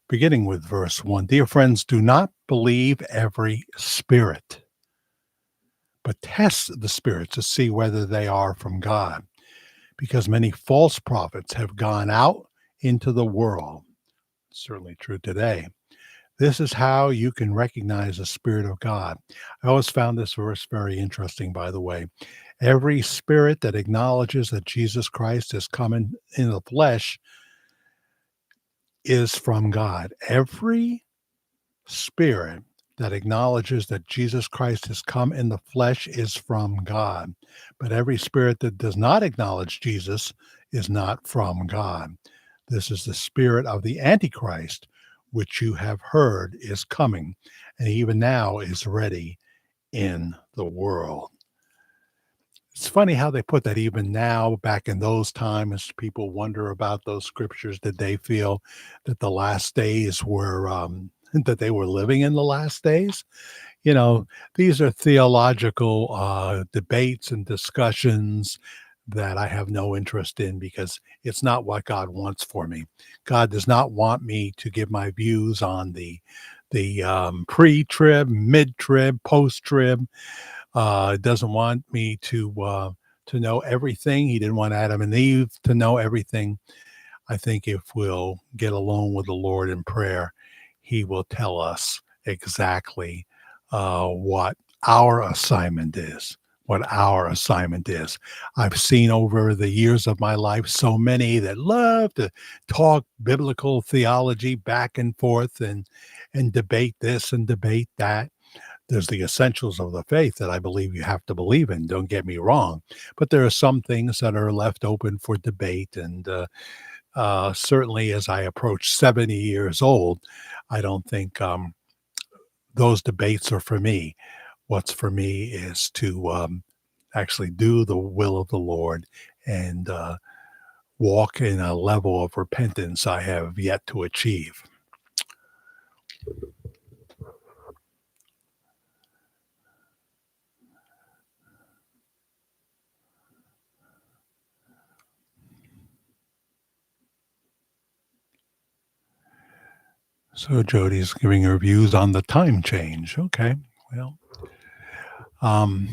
[SPEAKER 1] beginning with verse 1. Dear friends, do not believe every spirit, but test the spirits to see whether they are from God, because many false prophets have gone out into the world. Certainly true today. This is how you can recognize the Spirit of God. I always found this verse very interesting, by the way. Every spirit that acknowledges that Jesus Christ is coming in the flesh is from God. Every spirit that acknowledges that Jesus Christ has come in the flesh is from God. But every spirit that does not acknowledge Jesus is not from God. This is the spirit of the Antichrist, which you have heard is coming, and even now is ready in the world. It's funny how they put that even now, back in those times, people wonder about those scriptures. Did they feel that the last days were, that they were living in the last days? You know, these are theological debates and discussions that I have no interest in because it's not what God wants for me. God does not want me to give my views on the pre-trib, mid-trib, post-trib. Doesn't want me to know everything. He didn't want Adam and Eve to know everything. I think if we'll get alone with the Lord in prayer, He will tell us exactly what our assignment is. What our assignment is. I've seen over the years of my life so many that love to talk biblical theology back and forth and debate this and debate that. There's the essentials of the faith that I believe you have to believe in. Don't get me wrong, but there are some things that are left open for debate, and certainly as I approach 70 years old, I don't think those debates are for me. What's for me is to actually do the will of the Lord and walk in a level of repentance I have yet to achieve. So Jody's giving her views on the time change. Okay, well, um,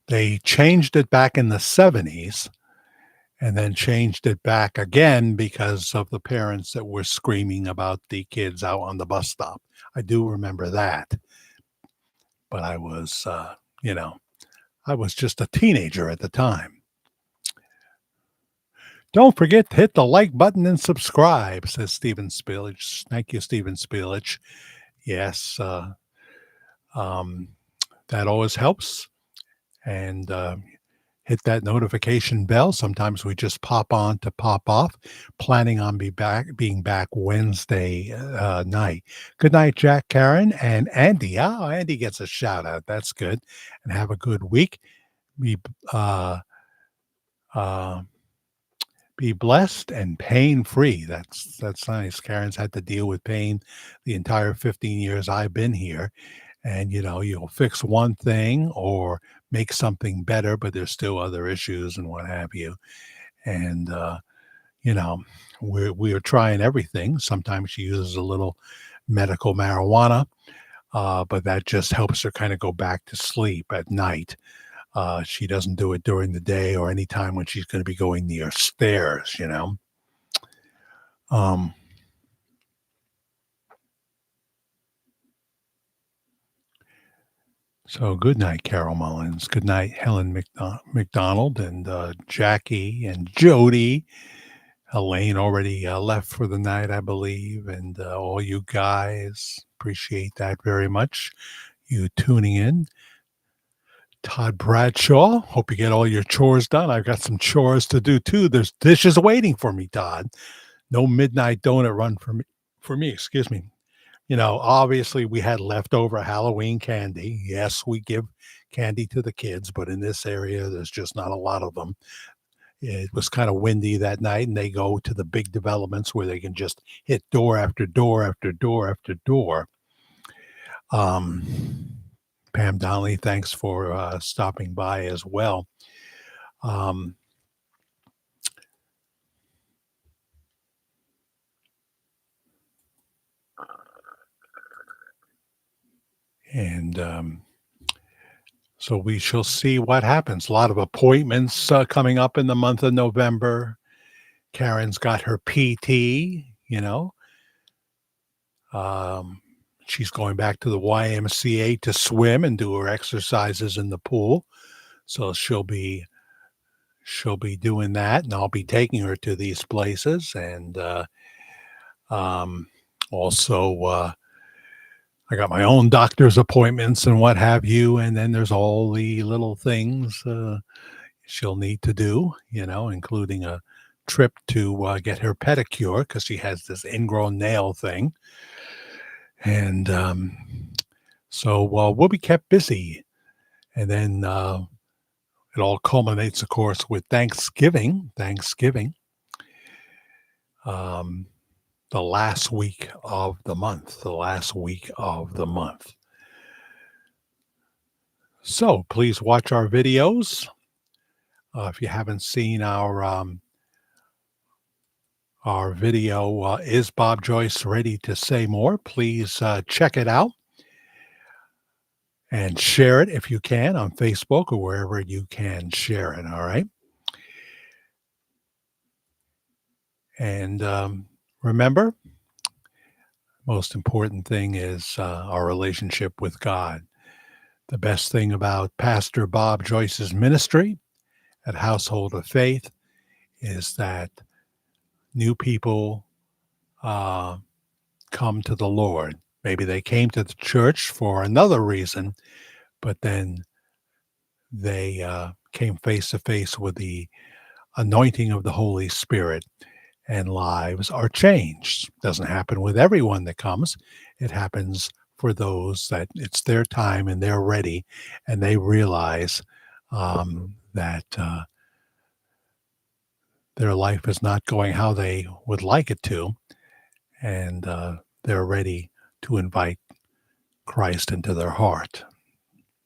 [SPEAKER 1] they changed it back in the 70s and then changed it back again because of the parents that were screaming about the kids out on the bus stop. I do remember that, but you know, I was just a teenager at the time. Don't forget to hit the like button and subscribe, says Stephen Spillage. Thank you, Stephen Spillage. Yes, um, that always helps. And hit that notification bell. Sometimes we just pop on to pop off. Planning on being back Wednesday night. Good night, Jack, Karen, and Andy. Oh, Andy gets a shout out. That's good. And have a good week. Be uh, uh, be blessed and pain free. That's nice. Karen's had to deal with pain the entire 15 years I've been here. And you'll fix one thing or make something better, but there's still other issues and what have you. And you know, we are trying everything. Sometimes she uses a little medical marijuana, but that just helps her kind of go back to sleep at night. She doesn't do it during the day or any time when she's going to be going near stairs. Um, so good night, Carol Mullins. Good night, Helen McDonald and Jackie and Jody. Elaine already left for the night, I believe, and all you guys appreciate that very much. You tuning in. Todd Bradshaw, hope you get all your chores done. I've got some chores to do too. There's dishes waiting for me, Todd. No midnight donut run for me. For me, excuse me. Obviously we had leftover Halloween candy. Yes, we give candy to the kids, but in this area, there's just not a lot of them. It was kind of windy that night, and they go to the big developments where they can just hit door after door after door after door. Pam Donnelly, thanks for stopping by as well. Um, and so we shall see what happens. A lot of appointments coming up in the month of November. Karen's got her PT, Um, she's going back to the YMCA to swim and do her exercises in the pool. So she'll be doing that, and I'll be taking her to these places. And um, also, I got my own doctor's appointments and what have you. And then there's all the little things she'll need to do, including a trip to get her pedicure because she has this ingrown nail thing. And so we'll be kept busy. And then it all culminates, of course, with Thanksgiving. Um, the last week of the month. So please watch our videos. If you haven't seen our video, Is Bob Joyce Ready to Say More? Please check it out and share it if you can on Facebook or wherever you can share it. All right. And remember, most important thing is our relationship with God. The best thing about Pastor Bob Joyce's ministry at Household of Faith is that new people come to the Lord. Maybe they came to the church for another reason, but then they came face to face with the anointing of the Holy Spirit, and lives are changed. Doesn't happen with everyone that comes. It happens for those that it's their time and they're ready, and they realize that their life is not going how they would like it to, and they're ready to invite Christ into their heart.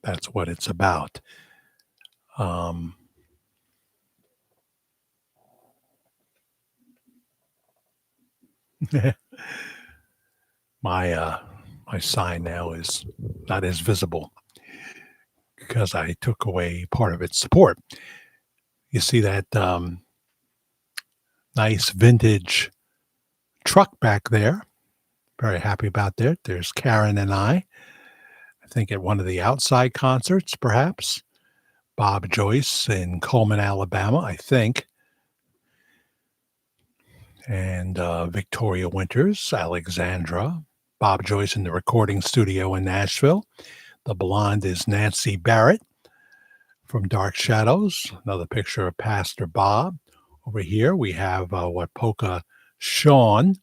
[SPEAKER 1] That's what it's about. Um, my sign now is not as visible because I took away part of its support. You see that nice vintage truck back there. Very happy about that. There's Karen and I think at one of the outside concerts, perhaps. Bob Joyce in Coleman, Alabama, I think. And Victoria Winters, Alexandra. Bob Joyce in the recording studio in Nashville. The blonde is Nancy Barrett from Dark Shadows. Another picture of Pastor Bob. Over here we have what Polka Sean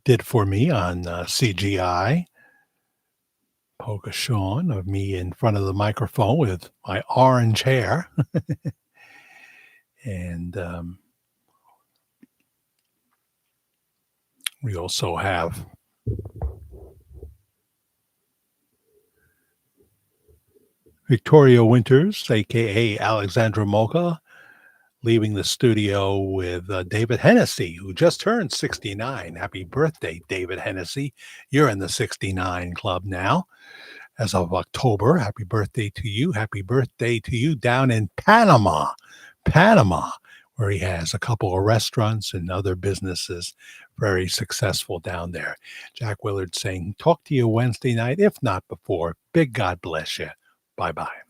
[SPEAKER 1] did for me on CGI. Polka Sean of me in front of the microphone with my orange hair. And we also have Victoria Winters, a.k.a. Alexandra Mocha, leaving the studio with David Hennessy, who just turned 69. Happy birthday, David Hennessy. You're in the 69 club now as of October. Happy birthday to you. Happy birthday to you down in Panama, where he has a couple of restaurants and other businesses. Very successful down there. Jack Willard saying, talk to you Wednesday night, if not before. Big God bless you. Bye-bye.